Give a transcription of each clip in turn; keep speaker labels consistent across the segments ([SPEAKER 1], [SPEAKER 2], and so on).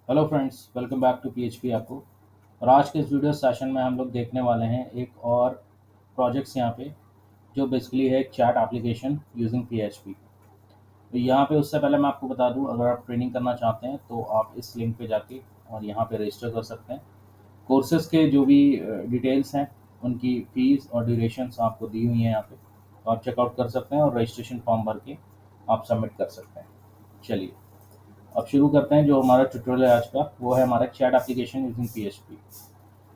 [SPEAKER 1] Hello friends, welcome back to PHP आपको। और आज के इस वीडियो सेशन में हम लोग देखने वाले हैं एक और प्रोजेक्ट्स यहाँ पे, जो बेसिकली है चैट एप्लीकेशन यूजिंग पीएचपी। तो यहाँ पे उससे पहले मैं आपको बता दूँ, अगर आप ट्रेनिंग करना चाहते हैं तो आप इस लिंक पे जाके और यहाँ पे रजिस्टर कर सकते हैं। कोर्सेज के जो भी डिटेल्स हैं, उनकी फ़ीस और ड्यूरेशंस आपको दी हुई हैं यहाँ पे, तो आप चेकआउट कर सकते हैं और रजिस्ट्रेशन फॉर्म भर के आप सबमिट कर सकते हैं। चलिए अब शुरू करते हैं। जो हमारा ट्यूटोरियल है आज का, वो है हमारा चैट एप्लीकेशन यूजिंग पीएचपी।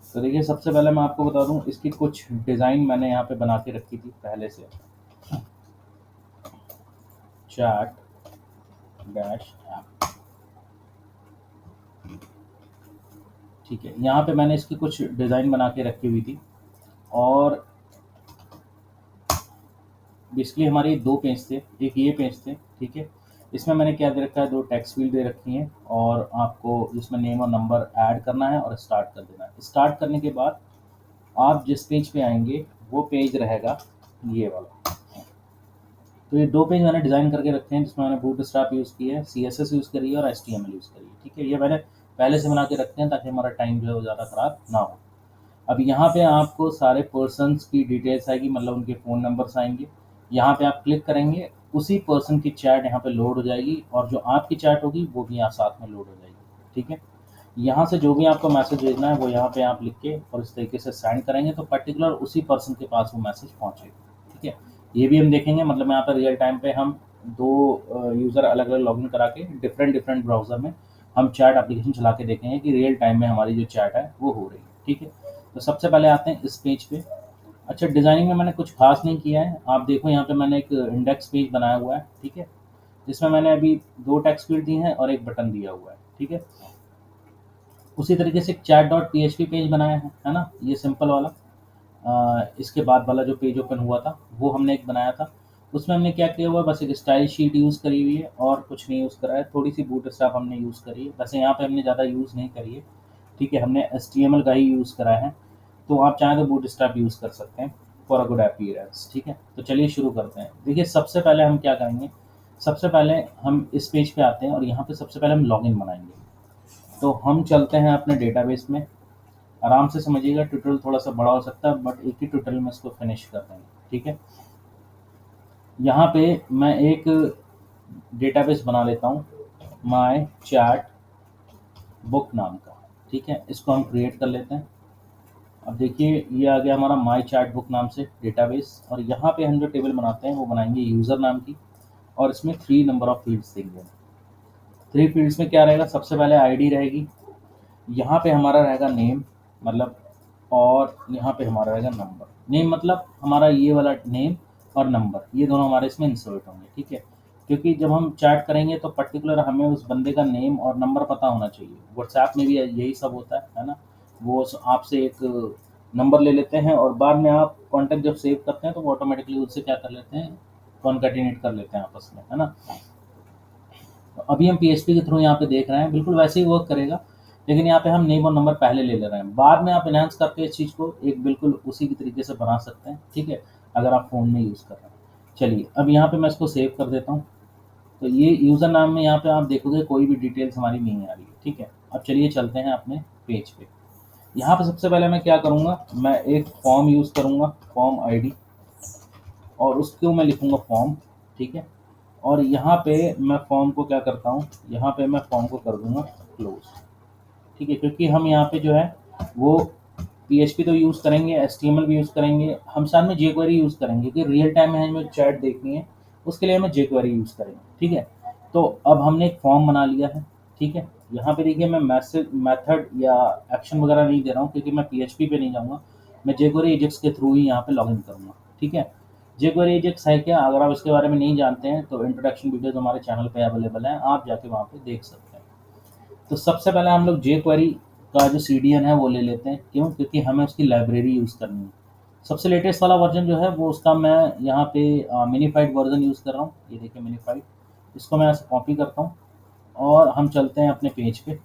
[SPEAKER 1] तो देखिए, सबसे पहले मैं आपको बता दूं, इसकी कुछ डिज़ाइन मैंने यहाँ पे बना के रखी थी पहले से। चैट डैश ऐप, ठीक है। यहाँ पे मैंने इसकी कुछ डिज़ाइन बना के रखी हुई थी। और बेसिकली हमारे दो पेज थे, एक ये पेज थे, ठीक है। इसमें मैंने क्या दे रखा है, दो टेक्स्ट फील्ड दे रखी हैं और आपको इसमें नेम और नंबर ऐड करना है और स्टार्ट कर देना है। स्टार्ट करने के बाद आप जिस पेज पे आएंगे वो पेज रहेगा ये वाला। तो ये दो पेज मैंने डिज़ाइन करके रखे हैं, जिसमें मैंने बूटस्ट्रैप यूज़ की है, CSS यूज़ करी है और HTML यूज़ करी है, ठीक है। ये मैंने पहले से बना के रखे हैं ताकि हमारा टाइम जो है वो ज़्यादा ख़राब ना हो। अब यहाँ पे आपको सारे पर्सन्स की डिटेल्स आएगी, मतलब उनके फ़ोन नंबर्स आएंगे। यहाँ पे आप क्लिक करेंगे, उसी पर्सन की चैट यहाँ पे लोड हो जाएगी और जो आपकी चैट होगी वो भी यहाँ साथ में लोड हो जाएगी, ठीक है। यहाँ से जो भी आपको मैसेज भेजना है वो यहाँ पे आप लिख के और इस तरीके से सेंड करेंगे तो पर्टिकुलर उसी पर्सन के पास वो मैसेज पहुँचेगा, ठीक है। ये भी हम देखेंगे, मतलब यहाँ पर रियल टाइम पे हम दो यूज़र अलग अलग लॉगिन करा के डिफरेंट डिफरेंट ब्राउज़र में हम चैट एप्लीकेशन चला के देखेंगे कि रियल टाइम में हमारी जो चैट है वो हो रही है, ठीक है। तो सबसे पहले आते हैं इस पेज पे। अच्छा, डिज़ाइनिंग में मैंने कुछ खास नहीं किया है। आप देखो यहाँ पे मैंने एक इंडेक्स पेज बनाया हुआ है, ठीक है, जिसमें मैंने अभी दो टेक्स्ट फील्ड दी हैं और एक बटन दिया हुआ है, ठीक है। उसी तरीके से एक चैट डॉट PHP पेज बनाया है ना, ये सिंपल वाला। इसके बाद वाला जो पेज ओपन हुआ था वो हमने एक बनाया था। उसमें हमने क्या किया हुआ है, बस एक स्टाइल शीट यूज़ करी हुई है और कुछ नहीं यूज़ करा है। थोड़ी सी बूटस्ट्रैप हमने यूज़ करी है, वैसे यहाँ पे हमने ज़्यादा यूज़ नहीं करी है, ठीक है। हमने HTML का ही यूज़ करा है। तो आप चाहें तो बूटस्ट्रैप यूज़ कर सकते हैं फॉर अ गुड अपीयरेंस, ठीक है। तो चलिए शुरू करते हैं। देखिए, सबसे पहले हम क्या करेंगे, सबसे पहले हम इस पेज पे आते हैं और यहाँ पे सबसे पहले हम लॉगिन बनाएंगे। तो हम चलते हैं अपने डेटाबेस में। आराम से समझिएगा, ट्यूटोरियल थोड़ा सा बड़ा हो सकता है बट एक ही ट्यूटोरियल में इसको फिनिश कर देंगे, ठीक है। यहाँ पे मैं एक डेटाबेस बना लेता हूँ, माय चैट बुक नाम का, ठीक है। इसको हम क्रिएट कर लेते हैं। अब देखिए, ये आ गया हमारा माय चैट बुक नाम से डेटाबेस। और यहाँ पे हम जो टेबल बनाते हैं वो बनाएंगे यूज़र नाम की, और इसमें 3 नंबर ऑफ फील्ड्स देंगे। 3 फील्ड्स में क्या रहेगा, सबसे पहले आईडी रहेगी, यहाँ पे हमारा रहेगा नेम, मतलब, और यहाँ पे हमारा रहेगा नंबर। नेम मतलब हमारा ये वाला नेम, और नंबर ये दोनों हमारे इसमें इंसर्ट होंगे, ठीक है। क्योंकि जब हम चैट करेंगे तो पर्टिकुलर हमें उस बंदे का नेम और नंबर पता होना चाहिए। व्हाट्सएप में भी यही सब होता है ना। वो आपसे एक नंबर ले लेते हैं और बाद में आप कॉन्टैक्ट जब सेव करते हैं तो वो ऑटोमेटिकली उससे क्या कर लेते हैं, कॉन्कैटिनेट कर लेते हैं आपस में, है ना। तो अभी हम PHP के थ्रू यहाँ पे देख रहे हैं, बिल्कुल वैसे ही वर्क करेगा। लेकिन यहाँ पे हम नेम और नंबर पहले ले रहे हैं, बाद में आप एनहांस करके इस चीज़ को एक बिल्कुल उसी की तरीके से बना सकते हैं, ठीक है, अगर आप फ़ोन में यूज़ कर रहे हैं। चलिए, अब यहाँ पे मैं इसको सेव कर देता हूँ। तो ये यूज़र नाम में यहाँ पे आप देखोगे कोई भी डिटेल्स हमारी नहीं आ रही है, ठीक है। अब चलिए चलते हैं अपने पेज पे। यहाँ पे सबसे पहले मैं क्या करूँगा, मैं एक फॉर्म यूज़ करूँगा, फॉर्म ID, और उसको मैं लिखूँगा फॉर्म, ठीक है। और यहाँ पे मैं फॉर्म को क्या करता हूँ, यहाँ पे मैं फॉर्म को कर दूँगा क्लोज, ठीक है। क्योंकि हम यहाँ पे जो है वो PHP तो यूज़ करेंगे, HTML भी यूज़ करेंगे, हम साथ में jQuery यूज़ करेंगे कि रियल टाइम में हमें चैट देखनी है, उसके लिए हमें jQuery यूज़ करेंगे, ठीक है। तो अब हमने एक फॉर्म बना लिया है, ठीक है। यहाँ पे देखिए, मैं मैसेज मेथड या एक्शन वगैरह नहीं दे रहा हूँ क्योंकि मैं PHP पे नहीं जाऊँगा, मैं jQuery एजेक्स के थ्रू ही यहाँ पे लॉगिन करूँगा, ठीक है। jQuery एजेक्स है क्या, अगर आप इसके बारे में नहीं जानते हैं तो इंट्रोडक्शन वीडियोज हमारे चैनल पे अवेलेबल है, आप जाके वहाँ पे देख सकते हैं। तो सबसे पहले हम लोग jQuery का जो CDN है वो ले लेते हैं। क्यों, क्योंकि हमें उसकी लाइब्रेरी यूज़ करनी है। सबसे लेटेस्ट वाला वर्जन जो है वो उसका मैं यहाँ पे मिनीफाइड वर्जन यूज़ कर रहा हूँ। ये देखिए मिनीफाइड, इसको मैं ऐसे कॉपी करता हूँ और हम चलते हैं अपने पेज पे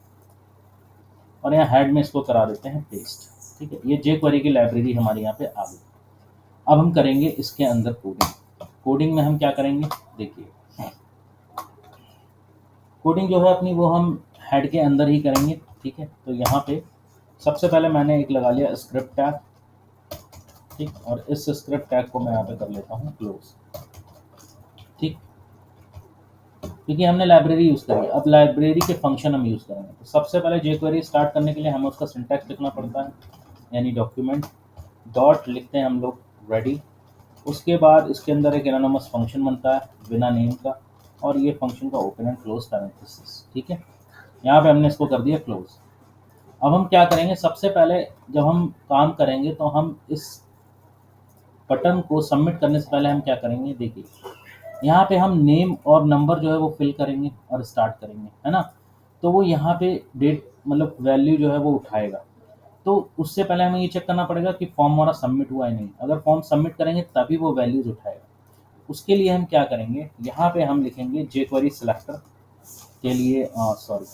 [SPEAKER 1] और यहाँ हेड में इसको करा देते हैं पेस्ट, ठीक है। ये jQuery की लाइब्रेरी हमारे यहाँ पे आ गई। अब हम करेंगे इसके अंदर कोडिंग। कोडिंग में हम क्या करेंगे, देखिए, कोडिंग जो है अपनी वो हम हेड के अंदर ही करेंगे, ठीक है। तो यहाँ पे सबसे पहले मैंने एक लगा लिया स्क्रिप्ट टैग, ठीक, और इस स्क्रिप्ट टैग को मैं यहाँ पे कर लेता हूँ क्लोज, ठीक, क्योंकि हमने लाइब्रेरी यूज़ करी है। अब लाइब्रेरी के फंक्शन हम यूज़ करेंगे। तो सबसे पहले jQuery स्टार्ट करने के लिए हमें उसका सिंटैक्स लिखना पड़ता है, यानी डॉक्यूमेंट डॉट लिखते हैं हम लोग रेडी। उसके बाद इसके अंदर एक एनोनिमस फंक्शन बनता है बिना नेम का, और ये फंक्शन का ओपन एंड क्लोज पैरेंथेसिस, ठीक है। यहाँ पे हमने इसको कर दिया क्लोज। अब हम क्या करेंगे, सबसे पहले जब हम काम करेंगे तो हम इस बटन को सबमिट करने से पहले हम क्या करेंगे, देखिए यहाँ पे हम नेम और नंबर जो है वो फिल करेंगे और स्टार्ट करेंगे, है ना। तो वो यहाँ पे डेट मतलब वैल्यू जो है वो उठाएगा। तो उससे पहले हमें ये चेक करना पड़ेगा कि फॉर्म हमारा सबमिट हुआ है नहीं। अगर फॉर्म सबमिट करेंगे तभी वो वैल्यूज उठाएगा। उसके लिए हम क्या करेंगे, यहाँ पे हम लिखेंगे jQuery सिलेक्टर के लिए सॉरी,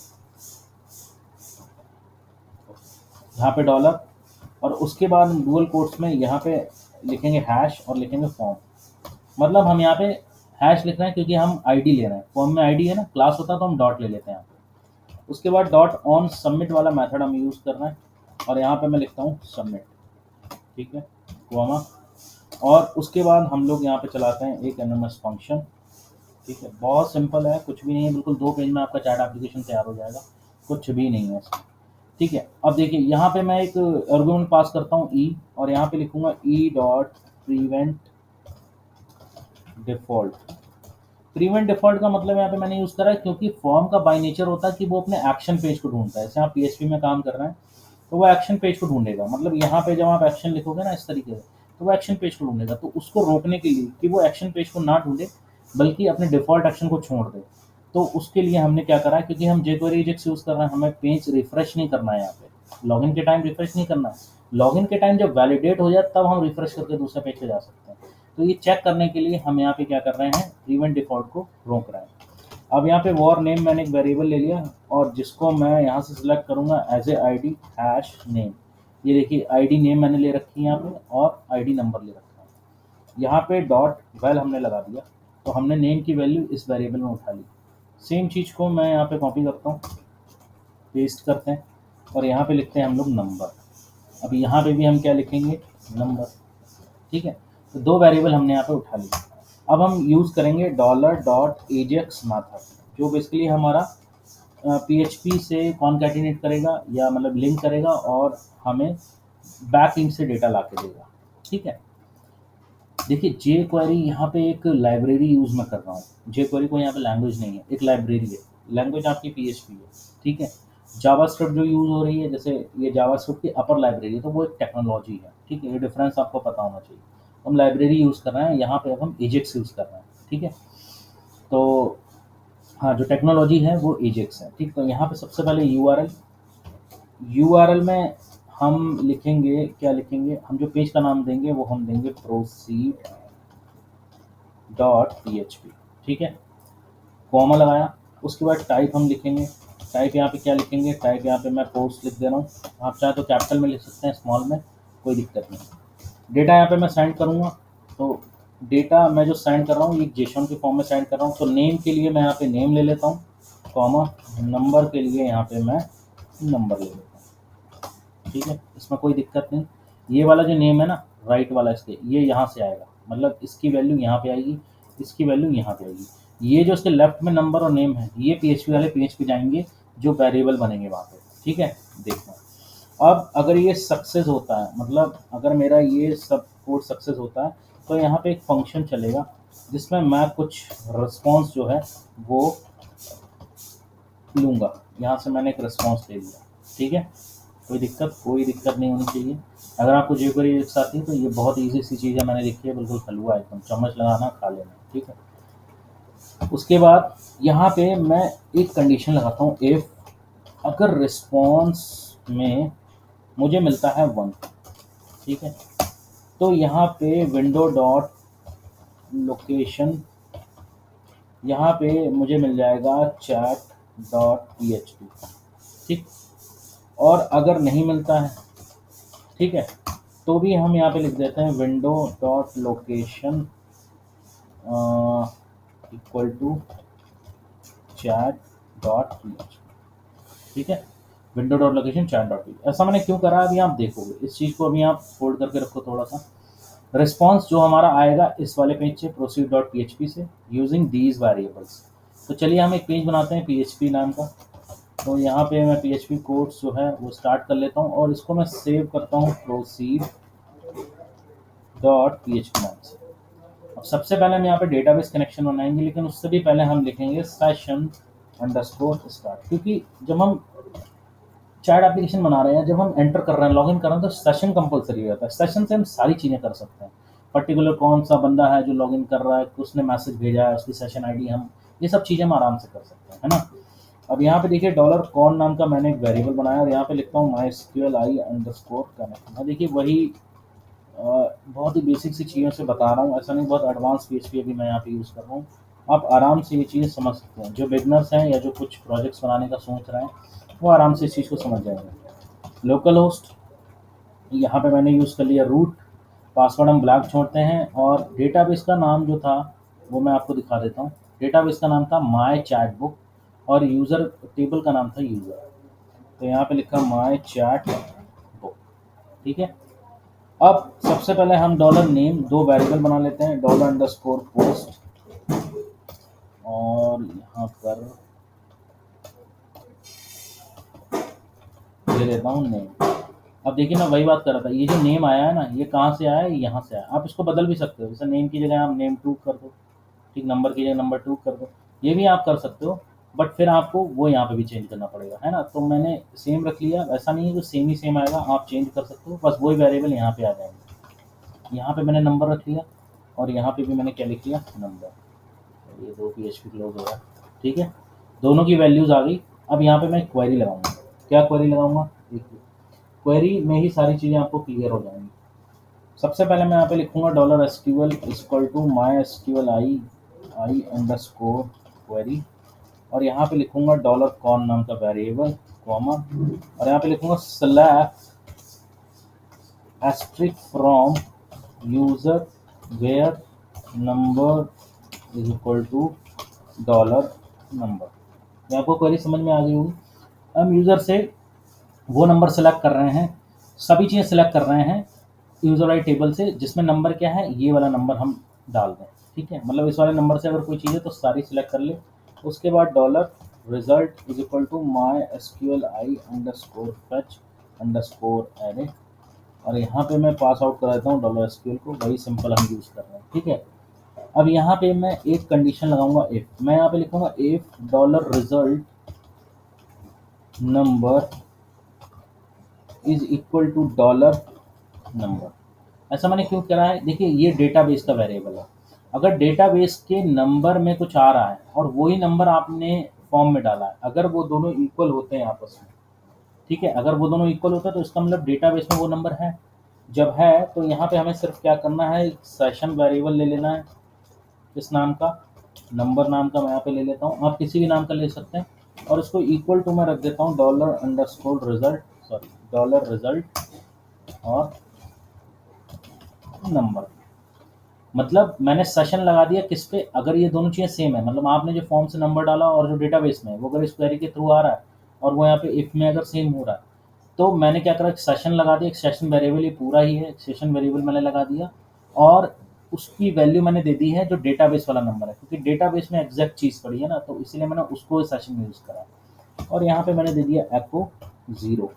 [SPEAKER 1] यहाँ पे डॉलर, और उसके बाद डुअल कोट्स में यहाँ पे लिखेंगे हैश और लिखेंगे फॉर्म। मतलब हम यहाँ पे हैश लिख रहे हैं क्योंकि हम आईडी ले रहे हैं, फॉर्म में आईडी है ना, क्लास होता तो हम डॉट ले लेते हैं यहाँ पे। उसके बाद डॉट ऑन सबमिट वाला मेथड हम यूज़ कर रहे हैं, और यहाँ पे मैं लिखता हूँ सबमिट, ठीक है, कॉमा। और उसके बाद हम लोग यहाँ पे चलाते हैं एक एनोनिमस फंक्शन, ठीक है। बहुत सिंपल है, कुछ भी नहीं है, बिल्कुल 2 पेज में आपका चैट एप्लीकेशन तैयार हो जाएगा, कुछ भी नहीं है इसमें, ठीक है। अब देखिए यहाँ पे मैं एक आर्गुमेंट पास करता हूँ ई, और यहाँ पे लिखूंगा E dot prevent default. Prevent default का मतलब यहाँ पे मैंने यूज़ करा है क्योंकि फॉर्म का बाय नेचर होता है कि वो अपने एक्शन पेज को ढूंढता है। जैसे आप पीएचपी में काम कर रहे हैं तो वो एक्शन पेज को ढूंढेगा, मतलब यहाँ पे जब आप एक्शन लिखोगे ना इस तरीके से, तो वो एक्शन पेज को ढूंढेगा। तो उसको रोकने के लिए कि वो एक्शन पेज को ना ढूंढे बल्कि अपने डिफ़ॉल्ट एक्शन को छोड़ दे, तो उसके लिए हमने क्या करा है, क्योंकि हम jQuery एजेक्स यूज़ कर रहे हैं, हमें पेज रिफ्रेश नहीं करना है। यहाँ पे लॉगिन के टाइम रिफ्रेश नहीं करना है, लॉगिन के टाइम जब वैलिडेट हो जाए तब हम रिफ्रेश करके दूसरे पेज पे जा सकते हैं। तो ये चेक करने के लिए हम यहाँ पे क्या कर रहे हैं, प्रीवेंट डिफ़ॉल्ट को रोक रहे हैं। अब यहाँ पे वॉर नेम मैंने एक वेरिएबल ले लिया, और जिसको मैं यहाँ से सिलेक्ट करूँगा as a I D hash name. ये देखिए आईडी नेम मैंने ले रखी है यहाँ पे, और आईडी नंबर ले रखा है। यहाँ पे डॉट वैल हमने लगा दिया, तो हमने नेम की वैल्यू इस वेरिएबल में उठा ली। सेम चीज़ को मैं यहाँ पे कॉपी करता हूँ, पेस्ट करते हैं, और यहाँ पे लिखते हैं हम लोग नंबर। अब यहाँ पे भी हम क्या लिखेंगे, नंबर, ठीक है। तो 2 वेरिएबल हमने यहाँ पे उठा लिया। अब हम यूज़ करेंगे डॉलर डॉट एजेक्स मेथड, जो बेसिकली हमारा पीएचपी से कॉनकैटिनेट करेगा या मतलब लिंक करेगा और हमें बैक लिंक से डेटा ला के देगा, ठीक है। देखिए jQuery यहाँ पे एक लाइब्रेरी यूज़ मैं कर रहा हूँ। jQuery को यहाँ पे लैंग्वेज नहीं है, एक लाइब्रेरी है। लैंग्वेज आपकी पीएचपी है, ठीक है। जावास्क्रिप्ट जो यूज़ हो रही है, जैसे ये जावास्क्रिप्ट की अपर लाइब्रेरी है, तो वो एक टेक्नोलॉजी है, ठीक है। ये डिफरेंस आपको पता होना चाहिए। हम लाइब्रेरी यूज़ कर रहे हैं, यहाँ पे अब हम एजेक्स यूज़ कर रहे हैं, ठीक है। तो हाँ, जो टेक्नोलॉजी है वो एजेक्स है, ठीक। तो यहाँ पे सबसे पहले यूआरएल में हम लिखेंगे, क्या लिखेंगे, हम जो पेज का नाम देंगे वो हम देंगे प्रोसीड डॉट पीएचपी, ठीक है, कॉमा लगाया। उसके बाद टाइप हम लिखेंगे, टाइप यहाँ पे क्या लिखेंगे, टाइप यहाँ पे मैं पोस्ट लिख दे रहा हूँ। आप चाहे तो कैपिटल में लिख सकते हैं, स्मॉल में, कोई दिक्कत नहीं। डेटा यहाँ पे मैं सेंड करूँगा, तो डेटा मैं जो सेंड कर रहा हूँ ये जेसन के फॉर्म में सेंड कर रहा हूँ। तो नेम के लिए मैं यहाँ पे नेम ले लेता हूँ, कॉमा। नंबर के लिए यहाँ पे मैं नंबर ले लेता हूँ, ठीक है, इसमें कोई दिक्कत नहीं। ये वाला जो नेम है ना, राइट वाला, इसके ये यहाँ से आएगा, मतलब इसकी वैल्यू यहाँ पे आएगी, इसकी वैल्यू यहाँ पे आएगी। ये जो इसके लेफ्ट में नंबर और नेम है, ये पीएचपी वाले पेज पे जाएंगे जो वेरिएबल बनेंगे वहाँ पे, ठीक है। देखना, अब अगर ये सक्सेस होता है, मतलब अगर मेरा ये सब कोड सक्सेस होता है, तो यहाँ पे एक फंक्शन चलेगा जिसमें मैं कुछ रिस्पॉन्स जो है वो लूँगा। यहाँ से मैंने एक रिस्पॉन्स ले लिया, ठीक है। कोई दिक्कत नहीं होनी चाहिए। अगर आपको jQuery एजेक्स आती है तो ये बहुत ईजी सी चीज़ है, मैंने लिखी है, बिल्कुल हलवा एकदम, चम्मच लगाना खा लेना, ठीक है। उसके बाद यहाँ पे मैं एक कंडीशन लगाता हूँ, इफ अगर रिस्पॉन्स में मुझे मिलता है 1, ठीक है, तो यहाँ पे विंडो डॉट लोकेशन, यहाँ पे मुझे मिल जाएगा चैट डॉट पीएचपी, ठीक। और अगर नहीं मिलता है, ठीक है, तो भी हम यहाँ पे लिख देते हैं window dot location equal to chat dot PHP, ठीक है, window dot location chat dot P. ऐसा मैंने क्यों करा अभी आप देखोगे, इस चीज़ को अभी आप फोल्ड करके रखो थोड़ा सा। रिस्पॉन्स जो हमारा आएगा इस वाले पेज से प्रोसीड डॉट पी से यूजिंग दीज वेरिएबल्स। तो चलिए हम एक पेज बनाते हैं पी नाम का। तो यहाँ पे मैं पी कोड्स जो है वो स्टार्ट कर लेता हूँ और इसको मैं सेव करता हूँ प्रोसीड डॉट पी नाम से। अब सबसे पहले हम यहाँ पे डेटाबेस कनेक्शन बनाएंगे, लेकिन उससे भी पहले हम लिखेंगे सेशन अंडरस्कोर स्टार्ट, क्योंकि जब हम चैट एप्लीकेशन बना रहे हैं, जब हम एंटर कर रहे हैं, लॉगिन कर रहे हैं, तो सेशन कंपलसरी रहता है। सेशन से हम सारी चीज़ें कर सकते हैं। पर्टिकुलर कौन सा बंदा है जो लॉगिन कर रहा है, उसने मैसेज भेजा है, उसकी सेशन आईडी, हम ये सब चीज़ें हम आराम से कर सकते हैं, है ना। अब यहाँ पे देखिए डॉलर कॉन नाम का मैंने एक वेरिएबल बनाया और यहाँ पे लिखता हूँ माई एसक्यूएल आई अंडरस्कोर कनेक्ट। मैं देखिए वही बहुत ही बेसिक सी चीज़ों से बता रहा हूँ, ऐसा नहीं बहुत एडवांस पीएचपी अभी मैं यहाँ पे यूज़ कर रहा हूँ। आप आराम से ये चीज़ समझ सकते हैं, जो बिगनर्स हैं या जो कुछ प्रोजेक्ट्स बनाने का सोच रहे हैं वो आराम से इस चीज़ को समझ जाएंगे। लोकल होस्ट यहाँ पे मैंने यूज़ कर लिया रूट, पासवर्ड हम ब्लैंक छोड़ते हैं और डेटाबेस का नाम जो था वो मैं आपको दिखा देता हूँ। डेटाबेस का नाम था माई चैट बुक और यूज़र टेबल का नाम था यूज़र। तो यहाँ पे लिखा माई चैट बुक, ठीक है। अब सबसे पहले हम डॉलर नेम दो वेरिएबल बना लेते हैं, डॉलर अंडरस्कोर पोस्ट और यहाँ पर दे देता हूँ नेम। अब देखिए मैं वही बात कर रहा था, ये जो नेम आया है ना, ये कहाँ से आया है, यहाँ से आया। आप इसको बदल भी सकते हो, जैसे नेम की जगह आप नेम 2 कर दो, ठीक, नंबर की जगह नंबर 2 कर दो, ये भी आप कर सकते हो। बट फिर आपको वो यहाँ पे भी चेंज करना पड़ेगा, है ना। तो मैंने सेम रख लिया, ऐसा नहीं है कि सेम ही सेम आएगा, आप चेंज कर सकते हो, बस वही वेरिएबल यहाँ पे आ जाएंगे। यहाँ पे मैंने नंबर रख लिया और यहाँ पे भी मैंने क्या लिख लिया, नंबर। ये दो पीएचपी क्लोज हो रहा है, ठीक है, दोनों की वैल्यूज आ गई। अब यहाँ पे मैं क्वेरी लगाऊंगा। क्या क्वेरी लगाऊंगा, देखिए क्वेरी में ही सारी चीज़ें आपको क्लियर हो जाएंगी। सबसे पहले मैं यहाँ पे लिखूंगा dollar SQL equal to my SQL I underscore query और यहाँ पे लिखूंगा डॉलर कॉन नाम का वेरिएबल कॉमा और यहाँ पे लिखूंगा slash asterisk from user where number is equal to dollar number. ये आपको क्वेरी समझ में आ गई होगी। हम यूज़र से वो नंबर सेलेक्ट कर रहे हैं, सभी चीज़ें सेलेक्ट कर रहे हैं यूज़र आई टेबल से, जिसमें नंबर क्या है, ये वाला नंबर हम डाल दें, ठीक है। मतलब इस वाले नंबर से अगर कोई चीज़ है तो सारी सिलेक्ट कर ले। उसके बाद dollar result is equal to my SQL I underscore fetch underscore array और यहाँ पे मैं पास आउट कर देता हूँ डॉलर एसक्यूएल को, वही सिंपल हम यूज़ कर रहे हैं, ठीक है। अब यहाँ पे मैं एक कंडीशन लगाऊंगा इफ, मैं यहाँ पे लिखूंगा if dollar result number is equal to dollar number. ऐसा मैंने क्यों करा है, देखिए ये डेटाबेस का वेरिएबल है। अगर डेटाबेस के नंबर में कुछ आ रहा है और वही नंबर आपने फॉर्म में डाला है, अगर वो दोनों इक्वल होते हैं आपस में, ठीक है, अगर वो दोनों इक्वल होते हैं तो इसका मतलब डेटाबेस में वो नंबर है। जब है तो यहाँ पे हमें सिर्फ क्या करना है, सेशन वेरिएबल ले लेना है, किस नाम का, नंबर नाम का मैं यहाँ पे ले लेता हूँ, आप किसी भी नाम का ले सकते हैं और इसको इक्वल टू मैं रख देता हूँ dollar underscore result, sorry dollar result और नंबर। मतलब मैंने सेशन लगा दिया किस पे, अगर ये दोनों चीज़ें सेम है, मतलब आपने जो फॉर्म से नंबर डाला और जो डेटाबेस में है वो अगर इस क्वेरी के थ्रू आ रहा है और वो यहाँ पे इफ में अगर सेम हो रहा है, तो मैंने क्या करा, एक सेशन लगा दिया, एक सेशन वेरिएबल ये पूरा ही है, एक सेशन वेरिएबल मैंने लगा दिया और उसकी वैल्यू मैंने दे दी है जो डेटाबेस वाला नंबर है, क्योंकि डेटाबेस में एग्जैक्ट चीज़ पड़ी है ना, तो इसलिए मैंने उसको सेशन में यूज़ करा। और यहाँ पे मैंने दे दिया एको ज़ीरो।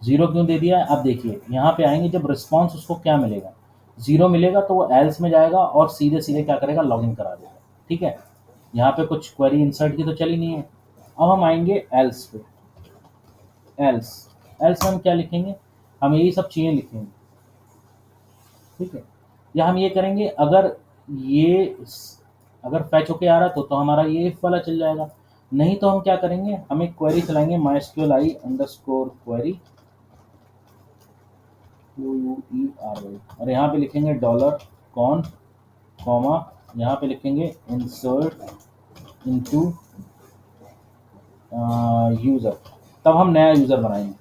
[SPEAKER 1] ज़ीरो क्यों दे दिया है, अब देखिए यहाँ पे आएंगे जब रिस्पॉन्स उसको क्या मिलेगा, ज़ीरो मिलेगा तो वो एल्स में जाएगा और सीधे सीधे क्या करेगा, लॉगिन करा देगा, ठीक है। यहाँ पे कुछ क्वेरी इंसर्ट की तो चली नहीं है। अब हम आएंगे एल्स पे, एल्स एल्स में हम क्या लिखेंगे, हम यही सब चीज़ें लिखेंगे, ठीक है। या हम ये करेंगे, अगर ये अगर फैच होके आ रहा तो हमारा ये इफ वाला चल जाएगा, नहीं तो हम क्या करेंगे, हम एक क्वेरी चलाएंगे माइस्क्यूएल आई अंडरस्कोर क्वेरी QUERY और यहाँ पे लिखेंगे डॉलर कॉन कॉमा, यहाँ पे लिखेंगे इंसर्ट इनटू यूज़र। तब हम नया यूज़र बनाएंगे।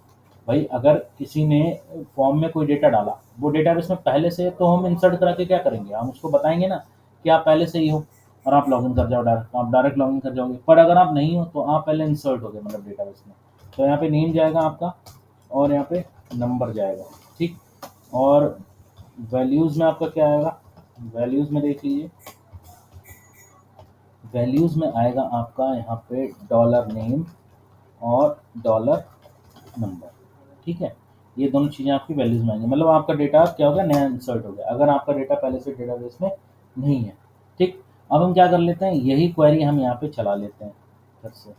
[SPEAKER 1] भाई अगर किसी ने फॉर्म में कोई डेटा डाला, वो डेटाबेस में पहले से है, तो हम इंसर्ट करा के क्या करेंगे, हम उसको बताएंगे ना कि आप पहले से ही हो, और आप लॉगिन कर जाओ डायरेक्ट, आप डायरेक्ट लॉगिन कर जाओगे। पर अगर आप नहीं हो तो आप पहले इंसर्ट हो गए मतलब डेटाबेस में, तो यहाँ पे नेम जाएगा आपका और यहाँ पे नंबर जाएगा, ठीक। और वैल्यूज़ में आपका क्या आएगा, वैल्यूज़ में देख लीजिए, वैल्यूज़ में आएगा आपका यहाँ पे डॉलर नेम और डॉलर नंबर, ठीक है। ये दोनों चीज़ें आपकी वैल्यूज़ में आएंगी, मतलब आपका डेटा क्या हो गया, नया इंसर्ट हो गया, अगर आपका डेटा पहले से डेटाबेस में नहीं है, ठीक। अब हम क्या कर लेते हैं, यही क्वेरी हम यहाँ पे चला लेते हैं फिर से,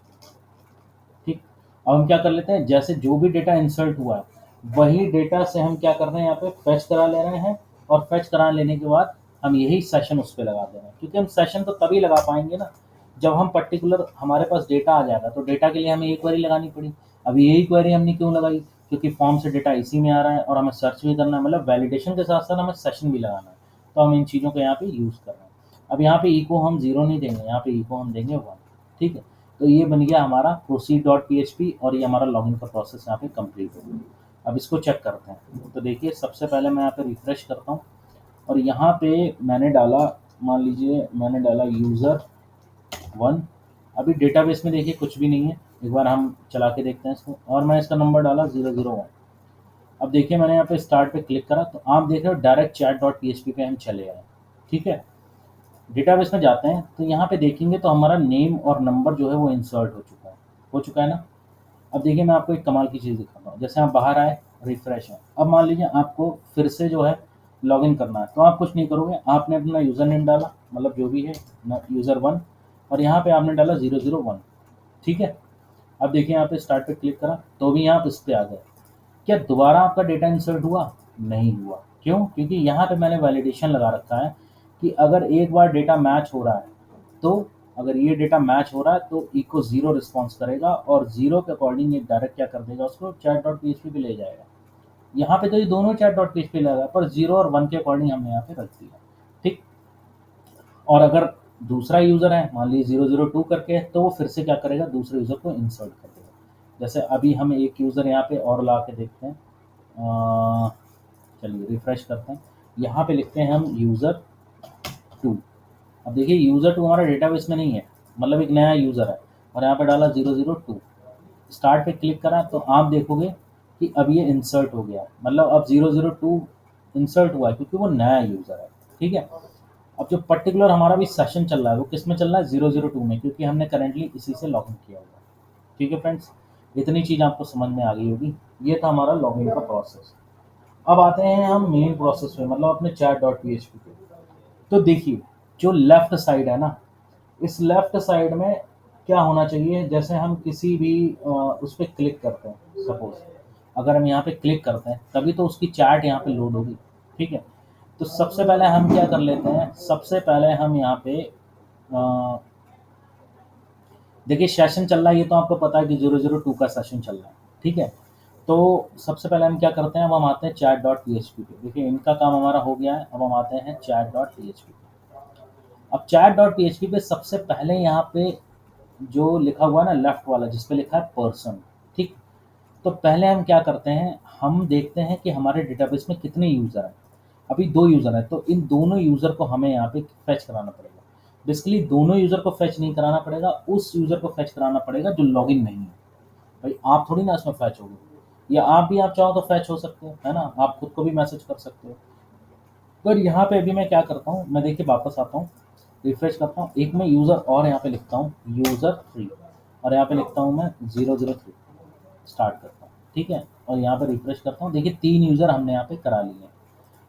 [SPEAKER 1] ठीक। अब हम क्या कर लेते हैं, जैसे जो भी डेटा इंसर्ट हुआ है वही डेटा से हम क्या कर रहे हैं, यहाँ पे फेच करा ले रहे हैं, और फेच करा लेने के बाद हम यही सेशन उस पर लगा दे रहे हैं, क्योंकि हम सेशन तो तभी लगा पाएंगे ना जब हम पर्टिकुलर हमारे पास डेटा आ जाएगा, तो डेटा के लिए हमें एक क्वेरी लगानी पड़ी। अब यही क्वेरी हमने क्यों लगाई, क्योंकि फॉर्म से डेटा इसी में आ रहा है और हमें सर्च भी करना है, मतलब वैलिडेशन के साथ साथ हमें सेशन भी लगाना है, तो हम इन चीज़ों को यहाँ पे यूज़ कर रहे हैं। अब यहाँ पे इको हम जीरो नहीं देंगे, यहाँ पे इको हम देंगे वन, ठीक है। तो ये बन गया हमारा प्रोसीड डॉट पी और ये हमारा लॉगिन का प्रोसेस यहाँ पे कंप्लीट हो गया। अब इसको चेक करते हैं, तो देखिए सबसे पहले मैं यहाँ पे रिफ्रेश करता हूँ और यहाँ पे मैंने डाला, मान लीजिए मैंने डाला यूज़र वन। अभी डेटाबेस में देखिए कुछ भी नहीं है, एक बार हम चला के देखते हैं इसको, और मैं इसका नंबर डाला 001। अब देखिए मैंने यहाँ पे स्टार्ट पे क्लिक करा तो आप देख रहे हो डायरेक्ट चैट डॉट पी पे हम चले आए, ठीक है। डेटाबेस में जाते हैं तो यहाँ पे देखेंगे तो हमारा नेम और नंबर जो है वो इंसर्ट हो चुका है ना। अब देखिए मैं आपको एक कमाल की चीज़ दिखाता हूँ, जैसे आप बाहर आए, रिफ्रेश है, अब मान लीजिए आपको फिर से जो है लॉगिन करना है, तो आप कुछ नहीं करोगे, आपने अपना यूज़र नेम डाला, मतलब जो भी है यूज़र वन, और यहाँ पे आपने डाला 001, ठीक है। अब देखिए यहाँ पे स्टार्ट पे क्लिक करा तो भी आप इस पे आ गए, क्या दोबारा आपका डेटा इंसर्ट हुआ, नहीं हुआ, क्यों, क्योंकि यहाँ पे मैंने वैलिडेशन लगा रखा है कि अगर एक बार डेटा मैच हो रहा है तो, अगर ये डेटा मैच हो रहा है तो इको जीरो रिस्पॉन्स करेगा और जीरो के अकॉर्डिंग ये डायरेक्ट क्या कर देगा, उसको चैट डॉट पी पे ले जाएगा। यहाँ पे तो ये दोनों चैट डॉट पी लगा पर जीरो और वन के अकॉर्डिंग हमने यहाँ पे रख दिया, ठीक। और अगर दूसरा यूज़र है मान लीजिए 002 करके, तो वो फिर से क्या करेगा, दूसरे यूज़र को इंसर्ट कर देगा। जैसे अभी हम एक यूज़र यहाँ पे और ला के देखते हैं, चलिए रिफ्रेश करते हैं, यहाँ पे लिखते हैं हम यूज़र टू। अब देखिए यूज़र टू हमारा डेटाबेस में नहीं है, मतलब एक नया यूज़र है, और यहाँ पे डाला 002, स्टार्ट पे क्लिक करा तो आप देखोगे कि अब ये इंसर्ट हो गया, मतलब अब 002 इंसर्ट हुआ है क्योंकि वो नया यूज़र है, ठीक है। अब जो पर्टिकुलर हमारा भी सेशन चल रहा है वो किस में चल रहा है, 002 में, क्योंकि हमने करेंटली इसी से लॉगिन किया हुआ है, ठीक है फ्रेंड्स। इतनी चीज़ आपको समझ में आ गई होगी, ये था हमारा लॉगिन का प्रोसेस। अब आते हैं हम मेन प्रोसेस में, मतलब अपने चैट डॉट पी पे। तो देखिए जो लेफ्ट साइड है ना, इस लेफ्ट साइड में क्या होना चाहिए, जैसे हम किसी भी उस पर क्लिक करते हैं, सपोज अगर हम यहाँ पे क्लिक करते हैं तभी तो उसकी चैट यहाँ पे लोड होगी, ठीक है। तो सबसे पहले हम क्या कर लेते हैं, सबसे पहले हम यहाँ पे देखिए सेशन चल रहा है, ये तो आपको पता है कि 002 का सेशन चल रहा है, ठीक है। तो सबसे पहले हम क्या करते हैं, अब हम आते हैं चैट डॉट पी पे। देखिए इनका काम हमारा हो गया है, अब हम आते हैं चैट डॉट पी पे। अब चैट डॉट पी पे सबसे पहले यहाँ पे जो लिखा हुआ है ना लेफ्ट वाला, जिस पे लिखा है पर्सन, ठीक। तो पहले हम क्या करते हैं, हम देखते हैं कि हमारे डेटाबेस में कितने यूज़र हैं। अभी 2 यूज़र हैं, तो इन दोनों यूज़र को हमें यहाँ पे फेच कराना पड़ेगा। बेसिकली दोनों यूज़र को फेच नहीं कराना पड़ेगा, उस यूज़र को फेच कराना पड़ेगा जो लॉगिन नहीं है। भाई आप थोड़ी ना इसमें फेच होगे, या आप भी आप चाहो तो फेच हो सकते हो, है ना, आप खुद को भी मैसेज कर सकते हो। पर यहाँ पे अभी मैं क्या करता हूँ, मैं देखिए वापस आता हूँ, रिफ्रेश करता हूँ, एक मैं यूज़र और यहाँ पे लिखता हूँ यूज़र 3, और यहाँ पे लिखता हूँ मैं 003, स्टार्ट करता हूँ, ठीक है। और यहाँ पे रिफ्रेश करता हूँ, देखिए 3 यूज़र हमने यहाँ पे करा लिए हैं।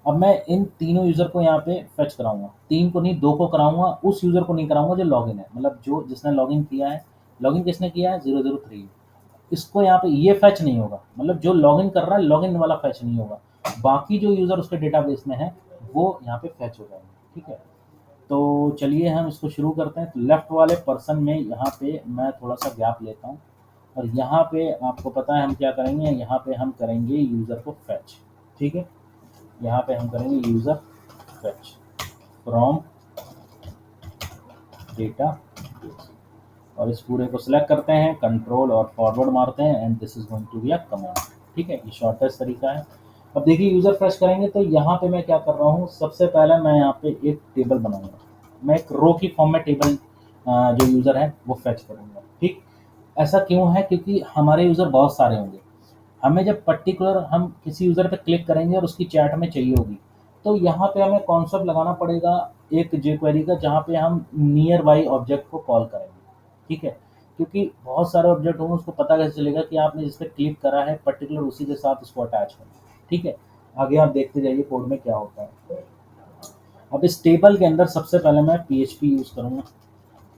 [SPEAKER 1] अब मैं इन तीनों यूज़र को यहाँ पे फेच कराऊंगा, 3 को नहीं 2 को कराऊंगा, उस यूज़र को नहीं कराऊंगा जो लॉगिन है, मतलब जो जिसने लॉगिन किया है। लॉगिन किसने किया है, 003, इसको यहाँ पे ये फेच नहीं होगा, मतलब जो लॉगिन कर रहा है लॉगिन वाला फेच नहीं होगा, बाकी जो यूज़र उसके डेटाबेस में है वो यहाँ पे फेच हो जाएंगे, ठीक है। तो चलिए हम इसको शुरू करते हैं। तो लेफ्ट वाले पर्सन में यहाँ पे मैं थोड़ा सा गैप लेता हूँ, और यहाँ पे आपको पता है हम क्या करेंगे, यहाँ पे हम करेंगे यूज़र को फेच, ठीक है। यहाँ पे हम करेंगे यूज़र फेच फ्रॉम डेटा, और इस पूरे को सिलेक्ट करते हैं, कंट्रोल और फॉरवर्ड मारते हैं, and this is going to be a command, ठीक है। ये शॉर्टेस्ट तरीका है। अब देखिए यूज़र फ्रेश करेंगे तो यहाँ पे मैं क्या कर रहा हूँ, सबसे पहले मैं यहाँ पे एक टेबल बनाऊंगा, मैं एक रो की फॉर्म में टेबल जो यूज़र है वो फेच करूँगा। ठीक, ऐसा क्यों है? क्योंकि हमारे यूज़र बहुत सारे होंगे। हमें जब पर्टिकुलर हम किसी यूज़र पे क्लिक करेंगे और उसकी चैट हमें चाहिए होगी, तो यहाँ पे हमें कॉन्सेप्ट लगाना पड़ेगा एक jQuery का, जहाँ पे हम नियर बाई ऑब्जेक्ट को कॉल करेंगे। ठीक है, क्योंकि बहुत सारे ऑब्जेक्ट होंगे, उसको पता कैसे चलेगा कि आपने जिस पे क्लिक करा है पर्टिकुलर उसी के साथ उसको अटैच करना। ठीक है, आगे आप देखते जाइए कोड में क्या होता है। अब इस टेबल के अंदर सबसे पहले मैं PHP यूज़ करूँगा।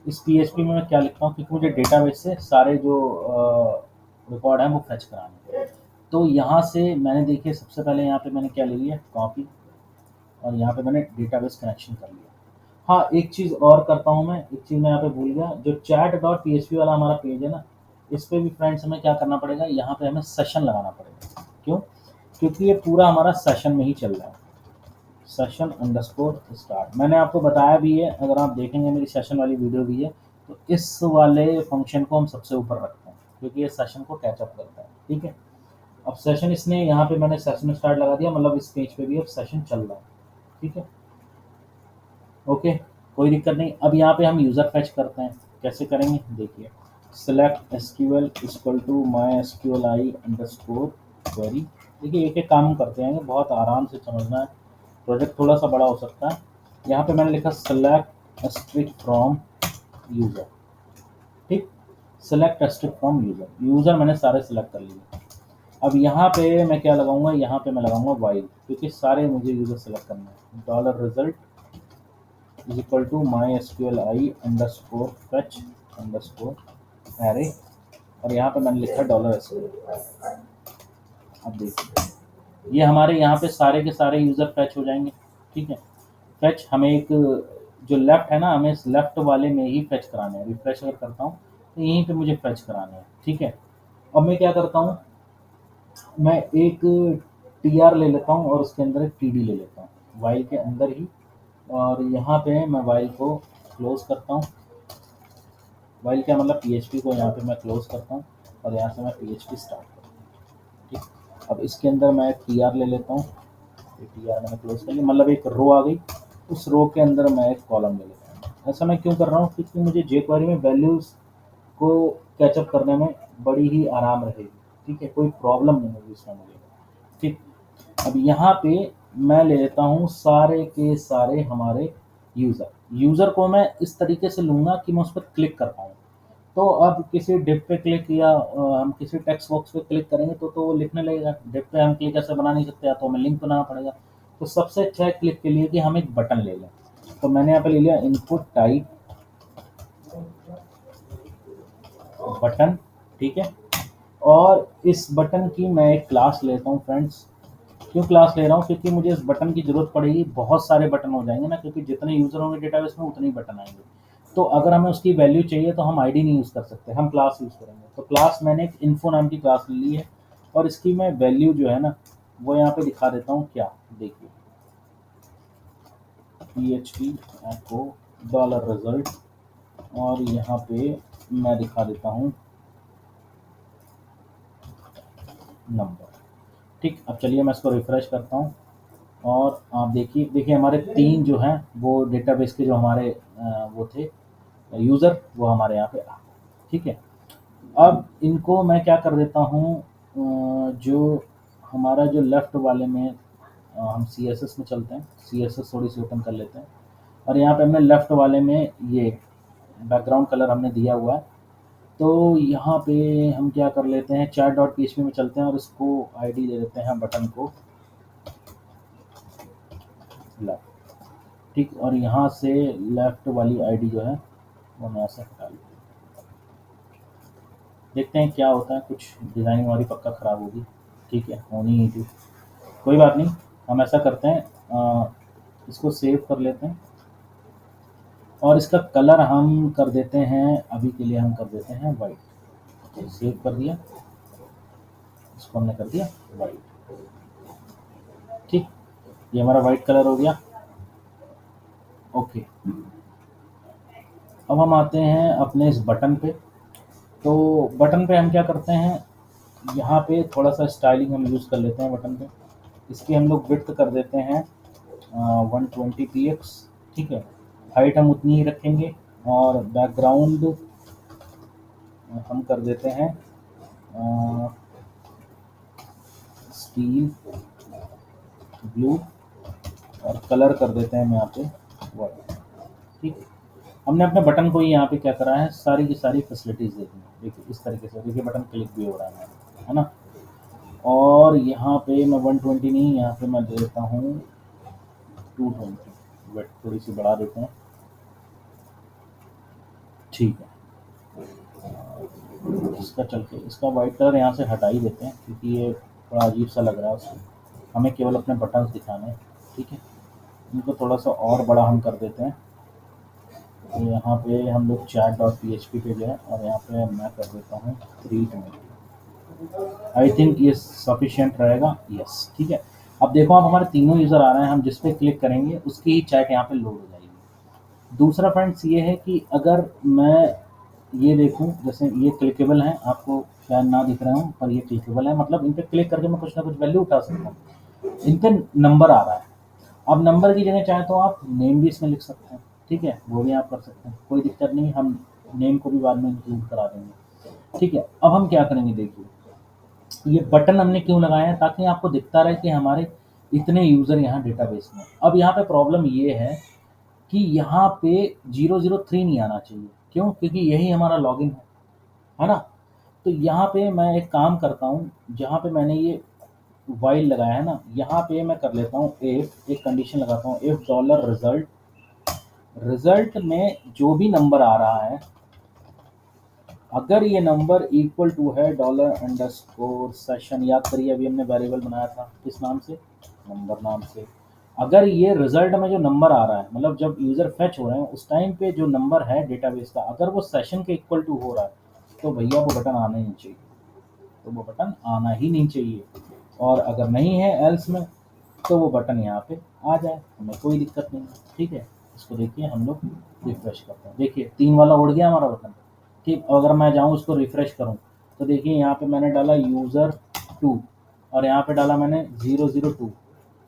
[SPEAKER 1] इस PHP में मैं क्या लिखता हूँ, क्योंकि मुझे डेटाबेस से सारे जो रिकॉर्ड हैं वो फेच कराने हैं। तो यहाँ से मैंने देखिए सबसे पहले यहाँ पे मैंने क्या ले लिया, कॉपी, और यहाँ पे मैंने डेटाबेस कनेक्शन कर लिया। हाँ, एक चीज़ और करता हूँ मैं, एक चीज़ मैं यहाँ पे भूल गया, जो चैट डॉट PHP वाला हमारा पेज है ना, इस पे भी फ्रेंड्स हमें क्या करना पड़ेगा, यहाँ पे हमें सेशन लगाना पड़ेगा। क्यों? क्योंकि ये पूरा हमारा सेशन में ही चल रहा है। सेशन अंडरस्कोर स्टार्ट मैंने आपको बताया भी है, अगर आप देखेंगे मेरी सेशन वाली वीडियो भी है, तो इस वाले फंक्शन को हम सबसे ऊपर रखते हैं क्योंकि ये सेशन को कैचअप करता है। ठीक है, अब सेशन इसने यहाँ पे मैंने सेशन स्टार्ट लगा दिया, मतलब इस पेज पे भी अब सेशन चल रहा है। ठीक है, ओके, कोई दिक्कत नहीं। अब यहाँ पे हम यूज़र फैच करते हैं, कैसे करेंगे देखिए, select SQL equal to my SQL I underscore query. देखिए एक एक काम करते हैं, बहुत आराम से समझना है, प्रोजेक्ट थोड़ा सा बड़ा हो सकता है। यहाँ पे मैंने लिखा सेलेक्ट स्ट्रिक्ट फ्रॉम यूज़र। ठीक, select strict from user, user मैंने सारे सेलेक्ट कर लिए। अब यहाँ पे मैं क्या लगाऊंगा, यहाँ पे मैं लगाऊंगा वाइल, क्योंकि सारे मुझे यूज़र सेलेक्ट करना है। Dollar result is equal to my SQL I underscore fetch underscore array, और यहाँ पे मैंने लिखा डॉलर एसक्यूएल। अब देखिए ये हमारे यहाँ पे सारे के सारे यूज़र फैच हो जाएंगे। ठीक है, फैच हमें एक जो लेफ्ट है ना, हमें इस लेफ्ट वाले में ही फैच कराने हैं। रिफ्रेश अगर करता हूँ तो यहीं पे मुझे फैच कराने हैं। ठीक है, अब मैं क्या करता हूँ, मैं एक TR ले लेता हूँ और उसके अंदर एक TD ले लेता हूँ वाइल के अंदर ही, और यहाँ पे मैं वाइल को क्लोज करता हूँ। वाइल क्या मतलब, PHP को यहाँ पे मैं क्लोज करता हूँ और यहाँ से मैं PHP स्टार्ट करता हूँ। ठीक, अब इसके अंदर मैं एक TR ले लेता हूँ, ये TR मैंने क्लोज कर लिया, मतलब एक रो आ गई, उस रो के अंदर मैं एक कॉलम ले लेता हूँ। ऐसा मैं क्यों कर रहा हूँ, क्योंकि मुझे jQuery में वैल्यूज़ को कैचअप करने में बड़ी ही आराम रहेगी। ठीक है, कोई प्रॉब्लम नहीं होगी इसमें मुझे। ठीक, अब यहाँ पे मैं ले लेता हूँ सारे के सारे हमारे यूज़र को मैं इस तरीके से लूँगा कि मैं उस पर क्लिक कर पाऊँ। तो अब किसी डिव पे क्लिक किया, हम किसी टेक्स्ट बॉक्स पे क्लिक करेंगे तो वो लिखने लगेगा। डिव पे हम क्लिक ऐसे बना नहीं सकते, या तो हमें लिंक बनाना पड़ेगा। तो सबसे अच्छा है क्लिक के लिए कि हम एक बटन ले लें। तो मैंने यहाँ पे ले लिया इनपुट टाइप बटन। ठीक है, और इस बटन की मैं एक क्लास लेता हूँ फ्रेंड्स। क्यों क्लास ले रहा हूँ, क्योंकि मुझे इस बटन की ज़रूरत पड़ेगी, बहुत सारे बटन हो जाएंगे ना, क्योंकि जितने यूज़र होंगे डेटाबेस में उतने ही बटन आएंगे। तो अगर हमें उसकी वैल्यू चाहिए तो हम आईडी नहीं यूज़ कर सकते, हम क्लास यूज़ करेंगे। तो क्लास मैंने एक इन्फो नाम की क्लास ले ली है, और इसकी मैं वैल्यू जो है ना वो यहाँ पे दिखा देता हूँ। क्या देखिए, PHP echo डॉलर रिजल्ट, और यहाँ पे मैं दिखा देता हूँ नंबर। ठीक, अब चलिए मैं इसको रिफ्रेश करता हूँ, और आप देखिए हमारे 3 जो हैं वो डेटाबेस के जो हमारे वो थे यूज़र, वो हमारे यहाँ पे आ गए। ठीक है, अब इनको मैं क्या कर देता हूँ, जो हमारा जो लेफ्ट वाले में हम CSS में चलते हैं, CSS थोड़ी सी ओपन कर लेते हैं, और यहाँ पे हमने लेफ्ट वाले में ये बैकग्राउंड कलर हमने दिया हुआ है। तो यहाँ पे हम क्या कर लेते हैं, चैट डॉट PHP में चलते हैं और इसको ID दे देते हैं बटन को लेफ्ट। ठीक, और यहाँ से लेफ्ट वाली ID जो है वो मैं ऐसे हटा लेता हूँ। देखते हैं क्या होता है, कुछ डिज़ाइनिंग हमारी पक्का ख़राब होगी। ठीक है, होनी ही थी, कोई बात नहीं। हम ऐसा करते हैं, इसको सेव कर लेते हैं, और इसका कलर हम कर देते हैं, अभी के लिए हम कर देते हैं वाइट। तो सेव कर दिया, इसको हमने कर दिया वाइट। ठीक, ये हमारा वाइट कलर हो गया। ओके, अब हम आते हैं अपने इस बटन पे। तो बटन पे हम क्या करते हैं, यहाँ पे थोड़ा सा स्टाइलिंग हम यूज़ कर लेते हैं बटन पे। इसकी हम लोग विड्थ कर देते हैं 120 px। ठीक है, हाइट हम उतनी ही रखेंगे और बैकग्राउंड हम कर देते हैं स्टील ब्लू और कलर कर देते हैं हम यहाँ पे वाइट। ठीक है, हमने अपने बटन को ही यहाँ पे क्या करा है, सारी की सारी फैसिलिटीज़ दे दी हैं। देखिए इस तरीके से, देखिए बटन क्लिक भी हो रहा है हमारा, है ना। और यहाँ पे मैं 120 नहीं, यहाँ पे मैं दे देता हूँ 220। वेट थोड़ी सी बढ़ा देते हैं, ठीक है। इसका चल के इसका वाइट कलर यहाँ से हटा ही देते हैं क्योंकि ये थोड़ा अजीब सा लग रहा है उसको, हमें केवल अपने बटन्स दिखाने हैं। ठीक है, इनको थोड़ा सा और बड़ा हम कर देते हैं। तो यहाँ पे हम लोग chat.php पे गए और यहाँ पे मैं कर देता हूँ 320। आई थिंक ये सफिशिएंट रहेगा, यस ठीक है। अब देखो आप हमारे तीनों यूज़र आ रहे हैं, हम जिस पे क्लिक करेंगे उसकी ही चैट यहाँ पे लोड हो जाएगी। दूसरा फ्रेंड्स ये है कि अगर मैं ये देखूं, जैसे ये क्लिकेबल हैं, आपको शायद ना दिख रहे हो पर ये क्लिकेबल है, मतलब इन पे क्लिक करके मैं कुछ ना कुछ वैल्यू उठा सकता हूँ। इन पे नंबर आ रहा है, अब नंबर की जगह चाहे तो आप नेम भी इसमें लिख सकते हैं। ठीक है, वो भी आप कर सकते हैं, कोई दिक्कत नहीं, हम नेम को भी बाद में इंक्लूड करा देंगे। ठीक है, अब हम क्या करेंगे, देखिए ये बटन हमने क्यों लगाया है, ताकि आपको दिखता रहे कि हमारे इतने यूज़र यहाँ डेटाबेस में। अब यहाँ पे प्रॉब्लम ये है कि यहाँ पे 003 नहीं आना चाहिए, क्यों, क्योंकि यही हमारा लॉगिन है ना। तो यहाँ पे मैं एक काम करता हूँ, जहाँ पे मैंने ये वाइल लगाया है ना, यहाँ पे मैं कर लेता हूँ इफ, एक कंडीशन लगाता हूँ, इफ डॉलर रिजल्ट, रिजल्ट में जो भी नंबर आ रहा है, अगर ये नंबर इक्वल टू है डॉलर अंडरस्कोर सेशन, याद करिए अभी हमने वेरिएबल बनाया था किस नाम से, नंबर नाम से। अगर ये रिजल्ट में जो नंबर आ रहा है, मतलब जब यूज़र फेच हो रहे हैं उस टाइम पे जो नंबर है डेटाबेस का, अगर वो सेशन के इक्वल टू हो रहा है, तो भैया वो बटन आना ही नहीं चाहिए, तो वो बटन आना ही नहीं चाहिए। और अगर नहीं है एल्स में, तो वो बटन यहाँ पे आ जाए, हमें कोई दिक्कत नहीं है। ठीक है, इसको देखिए हम लोग रिफ्रेश करते हैं, देखिए 3 वाला उड़ गया हमारा बटन। ठीक, अगर मैं जाऊँ उसको रिफ्रेश करूँ, तो देखिए यहाँ पे मैंने डाला यूज़र 2 और यहाँ पे डाला मैंने 002,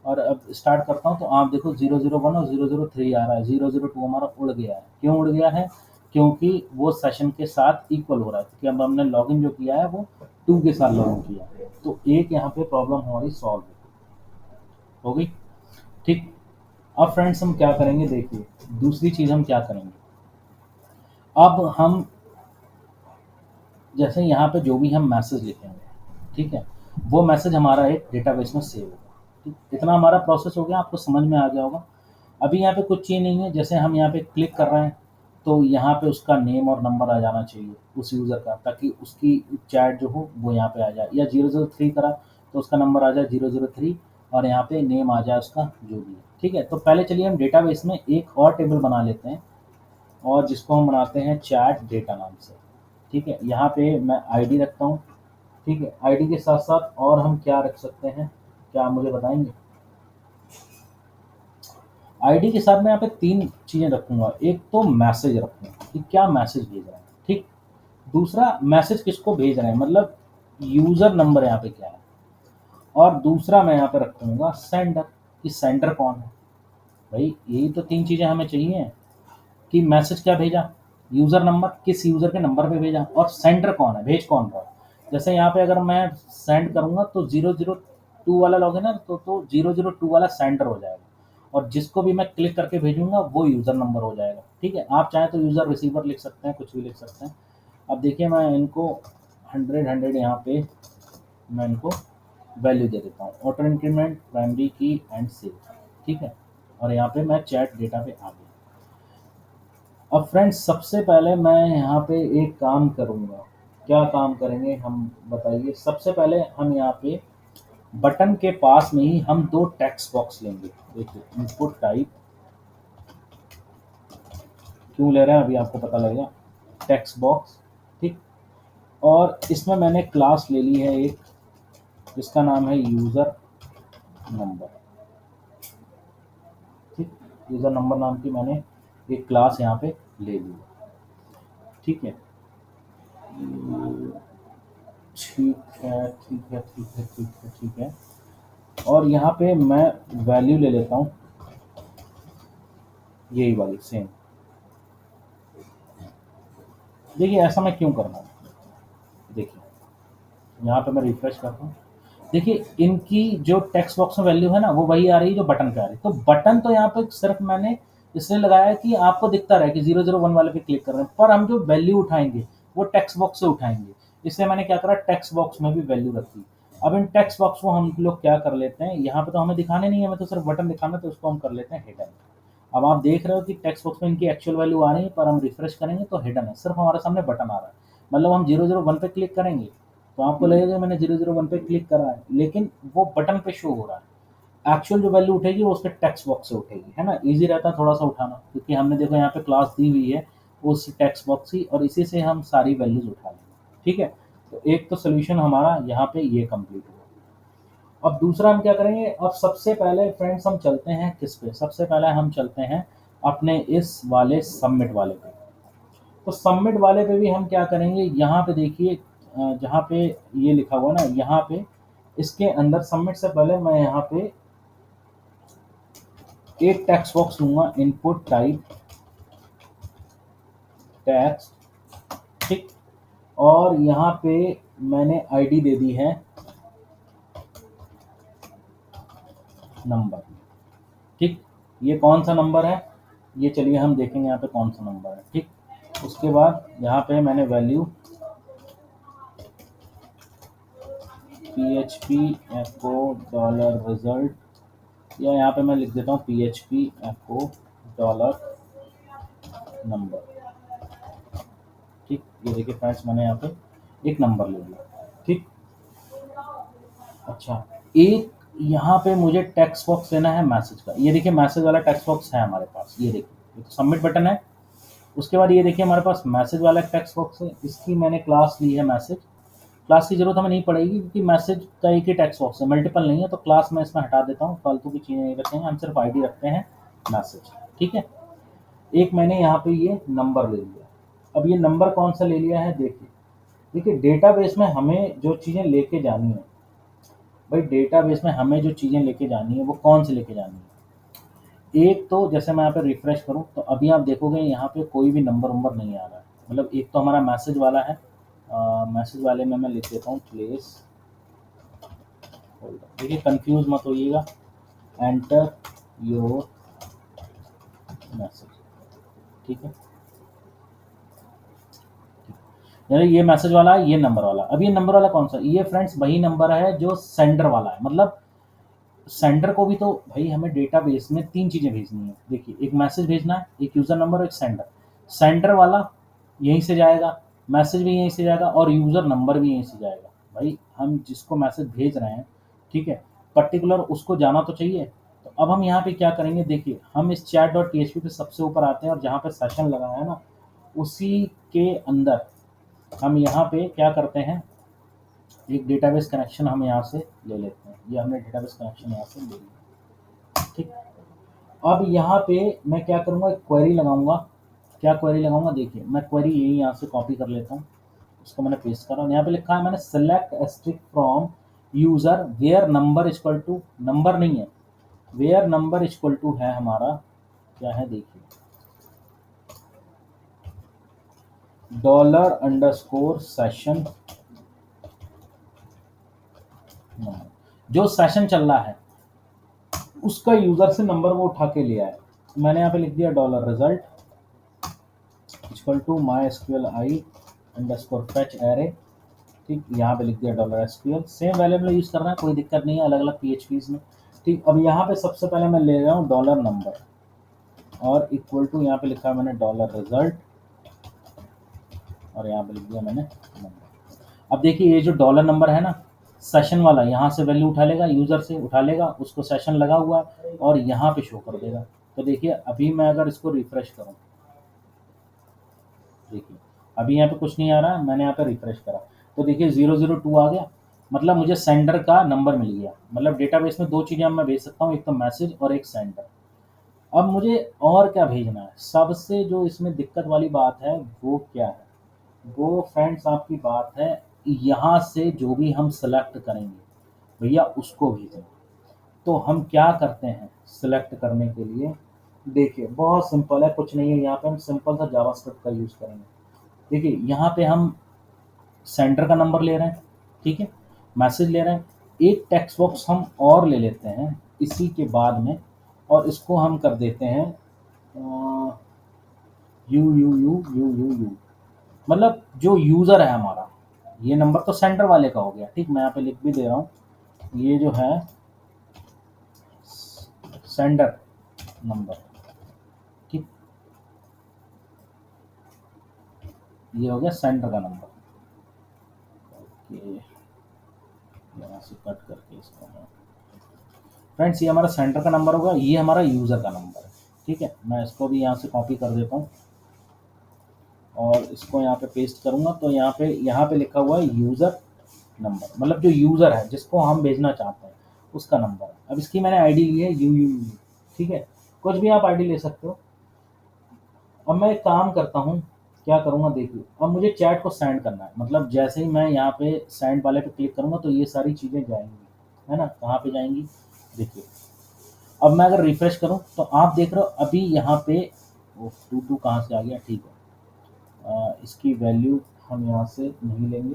[SPEAKER 1] और अब स्टार्ट करता हूँ तो आप देखो 001 और 003 आ रहा है, 002 हमारा उड़ गया है। क्यों उड़ गया है, क्योंकि वो सेशन के साथ इक्वल हो रहा है, क्योंकि अब हमने लॉगिन जो किया है वो 2 के साथ लॉगिन किया है। तो एक यहाँ पे प्रॉब्लम हमारी सॉल्व हो गई। ठीक, अब फ्रेंड्स हम क्या करेंगे, देखिए दूसरी चीज़ हम क्या करेंगे, अब हम जैसे यहाँ पे जो भी हम मैसेज लिखेंगे, ठीक है, वो मैसेज हमारा एक डेटाबेस में सेव होगा। ठीक, इतना हमारा प्रोसेस हो गया, आपको समझ में आ गया होगा। अभी यहाँ पे कुछ चीज़ नहीं है, जैसे हम यहाँ पे क्लिक कर रहे हैं तो यहाँ पे उसका नेम और नंबर आ जाना चाहिए उस यूज़र का, ताकि उसकी चैट जो हो वो यहाँ पे आ जाए, या 003 करा तो उसका नंबर आ जाए 003 और यहाँ पे नेम आ जाए उसका जो भी है। ठीक है, तो पहले चलिए हम डेटाबेस में एक और टेबल बना लेते हैं, और जिसको हम बनाते हैं चैट डेटा नाम से। ठीक है, यहाँ पे मैं आईडी रखता हूँ। ठीक है, आईडी के साथ साथ और हम क्या रख सकते हैं, क्या आप मुझे बताएंगे। आईडी के साथ मैं यहाँ पे 3 चीज़ें रखूँगा, एक तो मैसेज रखूँगा कि क्या मैसेज भेज रहे हैं, ठीक। दूसरा मैसेज किसको भेज रहे हैं, मतलब यूज़र नंबर यहाँ पे क्या है। और दूसरा मैं यहाँ पे रखूँगा सेंडर, कि सेंडर कौन है। भाई यही तो 3 चीज़ें हमें चाहिए, कि मैसेज क्या भेजा, यूज़र नंबर, किस यूज़र के नंबर पे भेजा, और सेंडर कौन है, भेज कौन रहा है। जैसे यहाँ पे अगर मैं सेंड करूँगा तो 002 वाला लॉगिन है, तो 002 वाला सेंडर हो जाएगा, और जिसको भी मैं क्लिक करके भेजूँगा वो यूज़र नंबर हो जाएगा। ठीक है, आप चाहें तो यूज़र रिसीवर लिख सकते हैं, कुछ भी लिख सकते हैं। अब देखिए मैं इनको 100 यहाँ पे मैं इनको वैल्यू दे देता हूँ, ऑटो इंक्रीमेंट, प्राइमरी की एंड सेव। ठीक है, और यहाँ पे मैं चैट डेटा पे आ गया। अब फ्रेंड्स सबसे पहले मैं यहाँ पे एक काम करूँगा, क्या काम करेंगे हम बताइए। सबसे पहले हम यहाँ पे बटन के पास में ही हम 2 टेक्स्ट बॉक्स लेंगे। देखिए इनपुट टाइप क्यों ले रहे हैं अभी आपको पता लगेगा, टेक्स्ट बॉक्स। ठीक, और इसमें मैंने क्लास ले ली है एक, जिसका नाम है यूज़र नंबर। ठीक, यूज़र नंबर नाम की मैंने एक क्लास यहाँ पे ले ली। ठीक है, ठीक है ठीक है ठीक है ठीक है ठीक है, और यहाँ पे मैं वैल्यू ले लेता हूँ यही वाली सेम। देखिए ऐसा मैं क्यों कर रहा हूँ, देखिए यहाँ पे मैं रिफ्रेश करता हूँ, देखिए इनकी जो टेक्स्ट बॉक्स में वैल्यू है ना वो वही आ रही है जो बटन पे आ रही है। तो बटन तो यहाँ पे सिर्फ मैंने इसलिए लगाया है कि आपको दिखता रहे कि 001 वाले पे क्लिक कर रहे हैं, पर हम जो वैल्यू उठाएंगे वो टेक्स्ट बॉक्स से उठाएंगे। इसलिए मैंने क्या करा, टेक्स्ट बॉक्स में भी वैल्यू रखी। अब इन टेक्स्ट बॉक्स को हम लोग क्या कर लेते हैं, यहाँ पे तो हमें दिखाने नहीं है, हमें तो सिर्फ बटन दिखाना है, तो उसको हम कर लेते हैं हिडन। अब आप देख रहे हो कि टेक्स्ट बॉक्स में इनकी एक्चुअल वैल्यू आ रही है, पर हम रिफ्रेश करेंगे तो हिडन है, सिर्फ हमारे सामने बटन आ रहा है। मतलब हम 001 पे क्लिक करेंगे तो आपको लगेगा मैंने 001 पे क्लिक करा है, लेकिन वो बटन पे शो हो रहा है। एक्चुअल जो वैल्यू उठेगी वो उसके टेक्स्ट बॉक्स से उठेगी, है ना। ईजी रहता है थोड़ा सा उठाना, क्योंकि हमने देखो यहाँ पे क्लास दी हुई है उस टेक्स्ट बॉक्स की, और इसी से हम सारी वैल्यूज उठा लेंगे। ठीक है, तो एक तो सोल्यूशन हमारा यहाँ पे ये कंप्लीट हुआ। अब दूसरा हम क्या करेंगे, अब सबसे पहले फ्रेंड्स हम चलते हैं किस पे, सबसे पहले हम चलते हैं अपने इस वाले सबमिट वाले पे। तो सबमिट वाले पे भी हम क्या करेंगे, यहाँ पे देखिए जहाँ पे ये लिखा हुआ ना, यहाँ पे इसके अंदर सबमिट से पहले मैं यहाँ पे एक टेक्स्ट बॉक्स लूंगा, इनपुट टाइप टेक्स्ट। ठीक, और यहाँ पे मैंने आईडी दे दी है नंबर। ठीक, ये कौन सा नंबर है, ये चलिए हम देखेंगे यहाँ पे कौन सा नंबर है। ठीक, उसके बाद यहाँ पे मैंने value PHP echo dollar result, या यहाँ पे मैं लिख देता हूँ PHP echo डॉलर नंबर। ठीक, ये देखिए फ्रेंड्स मैंने यहाँ पे एक नंबर ले लिया। ठीक, अच्छा, एक यहाँ पे मुझे टेक्स्ट बॉक्स लेना है मैसेज का। ये देखिए मैसेज वाला टेक्स्ट बॉक्स है हमारे पास, ये देखिए ये तो सबमिट बटन है। उसके बाद ये देखिए हमारे पास मैसेज वाला टेक्स्ट बॉक्स है, इसकी मैंने क्लास ली है मैसेज। क्लास की जरूरत हमें नहीं पड़ेगी क्योंकि मैसेज का एक ही टेक्स्ट बॉक्स है, मल्टीपल नहीं है, तो क्लास मैं इसमें हटा देता हूँ, फालतू की चीज़ें नहीं रखेंगे, हम सिर्फ आईडी रखते हैं मैसेज। ठीक है, एक मैंने यहाँ पे ये नंबर ले लिया। अब ये नंबर कौन सा ले लिया है, देखिए देखिए डेटाबेस में हमें जो चीज़ें लेके जानी है, भाई डेटाबेस में हमें जो चीज़ें लेके जानी है वो कौन सी लेके जानी है। एक तो जैसे मैं यहाँ पे रिफ्रेश करूँ तो अभी आप देखोगे यहाँ पे कोई भी नंबर वंबर नहीं आ रहा है। मतलब एक तो हमारा मैसेज वाला है, मैसेज वाले में मैं लिख देता हूँ प्लेस होल्डर। देखिए कंफ्यूज मत होइएगा, एंटर योर मैसेज। ठीक है, यानी ये मैसेज वाला है, ये नंबर वाला। अब ये नंबर वाला कौन सा, ये फ्रेंड्स वही नंबर है जो सेंडर वाला है। मतलब सेंडर को भी तो भाई हमें डेटाबेस में तीन चीज़ें भेजनी है। देखिए एक मैसेज भेजना है, एक यूज़र नंबर और एक सेंडर। सेंडर वाला यहीं से जाएगा, मैसेज भी यहीं से जाएगा, और यूज़र नंबर भी यहीं से जाएगा। भाई हम जिसको मैसेज भेज रहे हैं, ठीक है, पर्टिकुलर उसको जाना तो चाहिए। तो अब हम यहाँ पे क्या करेंगे, देखिए हम इस chat.php पे सबसे ऊपर आते हैं, और जहाँ पे सेशन लगाया है ना उसी के अंदर हम यहाँ पे क्या करते हैं, एक डेटाबेस कनेक्शन हम यहाँ से ले लेते हैं। ये हमने डेटाबेस कनेक्शन यहाँ से ले लिया। ठीक, अब यहाँ पे मैं क्या करूँगा, एक क्वेरी लगाऊंगा। क्या क्वेरी लगाऊंगा, देखिए मैं क्वेरी यही यहाँ से कॉपी कर लेता हूँ, उसको मैंने पेस्ट करा। यहाँ पे लिखा है मैंने select asterisk from user where number equal to, number नहीं है, वेयर नंबर इक्वल टू है हमारा क्या है, देखिए डॉलर अंडरस्कोर सेशन, जो सेशन चल रहा है उसका यूजर से नंबर वो उठा के लिया है। मैंने यहाँ पे लिख दिया dollar result equal to my SQL I underscore fetch array. ठीक, यहाँ पे लिख दिया dollar SQL, same variable use करना है, कोई दिक्कत नहीं है अलग अलग PHPs में। ठीक, अब यहाँ पे सबसे पहले मैं ले रहा हूँ डॉलर नंबर, और इक्वल टू यहाँ पे लिखा है मैंने डॉलर रिजल्ट, और यहाँ पे लिख दिया मैंने नंबर। अब देखिए ये जो डॉलर नंबर है ना सेशन वाला, यहाँ से वैल्यू उठा लेगा, यूजर से उठा लेगा, उसको सेशन लगा हुआ है और यहाँ पे शो कर देगा। तो देखिए अभी मैं अगर इसको रिफ्रेश करूँ, देखिए अभी यहाँ पे कुछ नहीं आ रहा है, मैंने यहाँ पे रिफ्रेश करा तो देखिए 002 आ गया। मतलब मुझे सेंडर का नंबर मिल गया। मतलब डेटाबेस में दो चीज़ें अब मैं भेज सकता हूँ, एक तो मैसेज और एक सेंडर। अब मुझे और क्या भेजना है, सबसे जो इसमें दिक्कत वाली बात है वो क्या है, वो फ्रेंड्स आपकी बात है यहाँ से जो भी हम सेलेक्ट करेंगे भैया उसको भेजें। तो हम क्या करते हैं, सिलेक्ट करने के लिए देखिए बहुत सिंपल है, कुछ नहीं है, यहाँ पे हम सिंपल सा जावास्क्रिप्ट का यूज़ करेंगे। देखिए यहाँ पे हम सेंडर का नंबर ले रहे हैं, ठीक है, मैसेज ले रहे हैं, एक टेक्स्ट बॉक्स हम और ले लेते हैं इसी के बाद में, और इसको हम कर देते हैं you you you you you you, मतलब जो यूज़र है हमारा, ये नंबर तो सेंडर वाले का हो गया, ठीक, मैं यहाँ पे लिख भी दे रहा हूँ, ये जो है सेंडर नंबर, ठीक, ये हो गया सेंडर का नंबर। ओके, यहाँ से कट करके इसको मैं, फ्रेंड्स ये हमारा सेंटर का नंबर होगा, ये हमारा यूज़र का नंबर है, ठीक है, मैं इसको भी यहाँ से कॉपी कर देता हूँ और इसको यहाँ पे पेस्ट करूँगा, तो यहाँ पे लिखा हुआ है यूज़र नंबर, मतलब जो यूज़र है जिसको हम भेजना चाहते हैं उसका नंबर है। अब इसकी मैंने आईडी ली है यू यू यू, ठीक है, कुछ भी आप आईडी ले सकते हो। अब मैं एक काम करता हूँ, क्या करूँगा देखिए, अब मुझे चैट को सेंड करना है, मतलब जैसे ही मैं यहाँ पे सेंड वाले पे क्लिक करूँगा तो ये सारी चीज़ें जाएंगी, है ना, कहाँ पे जाएंगी, देखिए। अब मैं अगर रिफ्रेश करूं तो आप देख रहे हो अभी यहाँ पे वो टू टू कहाँ से आ गया, ठीक है, इसकी वैल्यू हम यहाँ से नहीं लेंगे,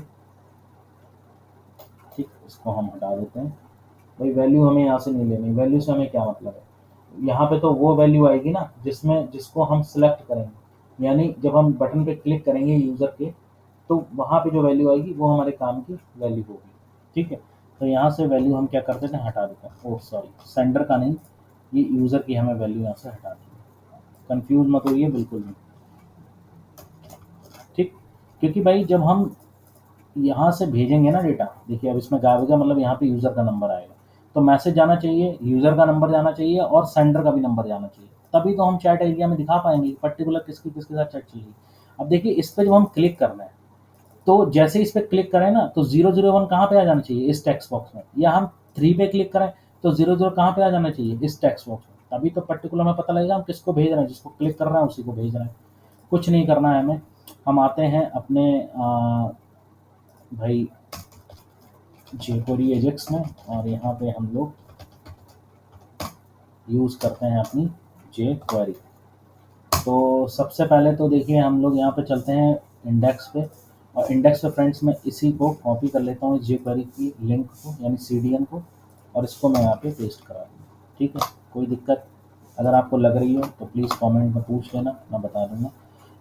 [SPEAKER 1] ठीक, इसको हम हटा देते हैं। भाई वैल्यू हमें यहाँ से नहीं लेनी, वैल्यू से हमें क्या मतलब है, यहाँ पे तो वो वैल्यू आएगी ना जिसमें जिसको हम सिलेक्ट करेंगे, यानी जब हम बटन पे क्लिक करेंगे यूज़र के, तो वहाँ पे जो वैल्यू आएगी वो हमारे काम की वैल्यू होगी, ठीक है। तो यहाँ से वैल्यू हम क्या करते हैं, हटा देते हैं, ओह सॉरी, सेंडर का नहीं, ये यूज़र की हमें वैल्यू यहाँ से हटा दी, कंफ्यूज मत होइए बिल्कुल भी, ठीक, क्योंकि भाई जब हम यहाँ से भेजेंगे ना डेटा, देखिए अब इसमें गायब हो गया, मतलब यहाँ पे यूज़र का नंबर आएगा, तो मैसेज जाना चाहिए, यूज़र का नंबर जाना चाहिए और सेंडर का भी नंबर जाना चाहिए, तभी तो हम चैट एरिया में दिखा पाएंगे कि पर्टिकुलर किसकी किसके साथ चैट चल रही है। अब देखिए इस पर जब हम क्लिक करना है, तो जैसे इस पर क्लिक करें ना तो 001 कहाँ पे आ जाना चाहिए, इस टेक्स्ट बॉक्स में, या हम 3 पे क्लिक करें तो 00 कहाँ पे आ जाना चाहिए, इस टेक्स्ट बॉक्स में, तभी तो पर्टिकुलर हमें पता लगेगा हम किसको भेज रहे हैं, जिसको क्लिक कर रहे हैं उसी को भेज रहे हैं। कुछ नहीं करना है हमें, हम आते हैं अपने भाई jQuery एजेक्स में, और यहाँ पे हम लोग यूज़ करते हैं अपनी jQuery। तो सबसे पहले तो देखिए हम लोग यहाँ पे चलते हैं इंडेक्स पे, और इंडेक्स पे फ्रेंड्स मैं इसी को कॉपी कर लेता हूँ jQuery की लिंक को, यानी CDN को, और इसको मैं यहाँ पे पेस्ट करा दूँगा, ठीक है। कोई दिक्कत अगर आपको लग रही हो तो प्लीज़ कमेंट में पूछ लेना, मैं बता दूँगा।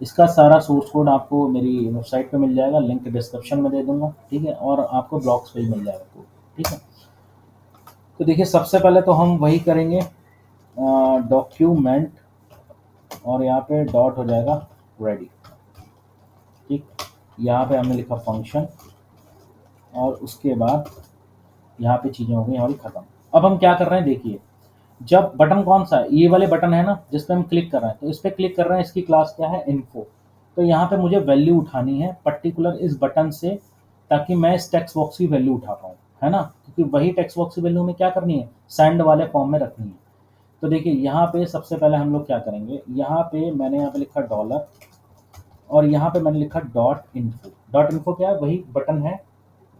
[SPEAKER 1] इसका सारा सोर्स कोड आपको मेरी वेबसाइट पे मिल जाएगा, लिंक डिस्क्रिप्शन में दे दूँगा, ठीक है, और आपको ब्लॉग्स पे ही मिल जाएगा कोड, ठीक है। तो देखिए सबसे पहले तो हम वही करेंगे, डॉक्यूमेंट, और यहाँ पे डॉट हो जाएगा रेडी, ठीक, यहाँ पे हमने लिखा फंक्शन, और उसके बाद यहाँ पे चीज़ें हो गई हमारी ख़त्म। अब हम क्या कर रहे हैं देखिए, जब बटन कौन सा है, ये वाले बटन है ना जिस पे हम क्लिक कर रहे हैं, तो इस पे क्लिक कर रहे हैं, इसकी क्लास क्या है, इन्फो। तो यहाँ पे मुझे वैल्यू उठानी है पर्टिकुलर इस बटन से, ताकि मैं इस टेक्स्ट बॉक्स की वैल्यू उठा पाऊँ, है ना, क्योंकि वही टेक्स्ट बॉक्स की वैल्यू हमें क्या करनी है, सेंड वाले फॉर्म में रखनी है। तो देखिए यहाँ पे सबसे पहले हम लोग क्या करेंगे, यहाँ पे मैंने यहाँ पे लिखा डॉलर, और यहाँ पे मैंने लिखा डॉट इन्फो। डॉट इन्फो क्या है, वही बटन है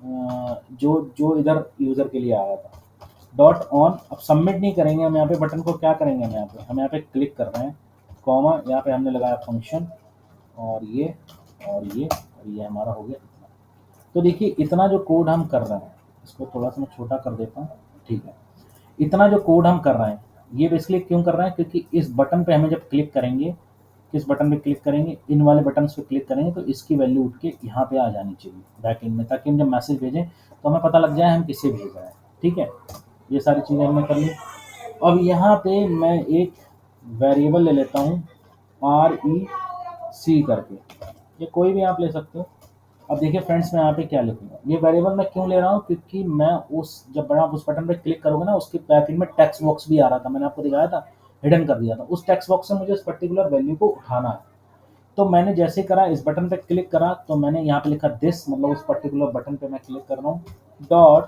[SPEAKER 1] जो जो इधर यूज़र के लिए आया था। डॉट ऑन, अब सबमिट नहीं करेंगे हम, यहाँ पे बटन को क्या करेंगे, हम यहाँ पे क्लिक कर रहे हैं, कॉमा, यहाँ पे हमने लगाया फंक्शन, और ये और ये और ये हमारा हो गया इतना। तो देखिए इतना जो कोड हम कर रहे हैं, इसको थोड़ा सा मैं छोटा कर देता हूँ, ठीक है, इतना जो कोड हम कर रहे हैं ये बेसिकली क्यों कर रहे हैं, क्योंकि इस बटन पे हमें जब क्लिक करेंगे, किस बटन पे क्लिक करेंगे, इन वाले बटन पे क्लिक करेंगे, तो इसकी वैल्यू उठ के यहाँ पे आ जानी चाहिए बैकएंड में, ताकि हम जब मैसेज भेजें तो हमें पता लग जाए हम किसे भेज रहे हैं, ठीक है। ये सारी चीज़ें हमने कर ली। अब यहाँ पे मैं एक वेरिएबल ले लेता हूँ REC करके, ये कोई भी आप ले सकते हो। अब देखिए फ्रेंड्स मैं यहाँ पे क्या लिखूंगा, ये वेरिएबल मैं क्यों ले रहा हूँ, क्योंकि मैं जब आप उस बटन पे क्लिक करोगे ना, उसके बैकएंड में टेक्स्ट बॉक्स भी आ रहा था, मैंने आपको दिखाया था, हिडन कर दिया था, उस टेक्स्ट बॉक्स से मुझे इस पर्टिकुलर वैल्यू को उठाना है। तो मैंने जैसे करा, इस बटन पे क्लिक करा, तो मैंने यहाँ पे लिखा दिस, मतलब उस पर्टिकुलर बटन पे मैं क्लिक कर रहा हूँ, डॉट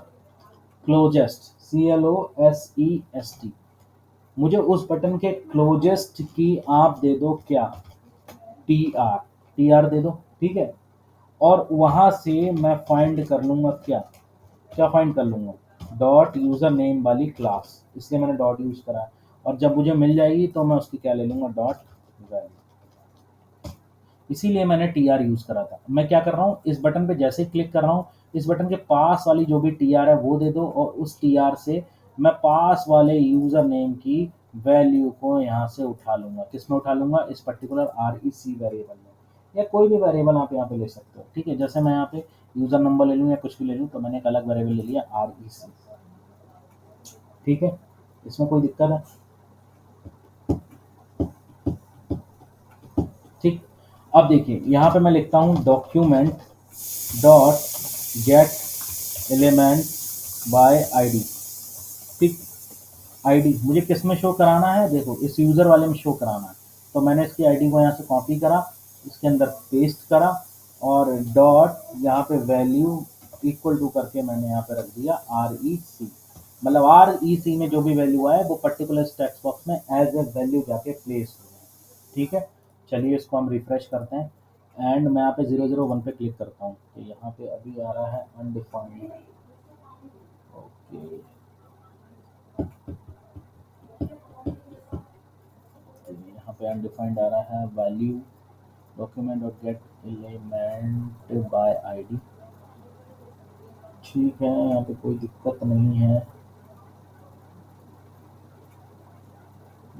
[SPEAKER 1] क्लोजेस्ट, CLOSEST, मुझे उस बटन के क्लोजेस्ट की आप दे दो क्या, TR दे दो, ठीक है। और वहां से मैं फाइंड कर लूंगा क्या, क्या फाइंड कर लूंगा, डॉट यूजर नेम वाली क्लास, इसलिए मैंने डॉट यूज करा है। और जब मुझे मिल जाएगी तो मैं उसकी क्या ले लूँगा, डॉट वैल्यू। इसीलिए मैंने टी आर यूज़ करा था। मैं क्या कर रहा हूँ, इस बटन पे जैसे ही क्लिक कर रहा हूँ, इस बटन के पास वाली जो भी टी आर है वो दे दो, और उस टी आर से मैं पास वाले यूज़र नेम की वैल्यू को यहाँ से उठा लूँगा। किस में उठा लूँगा, इस particular R E C variable में, या कोई भी वेरिएबल आप यहाँ पे ले सकते हो। ठीक है, जैसे मैं यहाँ पे यूज़र नंबर ले लूँ या कुछ भी ले लूँ, तो मैंने एक अलग वेरिएबल ले लिया आर ई सी। ठीक है, इसमें कोई दिक्कत है? ठीक, अब देखिए यहाँ पे मैं लिखता हूँ document dot gate element by ID. ठीक, आईडी मुझे किस में शो कराना है, देखो इस यूज़र वाले में शो कराना है। तो मैंने इसकी आईडी को यहाँ से कॉपी करा, इसके अंदर पेस्ट करा, और डॉट यहाँ पे वैल्यू इक्वल टू करके मैंने यहाँ पे रख दिया आर ई सी। मतलब आर ई सी में जो भी वैल्यू आए वो पर्टिकुलर टेक्स्ट बॉक्स में एज ए वैल्यू जाके प्लेस हो जाए। ठीक है, चलिए इसको हम रिफ्रेश करते हैं, एंड मैं यहाँ पे 001 पे क्लिक करता हूँ, तो यहाँ पे अभी आ रहा है अनडिफाइंड। ओके, यहाँ पे अनडिफाइंड आ रहा है वैल्यू डॉक्यूमेंट और गेट एलिमेंट बाय आईडी। ठीक है, यहाँ पे कोई दिक्कत नहीं है।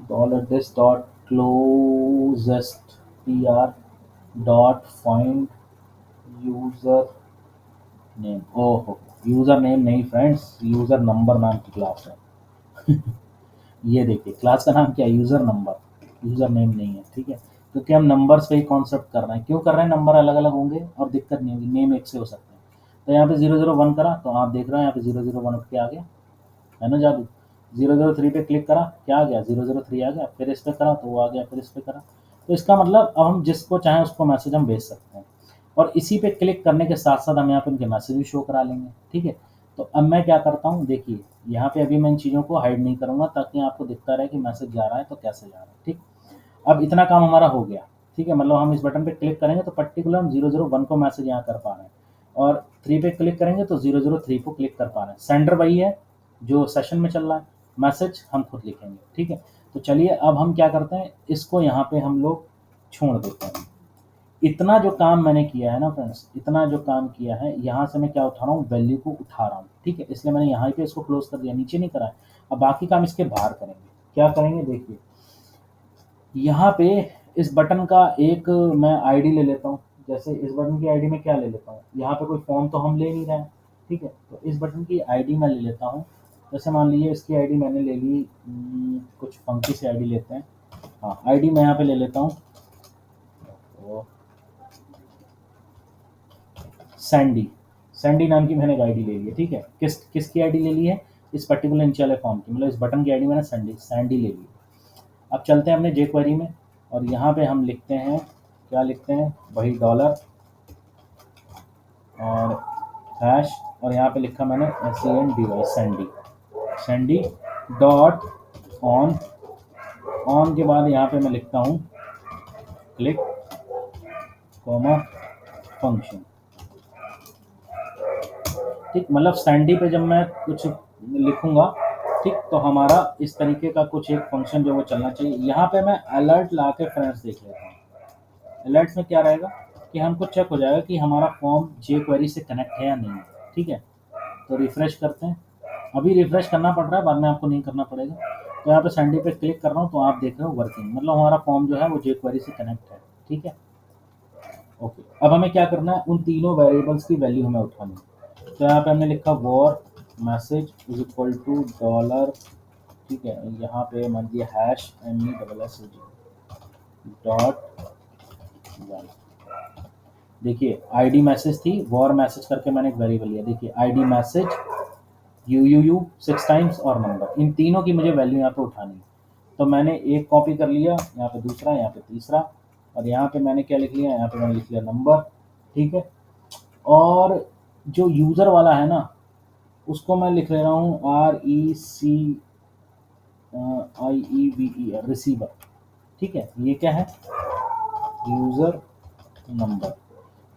[SPEAKER 1] Dollar this dot closest T R dot find user name. ओहो, यूजर नेम नहीं फ्रेंड्स, यूजर नंबर नाम की क्लास है। ये देखिए क्लास का नाम क्या है, यूजर नंबर, यूजर नेम नहीं है। ठीक है, क्योंकि हम नंबर्स पे ही कॉन्सेप्ट कर रहे हैं। क्यों कर रहे हैं, नंबर अलग अलग होंगे और दिक्कत नहीं होगी, नेम एक से हो सकते हैं। तो यहाँ पे 001 करा तो आप देख रहे हैं यहाँ पे 001 उठ के आ गया, है ना जादू। 003 पे क्लिक करा, क्या आ गया, 003 आ गया। फिर इस पे करा तो वो आ गया, फिर इस पे करा। तो इसका मतलब अब हम जिसको चाहें उसको मैसेज हम भेज सकते हैं, और इसी पे क्लिक करने के साथ साथ हम यहाँ पे उनके मैसेज भी शो करा लेंगे। ठीक है, तो अब मैं क्या करता हूँ, देखिए यहाँ पे अभी मैं इन चीज़ों को हाइड नहीं करूँगा, ताकि आपको दिखता रहे कि मैसेज जा रहा है तो कैसे जा रहा है। ठीक, अब इतना काम हमारा हो गया। ठीक है, मतलब हम इस बटन पे क्लिक करेंगे तो पर्टिकुलर हम 001 को मैसेज यहाँ कर पा रहे हैं, और 3 पे क्लिक करेंगे तो 003 को क्लिक कर पा रहे हैं। सेंडर वही है जो सेशन में चल रहा है, मैसेज हम खुद लिखेंगे। ठीक है, तो चलिए अब हम क्या करते हैं, इसको यहाँ पे हम लोग छोड़ देते हैं। इतना जो काम मैंने किया है ना फ्रेंड्स, इतना जो काम किया है, यहाँ से मैं क्या उठा रहा हूँ, वैल्यू को उठा रहा हूँ। ठीक है, इसलिए मैंने यहाँ पे इसको क्लोज कर दिया, नीचे नहीं करा है। अब बाकी काम इसके बाहर करेंगे। क्या करेंगे, देखिए यहाँ पे इस बटन का एक मैं आईडी ले लेता हूँ। जैसे इस बटन की आईडी में क्या ले लेता हूँ, यहाँ पे कोई फॉर्म तो हम ले नहीं रहे हैं। ठीक है, तो इस बटन की आईडी मैं ले लेता हूँ। जैसे मान लीजिए इसकी आईडी मैंने ले ली, कुछ फंकी से आईडी लेते हैं। हाँ, आईडी मैं यहाँ पे ले लेता हूँ, तो सैंडी, सैंडी नाम की मैंने एक आईडी ले ली है। ठीक है, किसकी आईडी ले ली है, इस पर्टिकुलर नीचे वाले फॉर्म की, मतलब इस बटन की आईडी मैंने सैंडी सैंडी ले ली है। अब चलते हैं अपने जे क्वेरी में, और यहाँ पे हम लिखते हैं, क्या लिखते हैं, वही डॉलर और हैश, और यहाँ पे लिखा मैंने SENDY Sandy, Sandy dot on. On के बाद यहाँ पे मैं लिखता हूँ क्लिक कॉमा फंक्शन। ठीक, मतलब सैंडी पे जब मैं कुछ लिखूंगा, ठीक, तो हमारा इस तरीके का कुछ एक फंक्शन जो वो चलना चाहिए। यहाँ पे मैं अलर्ट ला के फ्रेंड्स देख लेता हूँ। अलर्ट्स में क्या रहेगा कि हमको चेक हो जाएगा कि हमारा फॉर्म जे क्वेरी से कनेक्ट है या नहीं है। ठीक है, तो रिफ्रेश करते हैं। अभी रिफ्रेश करना पड़ रहा है, बाद में आपको नहीं करना पड़ेगा। तो यहाँ पे सैंडी पे क्लिक कर रहा हूँ, तो आप देख रहे हो वर्किंग, मतलब हमारा फॉर्म जो है वो जे क्वेरी से कनेक्ट है। ठीक है, ओके, अब हमें क्या करना है, उन तीनों वेरिएबल्स की वैल्यू हमें उठानी है। तो यहाँ पे हमने लिखा var message is equal to dollar. ठीक है, यहाँ पे मान दिया हैश MESSEG डॉट वन। देखिए आईडी मैसेज थी, वॉर मैसेज करके मैंने एक वेरिएबल लिया। देखिए आईडी मैसेज UUU 6 टाइम्स और नंबर, इन तीनों की मुझे वैल्यू यहाँ पे उठानी है। तो मैंने एक कॉपी कर लिया, यहाँ पे दूसरा, यहाँ पे तीसरा, और यहाँ पे मैंने क्या लिख लिया, यहाँ पे मैंने लिख लिया नंबर। ठीक है, और जो यूज़र वाला है ना, उसको मैं लिख ले रहा हूँ RECIEVER, रिसीवर। ठीक है, ये क्या है, यूज़र नंबर।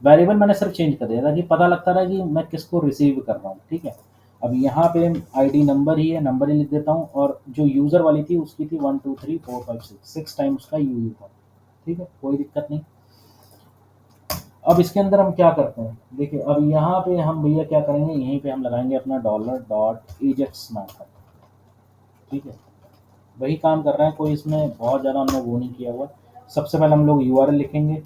[SPEAKER 1] वेरिएबल मैंने सिर्फ चेंज कर दिया ताकि पता लगता रहा कि मैं किसको रिसीव कर रहा हूँ। ठीक है, अब यहाँ पे आईडी नंबर ही है, नंबर ही लिख देता हूँ, और जो यूज़र वाली थी उसकी थी 1 2 3 4 5 6 टाइम उसका यूयू था। ठीक है, कोई दिक्कत नहीं। अब इसके अंदर हम क्या करते हैं, देखिए अब यहाँ पे हम भैया क्या करेंगे, यहीं पे हम लगाएंगे अपना $.ajax मेथड। ठीक है, वही काम कर रहे हैं, कोई इसमें बहुत ज़्यादा हमने वो नहीं किया हुआ। सबसे पहले हम लोग यूआरएल लिखेंगे।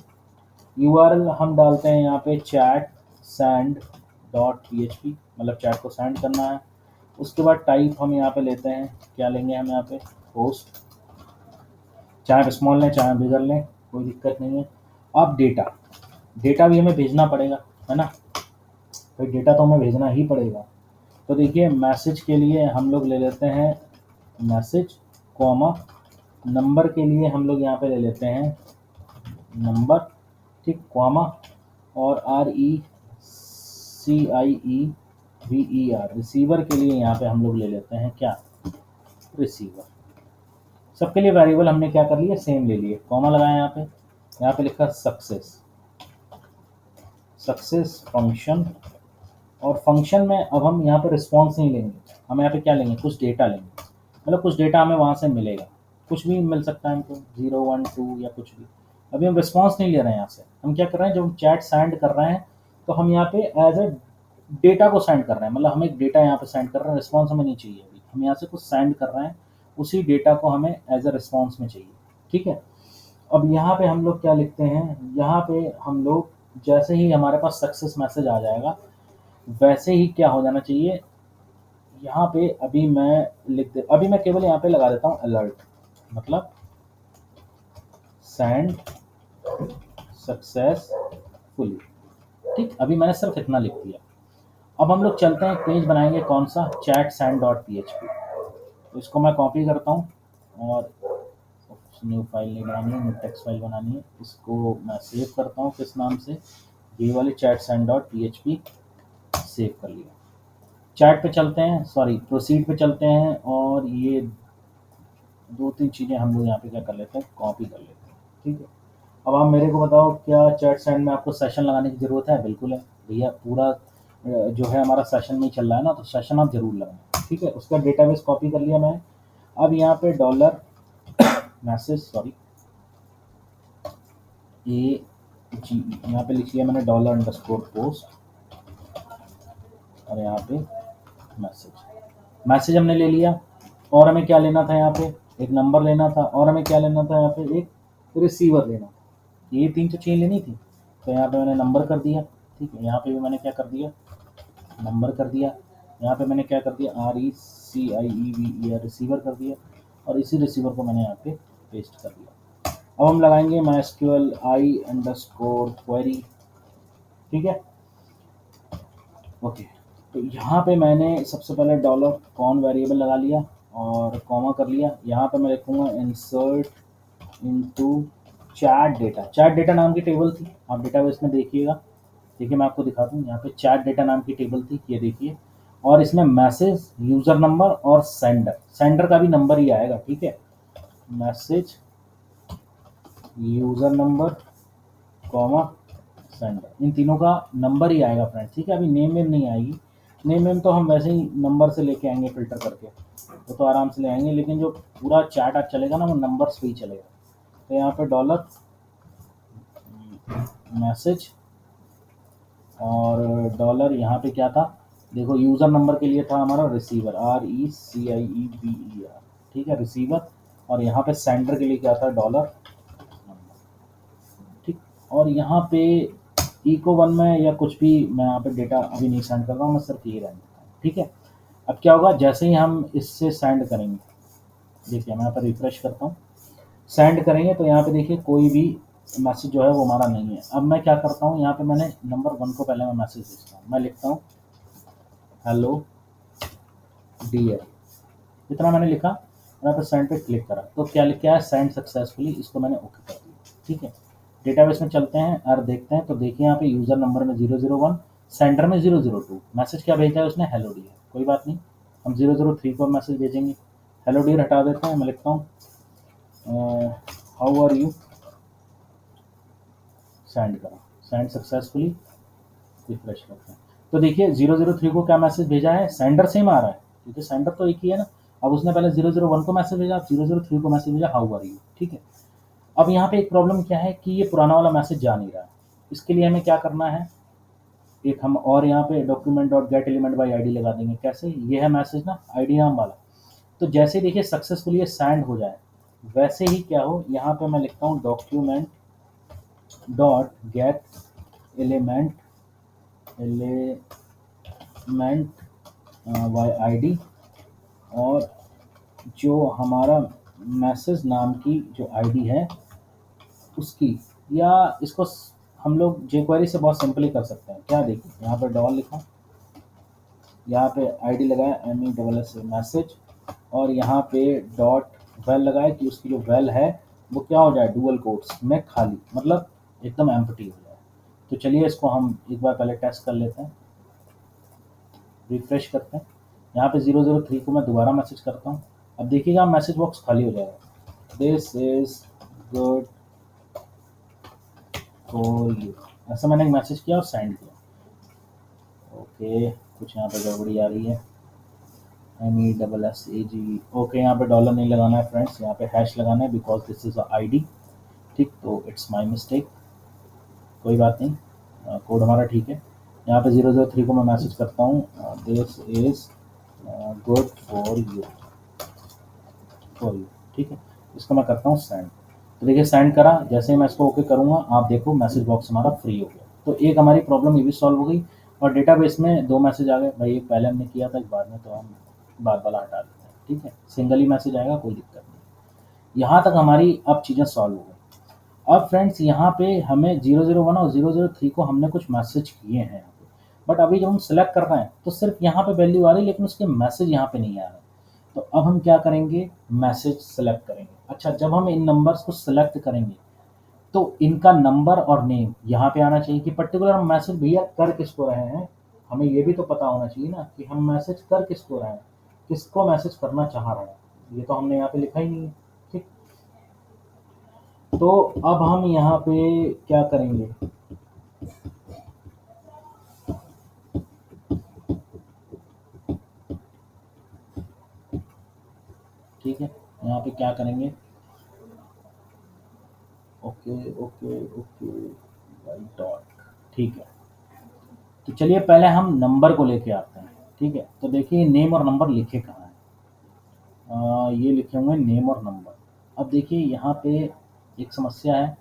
[SPEAKER 1] यूआरएल हम डालते हैं यहाँ पे चैट सैंड डॉट php, मतलब चैट को सेंड करना है। उसके बाद टाइप हम यहाँ पे लेते हैं, क्या लेंगे हम यहाँ पे, होस्ट, चाहे आप स्मॉल लें चाहे बिगर लें, कोई दिक्कत नहीं है। अब डेटा, डेटा भी हमें भेजना पड़ेगा, है ना, तो डेटा तो हमें भेजना ही पड़ेगा। तो देखिए मैसेज के लिए हम लोग ले लेते हैं मैसेज कॉमा, नंबर के लिए हम लोग यहाँ पे ले लेते हैं नंबर, ठीक, कॉमा, और RECIEVER, रिसीवर के लिए यहाँ पे हम लोग ले लेते हैं क्या, रिसीवर। सबके लिए वेरिएबल हमने क्या कर लिए, सेम ले लिए, कॉमा लगाया यहाँ पे लिखा सक्सेस, सक्सेस फंक्शन। और फंक्शन में अब हम यहाँ पे रिस्पॉन्स नहीं लेंगे, हम यहाँ पे क्या लेंगे, कुछ डेटा लेंगे, मतलब कुछ डेटा हमें वहाँ से मिलेगा, कुछ भी मिल सकता है हमको, 0 1 2 या कुछ भी। अभी हम रिस्पॉन्स नहीं ले रहे हैं यहाँ से, हम क्या कर रहे हैं, जब हम चैट सेंड कर रहे हैं तो हम यहाँ पे एज ए डेटा को सेंड कर रहे हैं, मतलब हम एक डेटा यहाँ पे सेंड कर रहे हैं, रिस्पॉन्स हमें नहीं चाहिए अभी, हम यहाँ से कुछ सेंड कर रहे हैं, उसी डेटा को हमें एज ए रिस्पॉन्स में चाहिए। ठीक है, अब यहाँ पे हम लोग क्या लिखते हैं, यहाँ पे हम लोग जैसे ही हमारे पास सक्सेस मैसेज आ जाएगा वैसे ही क्या हो जाना चाहिए, यहाँ पे अभी मैं अभी मैं केवल यहाँ पे लगा देता हूँ अलर्ट, मतलब सेंड सक्सेसफुली। ठीक, अभी मैंने सिर्फ इतना लिख दिया। अब हम लोग चलते हैं, पेज बनाएंगे कौन सा, चैट सैंड डॉट php। तो इसको मैं कॉपी करता हूँ, और न्यू फाइल नहीं बनानी है, न्यू टेक्स्ट फाइल बनानी है, इसको मैं सेव करता हूँ किस नाम से, ये वाले chat sand dot php, save कर लिया। चैट पे चलते हैं, सॉरी प्रोसीड पे चलते हैं, और ये दो तीन चीज़ें हम लोग यहाँ पे क्या कर लेते हैं, कॉपी कर लेते हैं। ठीक है, अब आप मेरे को बताओ, क्या चैट सैंड में आपको सेशन लगाने की ज़रूरत है, बिल्कुल है भैया, पूरा जो है हमारा सेशन में ही चल रहा है ना, तो सेशन आप जरूर लगाएं। ठीक है, उसका डेटाबेस कॉपी कर लिया मैं। अब यहाँ पे डॉलर मैसेज, सॉरी यहाँ पे लिख लिया मैंने $_पोस्ट, और यहाँ पे मैसेज हमने ले लिया। और हमें क्या लेना था, यहाँ पे एक नंबर लेना था, और हमें क्या लेना था, यहाँ पे एक रिसीवर लेना था, ये तीन तो चीज़ लेनी थी। तो यहाँ पे मैंने नंबर कर दिया। ठीक है, यहाँ पे भी मैंने क्या कर दिया, नंबर कर दिया। यहाँ पे मैंने क्या कर दिया, RECIEVER, रिसीवर कर दिया, और इसी रिसीवर को मैंने यहाँ पे पेस्ट कर दिया। अब हम लगाएंगे MySQL I_query। ठीक है, ओके। तो यहाँ पे मैंने सबसे पहले $कॉन वेरिएबल लगा लिया और कॉमा कर लिया। यहाँ पे मैं लिखूँगा insert into chat data. Chat data नाम की टेबल थी, आप डेटाबेस में देखिएगा। देखिए मैं आपको दिखाता हूँ, यहाँ पे चैट डेटा नाम की टेबल थी, ये देखिए। और इसमें मैसेज, यूज़र नंबर और सेंडर, सेंडर का भी नंबर ही आएगा। ठीक है, message, user number, comma, sender, इन तीनों का नंबर ही आएगा फ्रेंड्स। ठीक है, अभी नेम वेम नहीं आएगी, नेम वेम तो हम वैसे ही नंबर से लेके आएंगे, फिल्टर करके वो तो आराम से ले आएंगे, लेकिन जो पूरा चैट आप चलेगा ना वो नंबर से ही चलेगा। तो यहाँ पे डॉलर मैसेज और डॉलर, यहाँ पे क्या था, देखो यूज़र नंबर के लिए था हमारा रिसीवर, RECIEVER। ठीक है, रिसीवर। और यहाँ पे सेंडर के लिए क्या था, $। ठीक, और यहाँ पे इको वन में या कुछ भी मैं यहाँ पे डेटा अभी नहीं सेंड कर रहा हूँ, मैं सिर्फ ये रहने देता हूँ। ठीक है, अब क्या होगा, जैसे ही हम इससे सेंड करेंगे, देखिए मैं यहाँ पर रिफ्रेश करता हूँ, सेंड करेंगे तो यहाँ पे देखिए कोई भी मैसेज जो है वो हमारा नहीं है। अब मैं क्या करता हूँ, यहाँ पे मैंने नंबर 1 को पहले मैं मैसेज भेजता हूँ, मैं लिखता हूँ हेलो डियर, इतना मैंने लिखा, और यहाँ पे सेंड पे क्लिक करा, तो क्या लिख के आया, सेंड सक्सेसफुली, इसको मैंने ओके कर दिया। ठीक है, डेटाबेस में चलते हैं और देखते हैं, तो देखिए यहाँ पे यूज़र नंबर में 001, सेंडर में 002, मैसेज क्या भेजा है उसने, हेलो डियर। कोई बात नहीं, हम 003 को मैसेज भेजेंगे, हेलो डियर हटा देते हैं, मैं लिखता हूँ हाउ आर यू, सेंड करा, सेंड सक्सेसफुली, रिफ्रेश करते हैं। तो देखिए 003 को क्या मैसेज भेजा है, सेंडर सेम आ रहा है क्योंकि सेंडर तो एक ही है ना। अब उसने पहले 001 को मैसेज भेजा, 003 को मैसेज भेजा हाउ आर यू, ठीक है। अब यहाँ पे एक प्रॉब्लम क्या है कि ये पुराना वाला मैसेज जा नहीं रहा है। इसके लिए हमें क्या करना है, एक हम और यहाँ पे document dot gate element by I D लगा देंगे। कैसे, ये है मैसेज ना आईडी नाम वाला। तो जैसे देखिए सक्सेसफुली ये सेंड हो जाए, वैसे ही क्या हो, यहाँ पे मैं लिखता हूँ document dot gate element element by I D, और जो हमारा मैसेज नाम की जो आईडी है उसकी, या इसको हम लोग jQuery से बहुत सिंपली कर सकते हैं। क्या देखिए यहाँ पे डॉल लिखा, यहाँ पे आईडी लगाया MESS मैसेज, और यहाँ पे डॉट वेल लगाया कि उसकी जो वेल है वो क्या हो जाए, डुअल कोट्स में खाली, मतलब एकदम एम्प्टी हो जाए। तो चलिए इसको हम एक बार पहले टेस्ट कर लेते हैं, रिफ्रेश करते हैं। यहाँ पे 003 को मैं दोबारा मैसेज करता हूँ। अब देखिएगा मैसेज बॉक्स खाली हो जाएगा, this is good for you, ऐसा मैंने एक मैसेज किया और सेंड किया। ओके, कुछ यहाँ पे गड़बड़ी आ रही है, MESSAG, ओके यहाँ पे डॉलर नहीं लगाना है फ्रेंड्स, यहाँ पे हैश लगाना है बिकॉज दिस इज ID, ठीक। तो इट्स माय मिस्टेक, कोई बात नहीं, कोड हमारा ठीक है। यहाँ पे 003 को मैं मैसेज करता हूँ, this is good for you, ठीक है। इसको मैं करता हूँ सेंड। तो देखिए सेंड करा, जैसे ही मैं इसको ओके करूँगा आप देखो मैसेज बॉक्स हमारा फ्री हो गया। तो एक हमारी प्रॉब्लम ये भी सॉल्व हो गई, और डेटाबेस में 2 मैसेज आ गए भाई, एक पहले हमने किया था, एक बाद में, तो हम बाद वाला हटा देते हैं, ठीक है। सिंगल ही मैसेज आएगा, कोई दिक्कत नहीं। यहाँ तक हमारी अब चीज़ें सॉल्व हो गई। अब फ्रेंड्स यहाँ पे हमें 001 और 003 को हमने कुछ मैसेज किए हैं यहाँ पे, बट अभी जब हम सेलेक्ट कर रहे हैं तो सिर्फ यहाँ पे वैल्यू आ रही है, लेकिन उसके मैसेज यहाँ पे नहीं आ रहे। तो अब हम क्या करेंगे, मैसेज सेलेक्ट करेंगे। अच्छा, जब हम इन नंबर्स को सेलेक्ट करेंगे तो इनका नंबर और नेम यहाँ पे आना चाहिए कि पर्टिकुलर हम मैसेज भैया कर किसको रहे हैं। हमें ये भी तो पता होना चाहिए ना कि हम मैसेज कर किसको रहे हैं, किसको मैसेज करना चाह रहे हैं। ये तो हमने यहाँ पे लिखा ही नहीं है, ठीक। तो अब हम यहाँ पे क्या करेंगे, ठीक है, यहाँ पे क्या करेंगे, ओके ओके ओके डॉट, ठीक है। तो चलिए पहले हम नंबर को लेके आते हैं, ठीक है। तो देखिए नेम और नंबर लिखे कहाँ हैं, ये लिखे हुए हैं नेम और नंबर। अब देखिए यहाँ पे एक समस्या है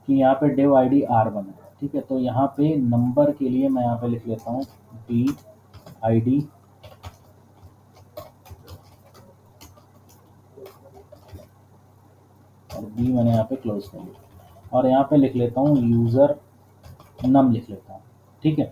[SPEAKER 1] कि यहाँ पे डिव ID R1 है, ठीक है। तो यहाँ पे नंबर के लिए मैं यहाँ पे लिख लेता हूँ div ID, और B मैंने यहाँ पे क्लोज कर लिया, और यहाँ पे लिख लेता हूँ यूज़र नम लिख लेता हूँ, ठीक है।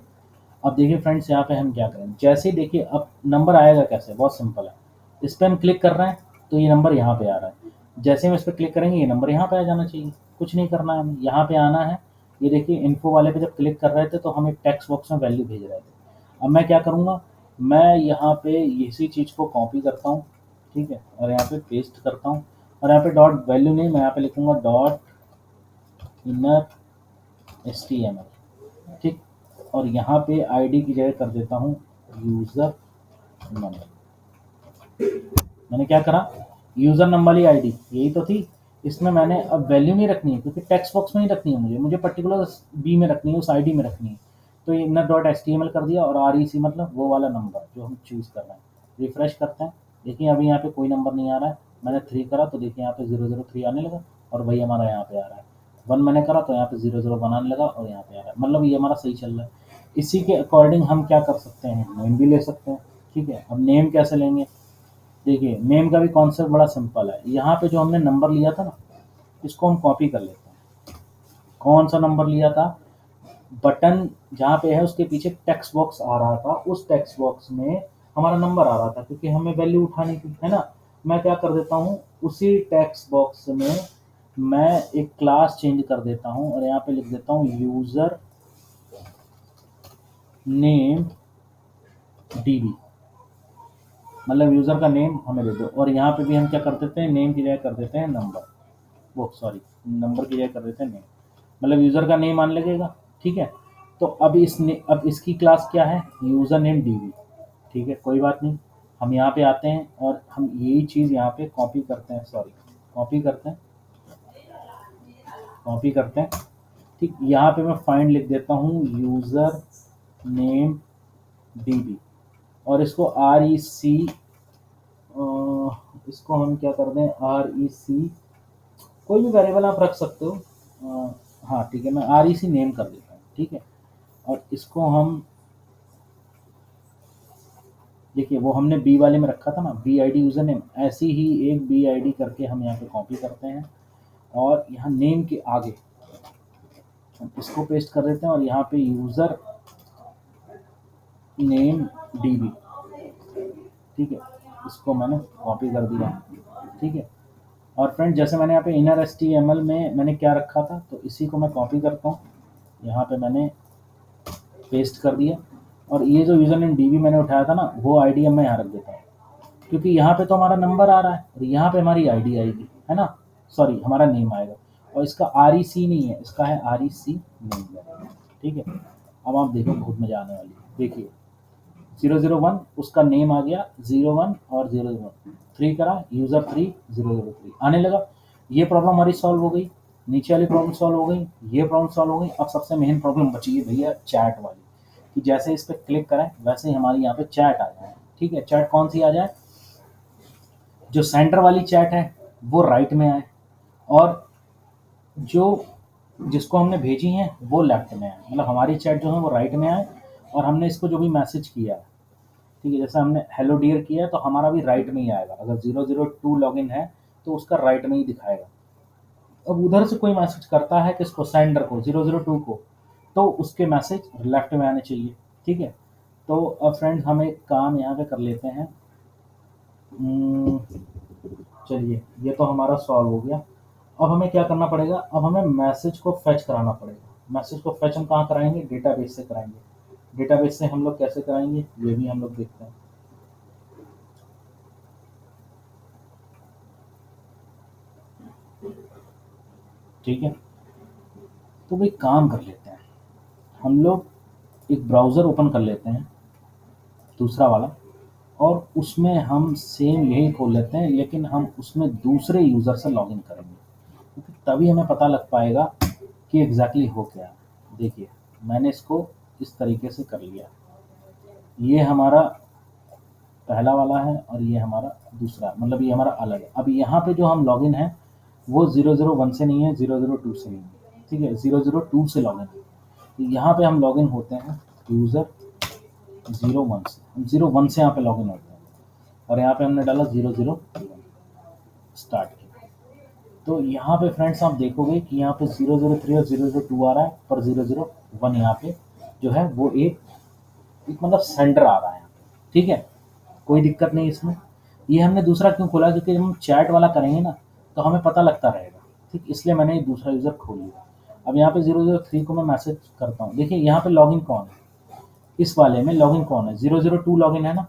[SPEAKER 1] अब देखिए फ्रेंड्स यहाँ पे हम क्या करें, जैसे ही देखिए अब नंबर आएगा कैसे, बहुत सिंपल है। इस पर हम क्लिक कर रहे हैं तो ये नंबर यहाँ पे आ रहा है, जैसे हम इस पर क्लिक करेंगे ये नंबर यहाँ पे आ जाना चाहिए। कुछ नहीं करना है, हमें यहाँ पे आना है। ये देखिए इन्फो वाले पे जब क्लिक कर रहे थे तो हम एक टेक्स्ट बॉक्स में वैल्यू भेज रहे थे। अब मैं क्या करूँगा, मैं यहाँ पे इसी चीज़ को कॉपी करता हूँ, ठीक है, और यहाँ पे पेस्ट करता हूँ, और यहाँ पे डॉट वैल्यू नहीं, मैं यहाँ पे लिखूँगा डॉट इनर HTML, ठीक। और यहाँ पे आईडी की जगह कर देता हूँ यूज़र नंबर। मैंने क्या करा, यूज़र नंबर वाली आईडी यही तो थी, इसमें मैंने अब वैल्यू नहीं रखनी है क्योंकि टेक्स्ट बॉक्स में नहीं रखनी है, मुझे पर्टिकुलर बी में रखनी है, उस आईडी में रखनी है। तो ये इनर डॉट HTML कर दिया, और REC मतलब वो वाला नंबर जो हम चूज़ कर रहे हैं। रिफ्रेश करते हैं, देखिए अभी यहाँ पे कोई नंबर नहीं आ रहा है। मैंने 3 करा तो देखिए यहाँ पे 003 आने लगा, और वही हमारा यहाँ पे आ रहा है। 1 मैंने करा तो यहाँ पे 001 आने लगा, और यहाँ पे आ रहा है, मतलब ये हमारा सही चल रहा है। इसी के अकॉर्डिंग हम क्या कर सकते हैं, नेम भी ले सकते हैं, ठीक है। अब नेम कैसे लेंगे, देखिए नेम का भी कॉन्सेप्ट बड़ा सिंपल है। यहाँ पे जो हमने नंबर लिया था ना, इसको हम कॉपी कर लेते हैं। कौन सा नंबर लिया था, बटन जहाँ पे है उसके पीछे टेक्स्ट बॉक्स आ रहा था, उस टेक्स्ट बॉक्स में हमारा नंबर आ रहा था क्योंकि हमें वैल्यू उठानी थी, है ना। मैं क्या कर देता हूँ, उसी टेक्स्ट बॉक्स में मैं एक क्लास चेंज कर देता हूँ, और यहाँ पे लिख देता हूँ यूज़र नेम DB, मतलब यूज़र का नेम हमें दे दो। और यहाँ पे भी हम क्या कर देते हैं, नेम की जगह कर देते हैं नंबर, वो सॉरी नंबर की जगह कर देते हैं नेम, मतलब यूज़र का नेम आने लगेगा, ठीक है। तो अब इसकी क्लास क्या है, यूज़र नेम डीबी। ठीक है, कोई बात नहीं, हम यहाँ पे आते हैं और हम यही चीज़ यहाँ पे कॉपी करते हैं, सॉरी कॉपी करते हैं। ठीक, यहाँ पे मैं फाइंड लिख देता हूँ यूज़र नेम डीबी, और इसको इसको हम क्या कर दें, REC, कोई भी वेरिएबल आप रख सकते हो। हाँ ठीक है, मैं REC नेम कर देता हूँ। ठीक है, और इसको हम देखिए, वो हमने बी वाले में रखा था ना, BID यूज़र नेम, ऐसी ही एक BID करके हम यहाँ पे कॉपी करते हैं, और यहाँ नेम के आगे हम इसको पेस्ट कर देते हैं, और यहाँ पे यूज़र नेम डीबी। ठीक है, इसको मैंने कॉपी कर दिया। ठीक है, और फ्रेंड जैसे मैंने यहाँ पे इनर HTML में मैंने क्या रखा था, तो इसी को मैं कॉपी करता हूँ, यहाँ पे मैंने पेस्ट कर दिया, और ये जो यूज़र नेम डीबी मैंने उठाया था ना, वो आईडी मैं यहाँ रख देता हूँ, क्योंकि यहाँ पे तो हमारा नंबर आ रहा है और यहाँ पे हमारी आईडी आएगी, है ना, सॉरी हमारा नेम आएगा, और इसका REC नहीं है, इसका है REC नेम। ठीक है, अब आप देखो बहुत मज़ा आने वाली है। देखिए 001 उसका नेम आ गया, 01 और 003 करा, यूज़र 3 003 आने लगा। ये प्रॉब्लम हमारी सॉल्व हो गई, नीचे वाली प्रॉब्लम सॉल्व हो गई, ये प्रॉब्लम सॉल्व हो गई। अब सबसे मेन प्रॉब्लम बची है भैया चैट वाली, कि जैसे इस पर क्लिक करें वैसे ही हमारी यहाँ पे चैट आ जाए। ठीक है, चैट कौन सी आ जाए, जो सेंटर वाली चैट है वो राइट में आए, और जो जिसको हमने भेजी है वो लेफ्ट में आए, मतलब हमारी चैट जो है वो राइट में आए, और हमने इसको जो भी मैसेज किया है, ठीक है, जैसे हमने हेलो डियर किया है तो हमारा भी राइट में ही आएगा। अगर 002 लॉगिन है तो उसका राइट में ही दिखाएगा। अब उधर से कोई मैसेज करता है किसको, सेंडर को, 002 को, तो उसके मैसेज लेफ्ट में आने चाहिए। ठीक है, तो अब फ्रेंड्स हम एक काम यहाँ पे कर लेते हैं। चलिए, ये तो हमारा सॉल्व हो गया। अब हमें क्या करना पड़ेगा, अब हमें मैसेज को फेच कराना पड़ेगा। मैसेज को फेच हम कहाँ कराएंगे, डेटाबेस से कराएंगे। डेटाबेस से हम लोग कैसे कराएंगे ये भी हम लोग देखते हैं। ठीक है, तो भाई काम कर लेते हैं, हम लोग एक ब्राउज़र ओपन कर लेते हैं, दूसरा वाला, और उसमें हम सेम यही खोल लेते हैं, लेकिन हम उसमें दूसरे यूज़र से लॉगिन करेंगे, क्योंकि तभी हमें पता लग पाएगा कि एग्जैक्टली हो क्या है। देखिए, मैंने इसको इस तरीके से कर लिया, ये हमारा पहला वाला है और ये हमारा दूसरा, मतलब ये हमारा अलग है। अब यहाँ पे जो हम लॉगिन है वो 001 से नहीं है, 002 से नहीं है। ठीक है, 002 से लॉगिन है, तो यहाँ पे हम लॉगिन होते हैं यूज़र 01 से, हम 01 से यहाँ पे लॉगिन होते हैं, और यहाँ पे हमने डाला 001 स्टार्ट किया। तो यहाँ पे फ्रेंड्स आप देखोगे कि यहाँ पे 003 और 002 आ रहा है, पर 001 यहाँ पे जो है वो एक मतलब सेंटर आ रहा है यहाँ पे। ठीक है, कोई दिक्कत नहीं इसमें। ये हमने दूसरा क्यों खोला, क्योंकि जब हम चैट वाला करेंगे ना तो हमें पता लगता रहेगा। ठीक, इसलिए मैंने ये दूसरा यूज़र खोल लिया। अब यहाँ पे 003 को मैं मैसेज करता हूँ, देखिए यहाँ पे लॉगिन कौन है, इस वाले में लॉगिन कौन है, 002 लॉगिन है ना।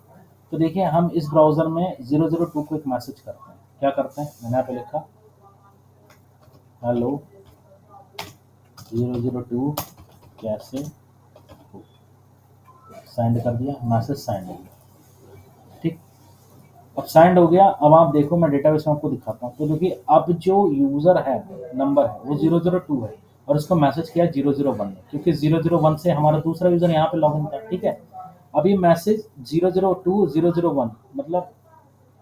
[SPEAKER 1] तो देखिए हम इस ब्राउज़र में 002 को एक मैसेज करते हैं। क्या करते हैं, मैंने यहाँ पे लिखा हेलो 002 कैसे हो, सेंड कर दिया, मैसेज सेंड हो गया। ठीक, अब सेंड हो गया। अब आप देखो, मैं डेटाबेस में आपको दिखाता हूँ। तो देखिए अब जो यूज़र है, नंबर है, वो 002 है, और उसको मैसेज किया 001 ने, क्योंकि 001 से हमारा दूसरा यूज़र यहाँ पे लॉगिन था। ठीक है, अब ये मैसेज 002 001 मतलब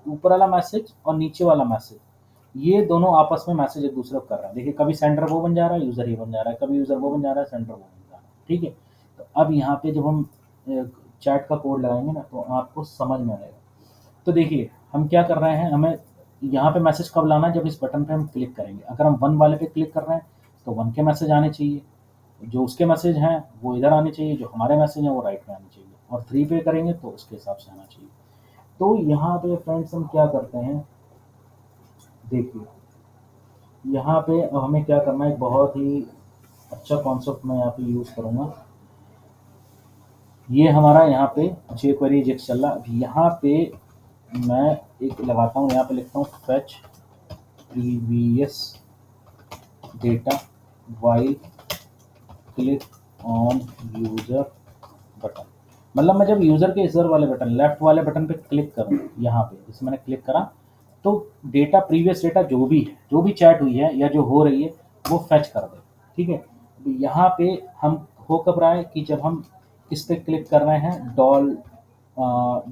[SPEAKER 1] ऊपर वाला मैसेज और नीचे वाला मैसेज, ये दोनों आपस में मैसेज एक दूसरे को कर रहे हैं। देखिए, कभी सेंडर वो बन जा रहा है, यूज़र ये बन जा रहा है, कभी यूज़र वो बन जा रहा है, सेंडर वो बन जा रहा है। ठीक है, तो अब यहाँ पे जब हम चैट का कोड लगाएंगे ना तो आपको समझ में आएगा। तो देखिए हम क्या कर रहे हैं, हमें यहाँ पे मैसेज कब लाना है, जब इस बटन पे हम क्लिक करेंगे। अगर हम 1 वाले पे क्लिक कर रहे हैं तो 1 के मैसेज आने चाहिए, जो उसके मैसेज हैं वो इधर आने चाहिए, जो हमारे मैसेज हैं वो राइट में आने चाहिए, और 3 पे करेंगे तो उसके हिसाब से आना चाहिए। तो यहाँ पे फ्रेंड्स हम क्या करते हैं, देखिए यहाँ पे अब हमें क्या करना है, एक बहुत ही अच्छा कॉन्सेप्ट मैं यहाँ पे यूज़ करूँगा। ये हमारा यहाँ पे jQuery JX चल रहा है। अब यहाँ पे मैं एक लगाता हूँ, यहाँ पे लिखता हूँ fetch previous data while click on user button, मतलब मैं जब यूजर के इधर वाले बटन लेफ्ट वाले बटन पे क्लिक करूँ, यहाँ पे जैसे मैंने क्लिक करा तो डेटा प्रीवियस डेटा जो भी है, जो भी चैट हुई है या जो हो रही है वो फेच कर दे। ठीक है, तो यहाँ पे हम हो कब रहा है कि जब हम किस पे क्लिक कर रहे हैं,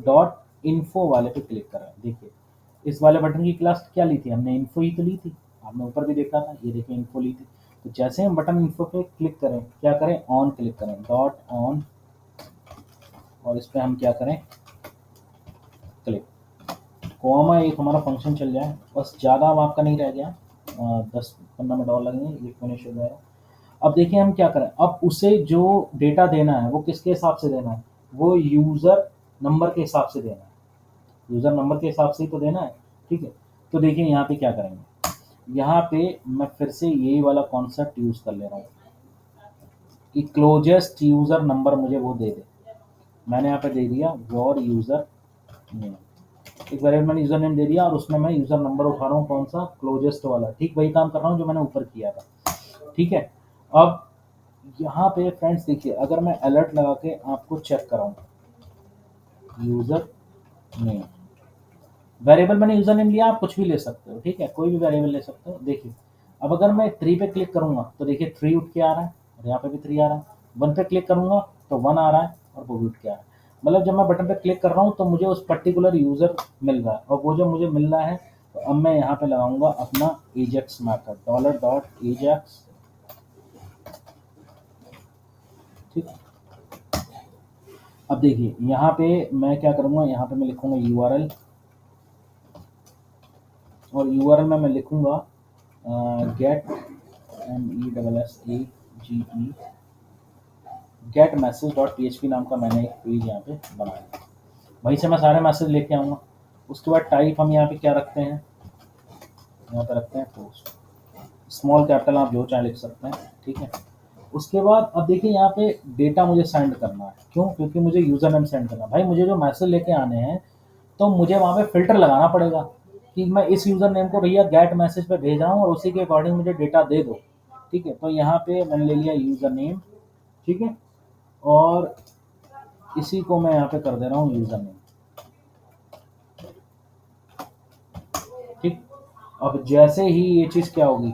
[SPEAKER 1] डॉट इन्फो वाले पे क्लिक कर रहे हैं। देखिए इस वाले बटन की क्लास क्या ली थी हमने, इन्फो ही तो ली थी, आपने ऊपर भी देखा था, ये देखिए इन्फो ली थी। तो जैसे हम बटन इन्फो पे क्लिक करें, क्या करें, ऑन क्लिक करें, डॉट ऑन, और इस पे हम क्या करें, क्लिक, कॉमा एक हमारा फंक्शन चल जाए बस, ज़्यादा अब आपका नहीं रह गया, 10-15 मिनट और लगेंगे, ये फिनिश हो जाएगा। अब देखिए हम क्या करें, अब उसे जो डेटा देना है वो किसके हिसाब से देना है, वो यूज़र नंबर के हिसाब से देना है, यूज़र नंबर के हिसाब से ही तो देना है। ठीक है, तो देखिए यहाँ पे क्या करेंगे, यहाँ पे मैं फिर से यही वाला कॉन्सेप्ट यूज़ कर ले रहा हूँ कि क्लोजेस्ट यूज़र नंबर मुझे वो दे दे। मैंने यहाँ पे दे दिया वॉर यूज़र नेम, एक वेरिएबल मैंने यूज़र नेम दे दिया और उसमें मैं यूज़र नंबर उठा रहा हूँ, कौन सा, क्लोजेस्ट वाला। ठीक वही काम कर रहा हूँ जो मैंने ऊपर किया था। ठीक है, अब यहाँ पे फ्रेंड्स देखिए, अगर मैं अलर्ट लगा के आपको चेक कराऊँ, यूज़र नेम वेरिएबल मैंने यूज़र नेम लिया, आप कुछ भी ले सकते हो। ठीक है, कोई भी वेरिएबल ले सकते हो। देखिए अब अगर मैं 3 पे क्लिक करूँगा तो देखिए 3 उठ के आ रहा है, और यहाँ पे भी 3 आ रहा है। 1 पे क्लिक करूँगा तो 1 आ रहा है और वो भी उठ के आ रहा है। मतलब जब मैं बटन पे क्लिक कर रहा हूँ तो मुझे उस पर्टिकुलर यूज़र मिल रहा है, और वो जो मुझे मिल रहा है तो अब मैं यहाँ पे लगाऊंगा अपना Ajax method, dollar dot Ajax. ठीक, अब देखिए यहाँ पे मैं क्या करूँगा, यहाँ पे मैं लिखूंगा यूआरएल, और यूआरएल में मैं लिखूंगा get MESSAGE get message dot PHP नाम का मैंने एक पेज यहाँ पे बनाया, वहीं से मैं सारे मैसेज लेके आऊँगा। उसके बाद टाइप हम यहाँ पे क्या रखते हैं, यहाँ पे रखते हैं पोस्ट, स्मॉल कैपिटल आप जो चाहे लिख सकते हैं। ठीक है, उसके बाद अब देखिए यहाँ पे डेटा मुझे सेंड करना है, क्यों, क्योंकि मुझे यूज़र नेम सेंड करना है। भाई मुझे जो मैसेज लेके आने हैं तो मुझे वहाँ पे फ़िल्टर लगाना पड़ेगा कि मैं इस यूज़र नेम को भैया गेट मैसेज पे भेज रहा हूँ और उसी के अकॉर्डिंग मुझे डेटा दे दो। ठीक है, तो यहाँ पे मैंने ले लिया यूज़र नेम। ठीक है, और इसी को मैं यहाँ पे कर दे रहा हूँ यूज़र नेम। ठीक, अब जैसे ही ये चीज़ क्या होगी,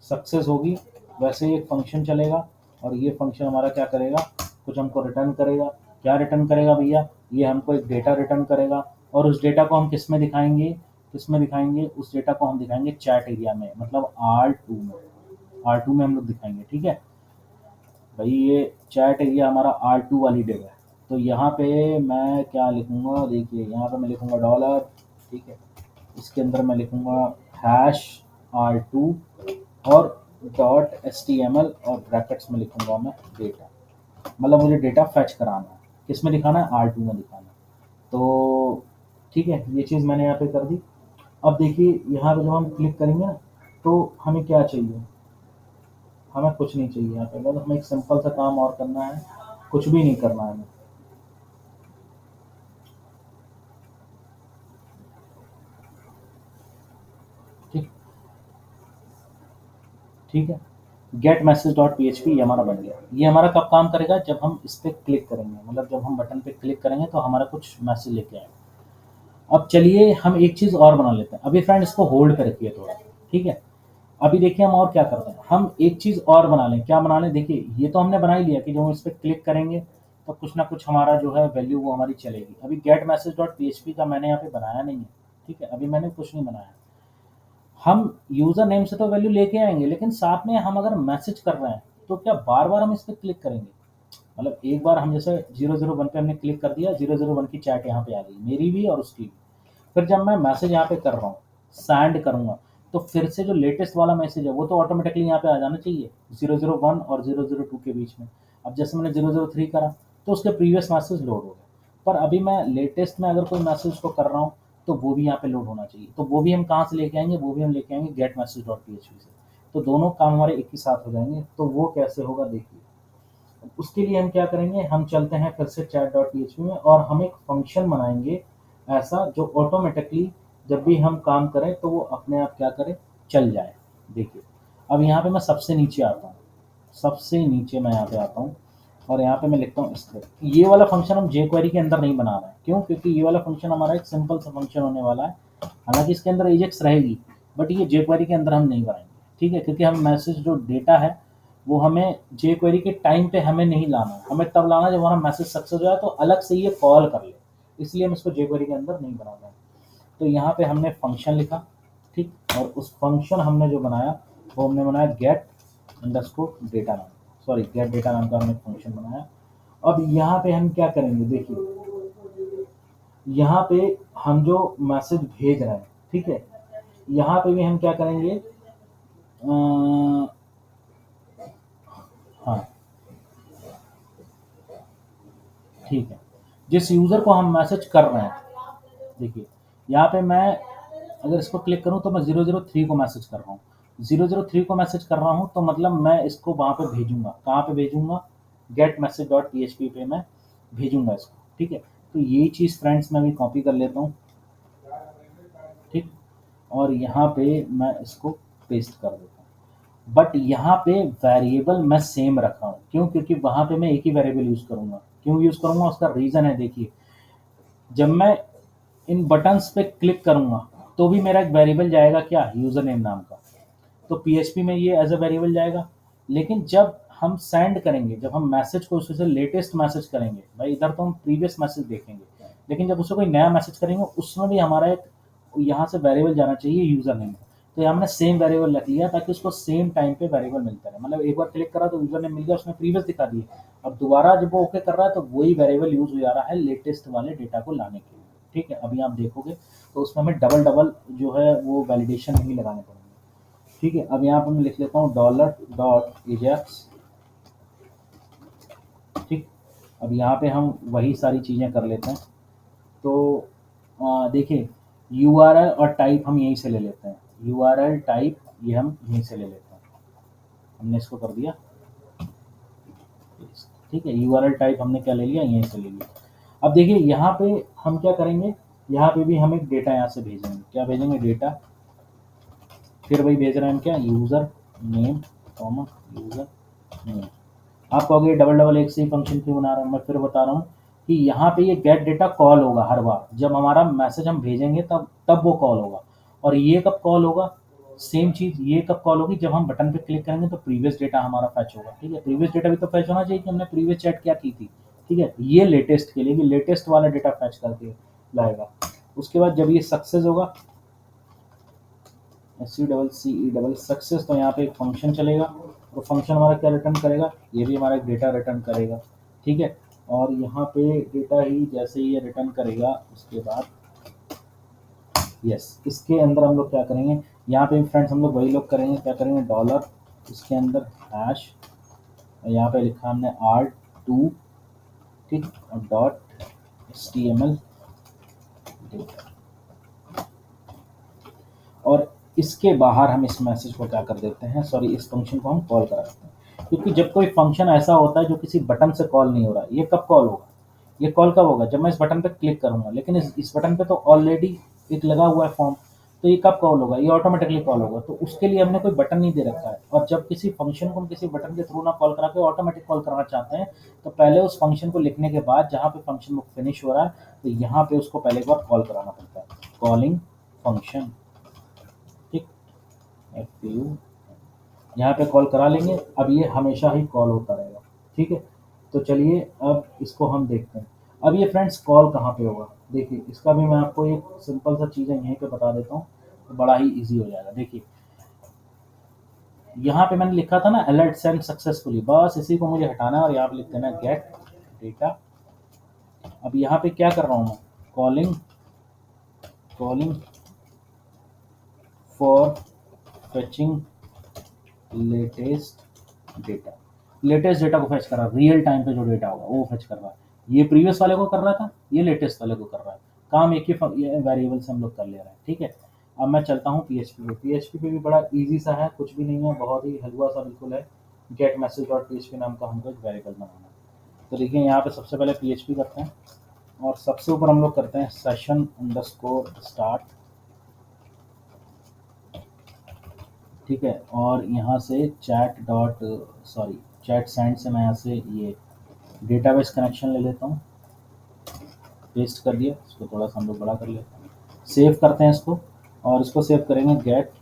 [SPEAKER 1] सक्सेस होगी, वैसे ही एक फंक्शन चलेगा, और ये फंक्शन हमारा क्या करेगा, कुछ हमको रिटर्न करेगा। क्या रिटर्न करेगा भैया, ये हमको एक डेटा रिटर्न करेगा, और उस डेटा को हम किस में दिखाएंगे, किस में दिखाएंगे, उस डेटा को हम दिखाएंगे चैट एरिया में, मतलब R2 में, R2 में हम लोग दिखाएंगे। ठीक है भाई, ये चैट एरिया हमारा R2 वाली डिव है। तो यहाँ पे मैं क्या लिखूंगा, देखिए यहाँ पे मैं लिखूंगा डॉलर। ठीक है, इसके अंदर मैं लिखूंगा हैश R2 और .html, और ब्रैकेट्स में लिखूंगा मैं डेटा, मतलब मुझे डेटा फैच कराना है, किस में दिखाना है, R2 में दिखाना है। तो ठीक है, ये चीज़ मैंने यहाँ पे कर दी। अब देखिए यहाँ पे जब हम क्लिक करेंगे ना तो हमें क्या चाहिए, हमें कुछ नहीं चाहिए यहाँ पे, बस हमें एक सिंपल सा काम और करना है, कुछ भी नहीं करना है हमें। ठीक, ठीक है, गेट मैसेज डॉट PHP ये हमारा बन गया। ये हमारा कब काम करेगा, जब हम इस पर क्लिक करेंगे, मतलब जब हम बटन पे क्लिक करेंगे तो हमारा कुछ मैसेज लेके आएगा। अब चलिए हम एक चीज़ और बना लेते हैं, अभी फ्रेंड इसको होल्ड पे रखिए थोड़ा। ठीक है, अभी देखिए हम और क्या करते हैं, हम एक चीज़ और बना लें। क्या बना लें, देखिए ये तो हमने बना ही लिया कि जब हम इस पर क्लिक करेंगे तो कुछ ना कुछ हमारा जो है वैल्यू वो हमारी चलेगी। अभी गेट मैसेज डॉट PHP का मैंने यहाँ पे बनाया नहीं है। ठीक है, अभी मैंने कुछ नहीं बनाया। हम यूज़र नेम से तो वैल्यू लेके आएंगे, लेकिन साथ में हम अगर मैसेज कर रहे हैं तो क्या बार बार हम इस पर क्लिक करेंगे, मतलब एक बार हम जैसे 001 पे हमने क्लिक कर दिया, 001 की चैट यहाँ पे आ गई, मेरी भी और उसकी भी। फिर जब मैं मैसेज यहाँ पे कर रहा हूँ, सेंड करूँगा, तो फिर से जो लेटेस्ट वाला मैसेज है वो तो ऑटोमेटिकली यहाँ पे आ जाना चाहिए 001 और 002 के बीच में। अब जैसे मैंने 003 करा तो उसके प्रीवियस मैसेज लोड हो गए, पर अभी मैं लेटेस्ट में अगर कोई मैसेज को कर रहा हूँ तो वो भी यहाँ पे लोड होना चाहिए। तो वो भी हम कहाँ से लेके आएंगे, वो भी हम लेके आएंगे गेट मैसेज डॉट PHP से। तो दोनों काम हमारे एक ही साथ हो जाएंगे। तो वो कैसे होगा देखिए, उसके लिए हम क्या करेंगे, हम चलते हैं फिर से चैट डॉट PHP में, और हम एक फंक्शन बनाएंगे ऐसा जो ऑटोमेटिकली जब भी हम काम करें तो वो अपने आप क्या करे, चल जाए। देखिए अब यहाँ पे मैं सबसे नीचे आता हूँ, सबसे नीचे मैं यहाँ पे आता हूँ और यहाँ पे मैं लिखता हूँ स्क्रिप्ट। ये वाला फंक्शन हम jQuery के अंदर नहीं बना रहे हैं, क्यों? क्योंकि ये वाला फंक्शन हमारा एक सिंपल सा फंक्शन होने वाला है, हालांकि इसके अंदर एजेक्स रहेगी, बट ये jQuery के अंदर हम नहीं बनाएंगे, ठीक है? क्योंकि हम मैसेज जो डेटा है वो हमें jQuery के टाइम पे हमें नहीं लाना है, हमें तब लाना है जब हमारा मैसेज सक्सेस हो जाए तो अलग से ये कॉल कर ले, इसलिए हम इसको jQuery के अंदर नहीं बना रहे हैं। तो यहाँ पे हमने फंक्शन लिखा, ठीक, और उस फंक्शन हमने जो बनाया वो हमने बनाया गेट अंडरस्कोर डेटा नाम, सॉरी गेट डेटा नाम का हमने फंक्शन बनाया। अब यहाँ पे हम क्या करेंगे, देखिए यहाँ पे हम जो मैसेज भेज रहे हैं, ठीक है, यहाँ पे भी हम क्या करेंगे, हाँ ठीक है, जिस यूज़र को हम मैसेज कर रहे हैं, देखिए यहाँ पे मैं अगर इसको क्लिक करूँ तो मैं 003 को मैसेज कर रहा हूँ, 003 को मैसेज कर रहा हूँ, तो मतलब मैं इसको वहाँ पे भेजूंगा, कहाँ पे भेजूंगा, गेट मैसेज डॉट php पे मैं भेजूंगा इसको, ठीक है? तो ये चीज़ फ्रेंड्स मैं भी कॉपी कर लेता हूँ, ठीक, और यहाँ पे मैं इसको पेस्ट कर देता हूँ। बट यहाँ पे वेरिएबल मैं सेम रखा हूँ, क्यों? क्योंकि वहाँ पे मैं एक ही वेरिएबल यूज़ करूँगा। क्यों यूज़ करूँगा, उसका रीज़न है, देखिए जब मैं इन बटन्स पे क्लिक करूँगा तो भी मेरा एक वेरिएबल जाएगा, क्या, यूज़र नेम नाम का, तो पीएचपी में ये एज अ वेरिएबल जाएगा। लेकिन जब हम सेंड करेंगे, जब हम मैसेज को उससे लेटेस्ट मैसेज करेंगे, भाई इधर तो हम प्रीवियस मैसेज देखेंगे, लेकिन जब उससे कोई नया मैसेज करेंगे उसमें भी हमारा एक यहाँ से वेरिएबल जाना चाहिए यूज़र नेम का। तो यहाँ हमने सेम वेरिएबल रख लिया ताकि उसको सेम टाइम पे वेरिएबल मिलता रहे, मतलब एक बार क्लिक करा तो यूज़र नेम मिल गया, उसने प्रीवियस दिखा दिए, अब दोबारा जब वो ओके कर रहा है तो वही वेरिएबल यूज़ हो जा रहा है लेटेस्ट वाले डेटा को लाने के लिए, ठीक है? अभी आप देखोगे तो उसमें हमें डबल डबल जो है वो वैलिडेशन नहीं लगाने पड़ेंगे, ठीक है? अब यहाँ पे मैं लिख लेता हूँ डॉलर डॉट एजेक्स, ठीक। अब यहाँ पे हम वही सारी चीज़ें कर लेते हैं। तो देखिए यूआरएल और टाइप हम यहीं से ले लेते हैं, यूआरएल टाइप ये हम यहीं से ले लेते हैं, हमने इसको कर दिया, ठीक है? यूआरएल टाइप हमने क्या ले लिया, यहीं से ले लिया। अब देखिए यहाँ पे हम क्या करेंगे, यहाँ पे भी हम एक डेटा यहाँ से भेजेंगे, क्या भेजेंगे, डेटा, फिर वही भेज रहे हैं हम, क्या, user name comma user name. आप कहोगे डबल डबल एक से ही फंक्शन क्यों बना रहा हूँ, मैं फिर बता रहा हूँ कि यहाँ पे ये गेट डेटा कॉल होगा हर बार जब हमारा मैसेज हम भेजेंगे, तब तब वो कॉल होगा। और ये कब कॉल होगा, सेम चीज़ ये कब कॉल होगी, जब हम बटन पे क्लिक करेंगे तो प्रीवियस डेटा हमारा फैच होगा, ठीक है? प्रीवियस डेटा भी तो फैच होना चाहिए कि हमने प्रीवियस चैट क्या की थी, ठीक है? ये लेटेस्ट के लिए, ये लेटेस्ट वाला डेटा फैच करके लाएगा। उसके बाद जब ये सक्सेस होगा, SCCE सक्सेस, तो यहाँ पे एक फंक्शन चलेगा और फंक्शन हमारा क्या रिटर्न करेगा, ये भी हमारा एक डेटा रिटर्न करेगा, ठीक है? और यहाँ पे डेटा ही जैसे ही ये रिटर्न करेगा उसके बाद यस, इसके अंदर हम लोग क्या करेंगे, यहाँ पे फ्रेंड्स हम लोग वही लोग करेंगे, क्या करेंगे, डॉलर, इसके अंदर हैश, यहाँ पे लिखा हमने R2, ठीक, और डॉट HTML डेटा, और इसके बाहर हम इस मैसेज को क्या कर देते हैं, सॉरी इस फंक्शन को हम कॉल करा देते हैं। क्योंकि जब कोई फंक्शन ऐसा होता है जो किसी बटन से कॉल नहीं हो रहा, ये कब कॉल होगा, ये कॉल कब होगा, जब मैं इस बटन पे क्लिक करूंगा, लेकिन इस बटन पे तो ऑलरेडी एक लगा हुआ है फॉर्म, तो ये कब कॉल होगा, ये ऑटोमेटिकली कॉल होगा। तो उसके लिए हमने कोई बटन नहीं दे रखा है, और जब किसी फंक्शन को हम किसी बटन के थ्रू ना कॉल करा के ऑटोमेटिक कॉल कराना चाहते हैं, तो पहले उस फंक्शन को लिखने के बाद जहाँ पे फंक्शन वो फिनिश हो रहा है, तो यहाँ पे उसको पहले एक बार कॉल कराना पड़ता है, कॉलिंग फंक्शन, ठीक, FU, यहाँ पे कॉल करा लेंगे। अब ये हमेशा ही कॉल होता रहेगा, ठीक है? तो चलिए अब इसको हम देखते हैं। अब ये फ्रेंड्स कॉल कहाँ पे होगा, देखिए इसका भी मैं आपको एक सिंपल सा चीज़ है यहीं पे बता देता हूँ, तो बड़ा ही इजी हो जाएगा। देखिए यहाँ पे मैंने लिखा था ना अलर्ट सेंड सक्सेसफुली, बस इसी को मुझे हटाना है और यहाँ पे लिख देना गेट डेटा। अब यहाँ पे क्या कर रहा हूँ मैं, calling calling for fetching latest data को फेच कर रहा है, रियल टाइम पे जो डेटा होगा वो फेच कर रहा है। ये प्रीवियस वाले को कर रहा था, ये लेटेस्ट वाले को कर रहा है, काम एक ही वेरिएबल से हम लोग कर ले रहे हैं, ठीक है? अब मैं चलता हूँ पीएचपी पे भी बड़ा इजी सा है, कुछ भी नहीं है, बहुत ही हलवा सा बिल्कुल है। गेट मैसेज डॉट पीएचपी नाम का हमको एक वेरिएबल बनाना है। तो देखिए यहाँ पे सबसे पहले पीएचपी करते हैं और सबसे ऊपर हम लोग करते हैं सेशन अंडरस्कोर स्टार्ट, ठीक है। और यहाँ से चैट सेंड से मैं यहाँ से ये डेटाबेस कनेक्शन ले लेता हूँ, पेस्ट कर दिया। इसको थोड़ा सा हम लोग बड़ा कर लेते हैं, सेव करते हैं इसको, और इसको सेव करेंगे gate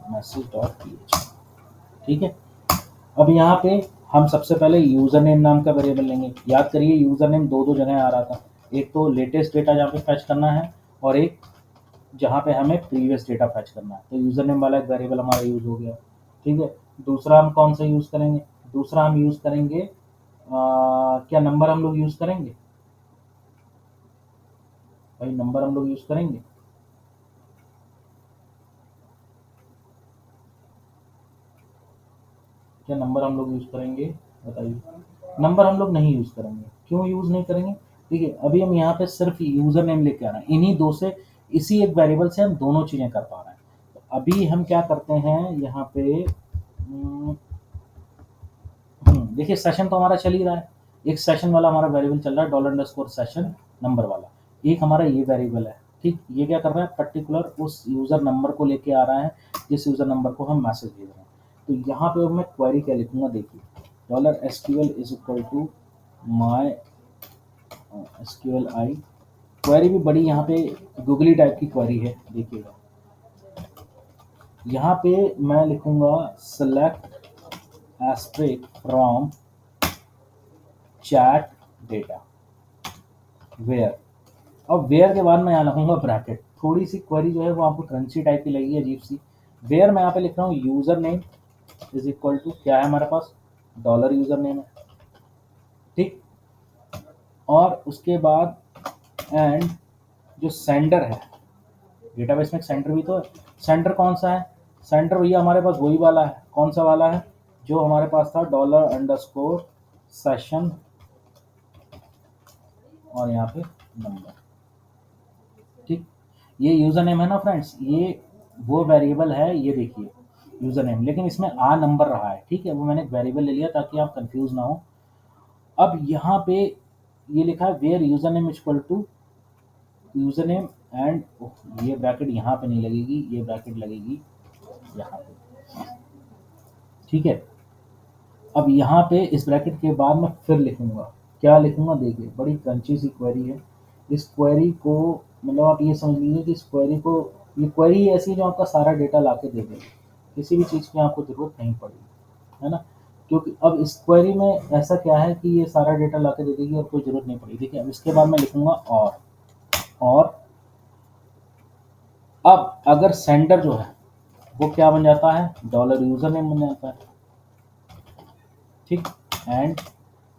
[SPEAKER 1] message dot P H. ठीक है। अब यहाँ पे हम सबसे पहले यूज़र नेम नाम का वेरिएबल लेंगे। याद करिए यूज़र नेम दो जगह आ रहा था, एक तो लेटेस्ट डेटा जहाँ पे फैच करना है, और एक जहाँ पे हमें प्रीवियस डेटा फैच करना है। तो यूज़र नेम वाला एक वेरिएबल हमारा यूज़ हो गया। ठीक है। दूसरा हम कौन सा यूज़ करेंगे? दूसरा हम यूज़ करेंगे क्या नंबर हम लोग यूज़ करेंगे? भाई नंबर हम लोग यूज़ करेंगे। क्या नंबर हम लोग यूज़ करेंगे? बताइए। नंबर हम लोग नहीं यूज़ करेंगे। क्यों यूज़ नहीं करेंगे? ठीक है, अभी हम यहाँ पे सिर्फ यूज़र नेम लेके आ रहे हैं। इन्हीं दो से, इसी एक वेरिएबल से हम दोनों चीज़ें कर पा रहे हैं। तो अभी हम क्या करते हैं यहाँ पे, देखिए सेशन तो हमारा चल ही रहा है। एक सेशन वाला हमारा वेरिएबल चल रहा है, $_सेशन नंबर वाला। एक हमारा ये वेरिएबल है। ठीक, ये क्या कर रहा है? पर्टिकुलर उस यूज़र नंबर को लेके आ रहा है जिस यूज़र नंबर को हम मैसेज भेज रहे हैं। तो यहाँ पे मैं क्वेरी क्या लिखूंगा, देखिए $SQL is equal to my SQLi। Query भी बड़ी यहाँ पे गूगली टाइप की क्वेरी है, देखिएगा। यहाँ पे मैं लिखूंगा select asterisk from chat data where. अब वेयर के बाद मैं यहाँ लिखूंगा ब्रैकेट। थोड़ी सी क्वेरी जो है वो आपको क्रंची टाइप की लगेगी, अजीब सी। वेयर मैं यहाँ पे लिख रहा हूँ user name is equal to, क्या है हमारे पास? $यूज़र नेम है। ठीक। और उसके बाद एंड जो सेंडर है, डेटाबेस में एक सेंडर भी तो है। सेंडर कौन सा है? सेंडर भैया हमारे पास वही वाला है। कौन सा वाला है? जो हमारे पास था $_सेशन और यहाँ पे नंबर। ठीक, ये यूज़र नेम है ना फ्रेंड्स, ये वो वेरिएबल है, ये देखिए यूज़र नेम, लेकिन इसमें आ नंबर रहा है। ठीक है, वो मैंने एक वेरिएबल ले लिया ताकि आप कंफ्यूज ना हो। अब यहाँ पे ये लिखा है where user name equal to user name and, ये ब्रैकेट यहाँ पे नहीं लगेगी, ये ब्रैकेट लगेगी यहाँ पे। ठीक है। अब यहाँ पे इस ब्रैकेट के बाद मैं फिर लिखूंगा, क्या लिखूंगा? देखिए बड़ी क्रंची सी क्वेरी है। इस क्वेरी को, मतलब आप ये समझ लीजिए कि इस क्वेरी को, ये क्वेरी ऐसी है जो आपका सारा डेटा ला के दे देगी, किसी भी चीज़ की आपको ज़रूरत नहीं पड़ेगी, है ना। क्योंकि अब इस क्वेरी में ऐसा क्या है कि ये सारा डेटा ला के दे देगी और कोई ज़रूरत नहीं पड़ेगी। देखिए अब इसके बाद मैं लिखूंगा और अब अगर सेंडर जो है वो क्या बन जाता है? $यूज़र नेम बन जाता है। ठीक। एंड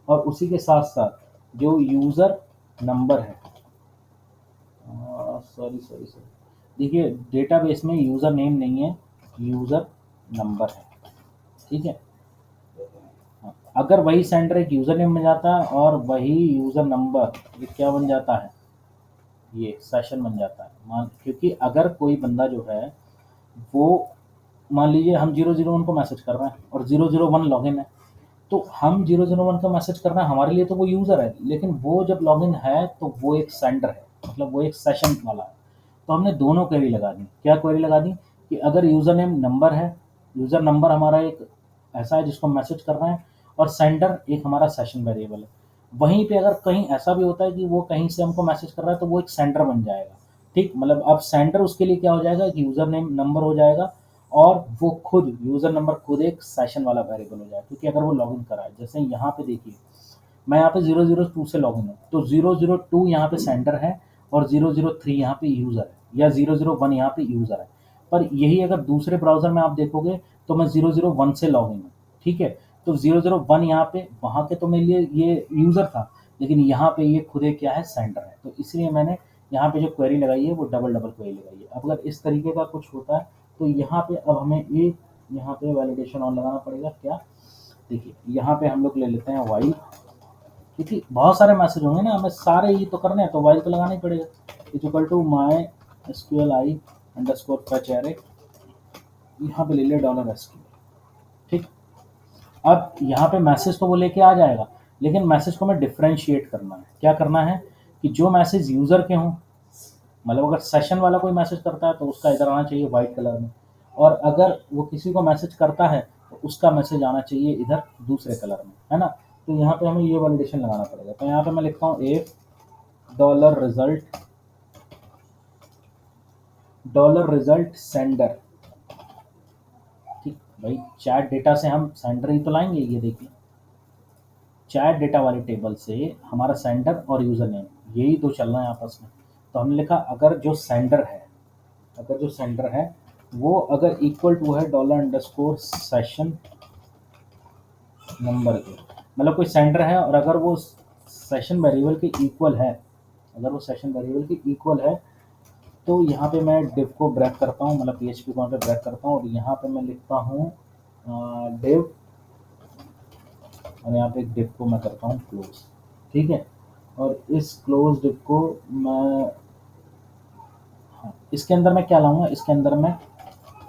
[SPEAKER 1] और उसी के साथ साथ जो यूज़र नंबर है, सॉरी, देखिए डेटाबेस में यूज़र नेम नहीं है, यूज़र नंबर है। ठीक है। अगर वही सेंडर एक यूज़र नेम बन जाता है और वही यूज़र नंबर, ये क्या बन जाता है? ये सेशन बन जाता है। क्योंकि अगर कोई बंदा जो है वो, मान लीजिए हम 001 को मैसेज कर रहे हैं और 001 लॉगिन है, तो हम 001 का मैसेज कर रहे हैं, हमारे लिए तो वो यूज़र है, लेकिन वो जब लॉगिन है तो वो एक सेंडर है, मतलब वो एक सेशन वाला है। तो हमने दोनों क्वेरी लगा दी। क्या क्वेरी लगा दी? कि अगर यूज़र नेम नंबर है, यूज़र नंबर हमारा एक ऐसा है जिसको मैसेज कर रहे हैं, और सेंडर एक हमारा सेशन वेरिएबल है। वहीं पे अगर कहीं ऐसा भी होता है कि वो कहीं से हमको मैसेज कर रहा है, तो वो एक सेंडर बन जाएगा। ठीक, मतलब अब सेंडर उसके लिए क्या हो जाएगा कि यूज़र नेम नंबर हो जाएगा, और वो खुद यूज़र नंबर खुद एक सेशन वाला वेरिएबल हो जाएगा। क्योंकि अगर वो लॉगिन करा है, जैसे यहाँ पे देखिए मैं यहाँ पे 002 से लॉगिन हूँ, तो 002 यहाँ पे सेंडर है और 003 यहाँ पे यूज़र है, या 001 यहाँ पे यूज़र है। पर यही अगर दूसरे ब्राउज़र में आप देखोगे तो मैं 001 से लॉगिन हूँ। ठीक है, तो 001 यहाँ पे, वहाँ के तो मेरे लिए ये यूज़र था, लेकिन यहाँ पे ये खुद एक क्या है? सेंडर है। तो इसलिए मैंने यहाँ पे जो क्वेरी लगाई है वो डबल क्वेरी लगाई है। अब अगर इस तरीके का कुछ होता है तो यहाँ पे अब हमें एक यहाँ पे वैलिडेशन ऑन लगाना पड़ेगा। क्या? देखिए यहाँ पे हम लोग ले लेते हैं वाइल, क्योंकि बहुत सारे मैसेज होंगे ना, हमें सारे ही तो करने हैं, तो वाइल तो लगाना ही पड़ेगा। Equal to my SQLi underscore fetch array, यहाँ पे ले लिया $SQL। ठीक। अब यहाँ पे मैसेज तो वो लेके आ जाएगा, लेकिन मैसेज को हमें डिफ्रेंशिएट करना है। क्या करना है? कि जो मैसेज यूज़र के हों मतलब अगर सेशन वाला कोई मैसेज करता है तो उसका इधर आना चाहिए वाइट कलर में, और अगर वो किसी को मैसेज करता है तो उसका मैसेज आना चाहिए इधर दूसरे कलर में, है ना। तो यहाँ पे हमें ये वैलिडेशन लगाना पड़ेगा। तो यहाँ पे मैं लिखता हूँ इफ डॉलर रिजल्ट सेंडर। ठीक भाई, चैट डेटा से हम सेंडर ही तो लाएंगे। ये देखिए, चैट डेटा वाले टेबल से हमारा सेंडर और यूजर नेम यही तो चल रहा है आपस में। तो हमने लिखा अगर जो सेंडर है वो अगर इक्वल टू है $_ नंबर के, मतलब कोई सेंडर है और अगर वो सेशन वेरिएबल के इक्वल है, तो यहाँ पे मैं डिव को ब्रेक करता हूँ, मतलब PHP को ब्रेक करता हूँ, और यहाँ पे मैं लिखता हूँ डिव, और यहाँ पे एक डिव को मैं करता हूँ क्लोज। ठीक है, और इस क्लोज डिव को मैं, हाँ, इसके अंदर मैं क्या लाऊंगा, इसके अंदर मैं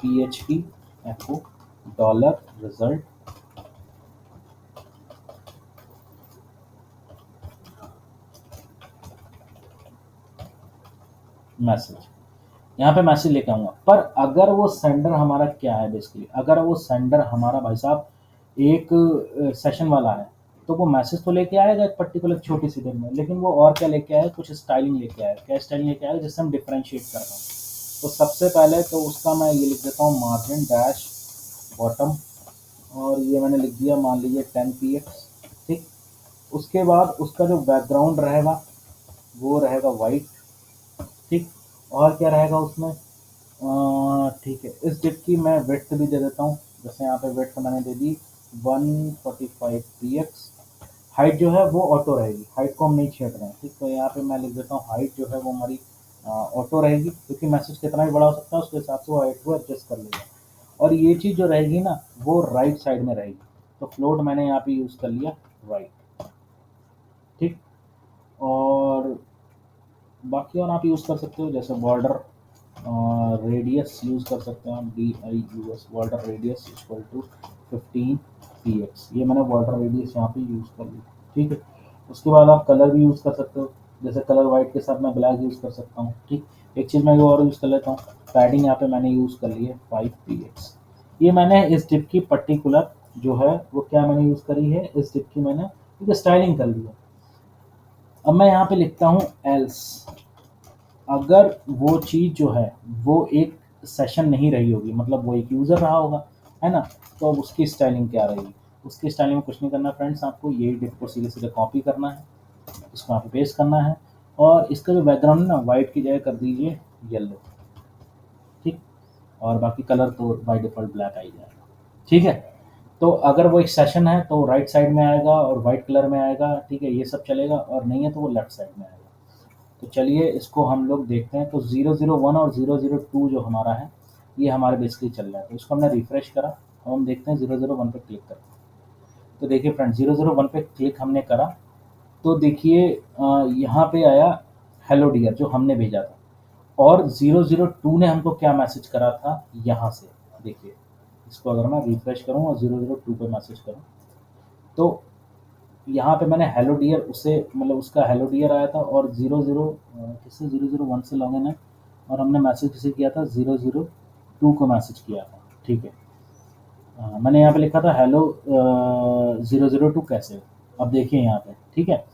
[SPEAKER 1] PHP echo $result मैसेज, यहाँ पे मैसेज लेके आऊंगा। पर अगर वो सेंडर हमारा क्या है, बेसिकली अगर वो सेंडर हमारा भाई साहब एक सेशन वाला है, तो वो मैसेज तो लेके आएगा एक पर्टिकुलर छोटी सी देर में, लेकिन वो और क्या लेके आएगा, कुछ स्टाइलिंग लेके आएगा। क्या स्टाइलिंग लेके आएगा, जिससे हम डिफ्रेंशिएट कर रहे हैं। तो सबसे पहले तो उसका मैं ये लिख देता हूँ मार्जिन डैश बॉटम, और ये मैंने लिख दिया मान लीजिए 10 px। ठीक, उसके बाद उसका जो बैकग्राउंड रहेगा वो रहेगा वाइट। ठीक, और क्या रहेगा उसमें, ठीक है, इस डिप की मैं विड्थ भी दे देता हूँ। जैसे यहाँ पे विड्थ मैंने दे दी 145 px। हाइट जो है वो ऑटो रहेगी, हाइट को हम नहीं छेड़ रहे हैं। ठीक, तो यहाँ पे मैं लिख देता हूँ हाइट जो है वो हमारी ऑटो रहेगी, क्योंकि मैसेज कितना भी बड़ा हो सकता है उसके हिसाब से वो हाइट को एडजस्ट कर लेगा। और ये चीज़ जो रहेगी ना वो राइट साइड में रहेगी। तो फ्लोट मैंने यहाँ पे यूज़ कर लिया राइट। ठीक, और बाकी और आप यूज़ कर सकते हो, जैसे बॉर्डर रेडियस यूज़ कर सकते हैं हम, DIUS border radius equal to 15 px। ये मैंने बॉर्डर रेडियस यहाँ पे यूज़ कर ली। ठीक है, उसके बाद आप कलर भी यूज़ कर सकते हो, जैसे कलर वाइट के साथ मैं ब्लैक यूज़ कर सकता हूँ। ठीक, एक चीज़ मैं और यूज़ कर लेता हूँ, पैडिंग यहाँ पे मैंने यूज़ कर ली है 5 px। ये मैंने इस डिप की पर्टिकुलर जो है वो क्या मैंने यूज़ करी है, इस डिप की मैंने एक स्टाइलिंग कर ली है। अब मैं यहाँ पे लिखता हूँ एल्स, अगर वो चीज़ जो है वो एक सेशन नहीं रही होगी, मतलब वो एक यूज़र रहा होगा, है ना, तो अब उसकी स्टाइलिंग क्या रहेगी। उसकी स्टाइलिंग में कुछ नहीं करना फ्रेंड्स, आपको यही डिप को सीधे सीधे कॉपी करना है, इसको यहाँ पे पेस्ट करना है, और इसका जो बैकग्राउंड है ना वाइट की जगह कर दीजिए येलो। ठीक, और बाकी कलर तो बाय डिफ़ॉल्ट ब्लैक आ ही जाएगा। ठीक है, तो अगर वो एक सेशन है तो राइट साइड में आएगा और वाइट कलर में आएगा। ठीक है, ये सब चलेगा, और नहीं है तो वो लेफ्ट साइड में आएगा। तो चलिए इसको हम लोग देखते हैं। तो 001 और 002 जो हमारा है ये हमारे बेसिकली चल रहा है। तो इसको हमने रिफ्रेश करा, और हम देखते हैं 001 पे क्लिक करते हैं। तो देखिए फ्रेंड, 001 पे क्लिक हमने करा तो देखिए यहाँ पे आया हेलो डियर जो हमने भेजा था, और 002 ने हमको क्या मैसेज करा था यहाँ से। देखिए इसको अगर मैं रिफ्रेश करूँ और 002 पे मैसेज करूँ, तो यहाँ पे मैंने हेलो डियर उसे, मतलब उसका हेलो डियर आया था, और 001 से लॉगिन है, और हमने मैसेज किसे किया था, 002 को मैसेज किया था। ठीक है, मैंने यहाँ पे लिखा था हेलो 002 कैसे हो। अब देखिए यहाँ पे, ठीक है,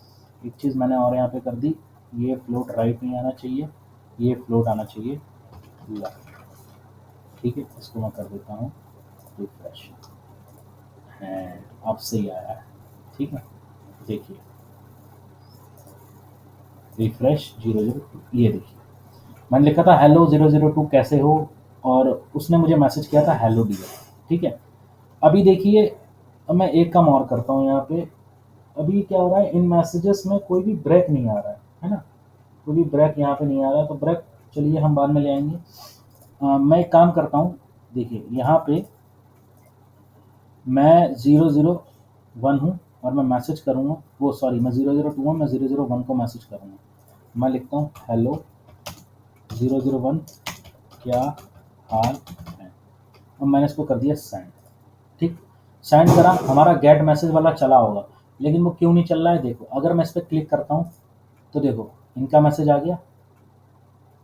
[SPEAKER 1] एक चीज़ मैंने और यहाँ पे कर दी, ये फ्लोट राइट नहीं आना चाहिए, ये फ्लोट आना चाहिए लेफ्ट। ठीक है, इसको मैं कर देता हूँ रिफ्रेश, एंड अब सही आया है। ठीक है, देखिए रिफ्रेश 002, ये देखिए मैंने लिखा था हेलो 002 कैसे हो, और उसने मुझे मैसेज किया था हेलो डियर। ठीक है, अभी देखिए, अब मैं एक काम और करता हूँ यहाँ पे। अभी क्या हो रहा है, इन मैसेजेस में कोई भी ब्रेक नहीं आ रहा है ना, कोई भी ब्रेक यहाँ पे नहीं आ रहा है। तो ब्रेक चलिए हम बाद में ले आएंगे। मैं एक काम करता हूँ, देखिए यहाँ पे मैं 001 हूँ और मैं मैसेज करूँगा, वो सॉरी मैं 002 हूँ, मैं 001 को मैसेज करूँगा। मैं लिखता हूँ हेलो 001 क्या हाल है, और मैंने इसको कर दिया सेंड। ठीक, सेंड करा, हमारा गेट मैसेज वाला चला होगा, लेकिन वो क्यों नहीं चल रहा है, देखो अगर मैं इस पर क्लिक करता हूँ तो देखो इनका मैसेज आ गया,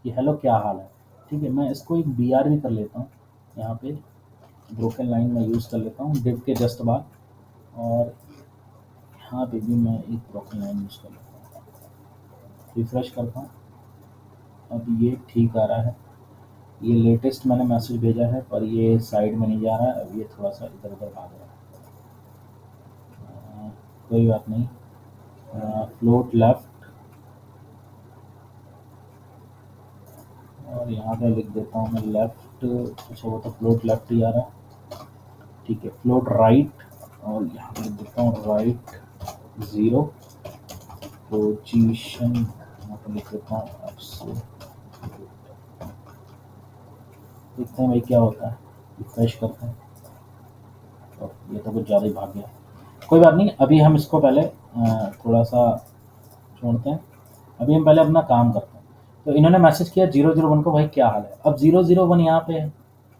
[SPEAKER 1] कि हेलो क्या हाल है। ठीक है, मैं इसको एक BR भी कर लेता हूँ, यहाँ पे ब्रोकन लाइन में यूज़ कर लेता हूँ डिव के जस्ट बाद, और यहाँ पे भी मैं एक ब्रोकन लाइन यूज़ कर लेता हूँ। रिफ्रेश करता हूँ, अब ये ठीक आ रहा है। ये लेटेस्ट मैंने मैसेज भेजा है पर ये साइड में नहीं जा रहा है, अब ये थोड़ा सा इधर उधर भाग रहा है। कोई बात नहीं, फ्लोट लेफ्ट, और यहाँ पे लिख देता हूँ मैं लेफ्ट। अच्छा, वो तो फ्लोट लेफ्ट ही आ रहा है। ठीक है, फ्लोट राइट, और यहाँ पे लिख देता हूँ राइट 0 पोजीशन, यहाँ पे लिख देता हूँ आपसे। देखते हैं भाई क्या होता है, रिफ्रेश करते हैं। तो ये तो कुछ ज़्यादा ही भाग गया, कोई बात नहीं। अभी हम इसको पहले थोड़ा सा छोड़ते हैं, अभी हम पहले अपना काम करते हैं। तो इन्होंने मैसेज किया 001 को, भाई क्या हाल है। अब 001 यहाँ पे है,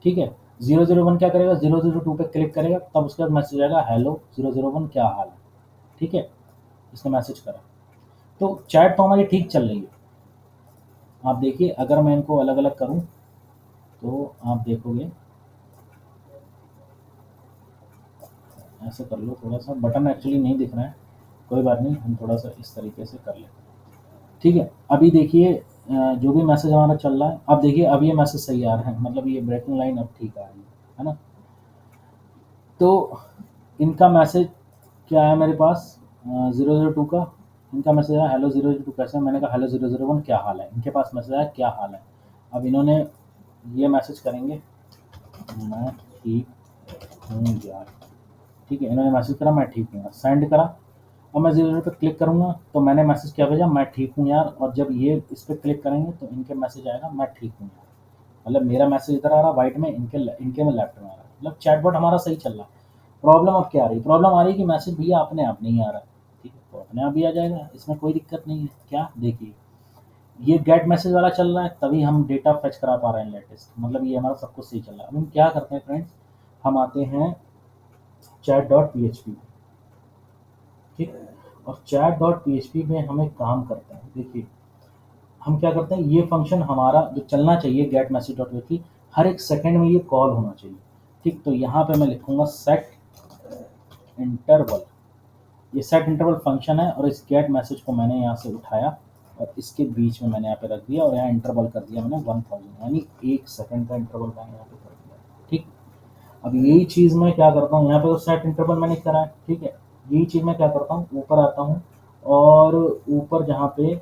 [SPEAKER 1] ठीक है। 001 क्या करेगा, 002 पे क्लिक करेगा, तब उसके बाद मैसेज आएगा हेलो 001 क्या हाल है। ठीक है, इसने मैसेज करा, तो चैट तो हमारी ठीक चल रही है। आप देखिए, अगर मैं इनको अलग अलग करूं तो आप देखोगे, ऐसे कर लो थोड़ा सा, बटन एक्चुअली नहीं दिख रहा है, कोई बात नहीं, हम थोड़ा सा इस तरीके से कर लेते हैं। ठीक है, अभी देखिए जो भी मैसेज हमारा चल रहा है, अब देखिए अब ये मैसेज सही आ रहा है, मतलब ये ब्रेकिंग लाइन अब ठीक आ रही है ना। तो इनका मैसेज क्या आया मेरे पास, 002 का इनका मैसेज आया, हेलो 002 कैसे हैं? मैंने कहा हेलो 001 क्या हाल है। इनके पास मैसेज आया क्या हाल है। अब इन्होंने ये मैसेज करेंगे, मैं ठीक हूँ यार। ठीक है, इन्होंने मैसेज करा मैं ठीक हूँ यार, सेंड करा। अब मैं 0 पे क्लिक करूँगा तो मैंने मैसेज क्या भेजा, मैं ठीक हूँ यार, और जब ये इस पर क्लिक करेंगे तो इनके मैसेज आएगा मैं ठीक हूँ यार। मतलब मेरा मैसेज इधर आ रहा वाइट में, इनके में लेफ्ट में आ रहा है, मतलब चैटबॉट हमारा सही चल रहा है। प्रॉब्लम अब क्या आ रही है, प्रॉब्लम आ रही है कि मैसेज भैया अपने आप नहीं आ रहा है। ठीक है, तो अपने आप भी आ जाएगा, इसमें कोई दिक्कत नहीं है। क्या देखिए, ये गेट मैसेज वाला चल रहा है तभी हम डेटा फेच करा पा रहे हैं लेटेस्ट, मतलब ये हमारा सब कुछ सही चल रहा है। अब हम क्या करते हैं फ्रेंड्स, हम आते हैं chat dot P H P, ठीक है। और chat dot P H P में हम एक काम करते हैं, देखिए हम क्या करते हैं, ये फंक्शन हमारा जो चलना चाहिए गेट मैसेज डॉट पी, हर एक सेकंड में ये कॉल होना चाहिए। ठीक, तो यहाँ पे मैं लिखूंगा सेट इंटरवल, ये सेट इंटरवल फंक्शन है, और इस गेट मैसेज को मैंने यहाँ से उठाया और इसके बीच में मैंने यहाँ पे रख दिया, और यहाँ इंटरवल कर दिया मैंने 1000, यानी 1 सेकंड का इंटरवल मैंने यहाँ पे कर दिया। ठीक, अब यही चीज़ मैं क्या करता हूँ, यहाँ पे तो सेट इंटरवल मैंने करा है, ठीक है। यही चीज़ मैं क्या करता हूँ, ऊपर आता हूँ, और ऊपर जहाँ पे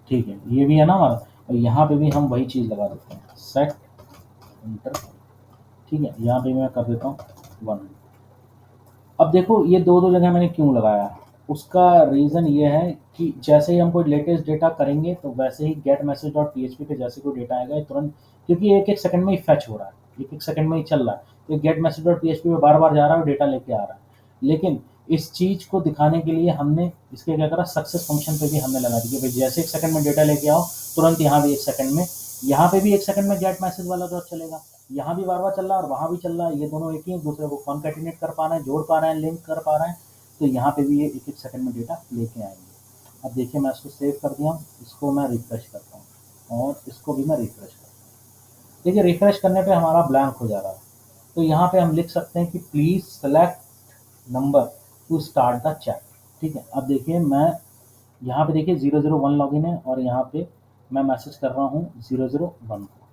[SPEAKER 1] ठीक है ये भी है ना हमारा, और यहाँ पे भी हम वही चीज़ लगा देते हैं, सेट इंटरवल। ठीक है, यहाँ पे मैं कर देता हूँ 1। अब देखो ये दो दो जगह मैंने क्यों लगाया, उसका रीज़न ये है कि जैसे ही हम कोई लेटेस्ट डेटा करेंगे तो वैसे ही get message dot P H P पे जैसे कोई डेटा आएगा ये तुरंत, क्योंकि एक एक सेकंड में ही फैच हो रहा है, एक एक सेकंड में ही चल रहा है, तो gate message dot P H P पे बार बार जा रहा है और डेटा लेके आ रहा है। लेकिन इस चीज़ को दिखाने के लिए हमने इसके क्या करा, सक्सेस फंक्शन पे भी हमने लगा दी कि भाई जैसे एक सेकंड में डेटा लेके आओ, तुरंत यहाँ भी एक सेकंड में, यहाँ पे भी एक सेकंड में गेट मैसेज वाला डॉट चलेगा, यहाँ भी बार बार चल रहा है और वहाँ भी चल रहा है, ये दोनों एक ही दूसरे को कॉन्कैटिनेट कर पा रहे हैं, जोड़ पा रहे हैं, लिंक कर पा रहे हैं, तो यहाँ पे भी ये एक एक सेकंड में डेटा लेके आएंगे। अब देखिए मैं इसको सेव कर दिया, इसको मैं रिफ्रेश करता हूँ और इसको भी मैं रिफ्रेश करता हूँ। देखिए रिफ्रेश करने पे हमारा ब्लैंक हो जा रहा है, तो यहाँ पे हम लिख सकते हैं कि please select number two start the chat. ठीक है, अब देखिए मैं यहाँ पे देखिए 001 लॉगिन है, और यहाँ पे मैं मैसेज कर रहा हूँ 001 को।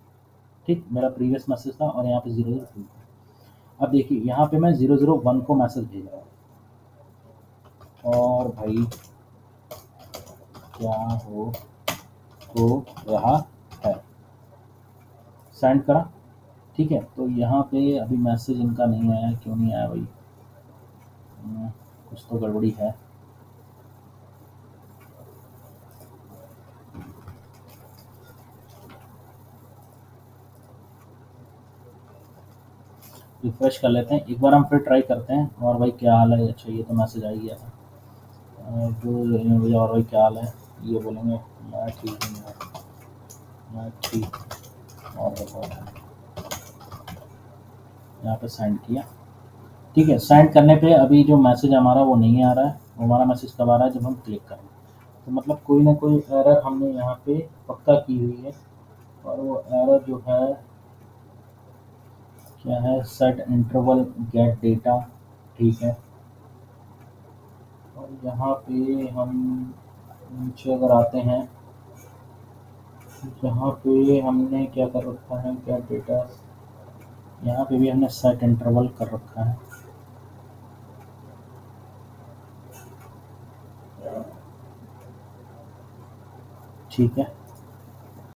[SPEAKER 1] ठीक, मेरा प्रीवियस मैसेज था, और यहाँ पे 002। अब देखिए यहाँ पे मैं 001 को मैसेज भेज रहा हूँ, और भाई क्या हो तो रहा है, सेंड करा। ठीक है, तो यहाँ पे अभी मैसेज इनका नहीं आया, क्यों नहीं आया भाई, कुछ तो गड़बड़ी है। रिफ्रेश कर लेते हैं एक बार, हम फिर ट्राई करते हैं। और भाई क्या हाल है, अच्छा ये तो मैसेज आ ही गया था। भैया और भाई क्या हाल है, ये बोलेंगे मैं ठीक हूँ यार, मैं ठीक, और बताओ। यहाँ पे सेंड किया, ठीक है। सेंड करने पे अभी जो मैसेज हमारा वो नहीं आ रहा है, वो हमारा मैसेज कब आ रहा है, जब हम क्लिक करेंगे। तो मतलब कोई ना कोई एरर हमने यहाँ पे पक्का की हुई है, और वो एरर जो है क्या है, सेट इंटरवल गेट डेटा, ठीक है। और यहाँ पे हम नीचे अगर आते हैं, यहाँ पे हमने क्या कर रखा है, गेट डेटा, यहाँ पे भी हमने सेट इंटरवल कर रखा है, ठीक है।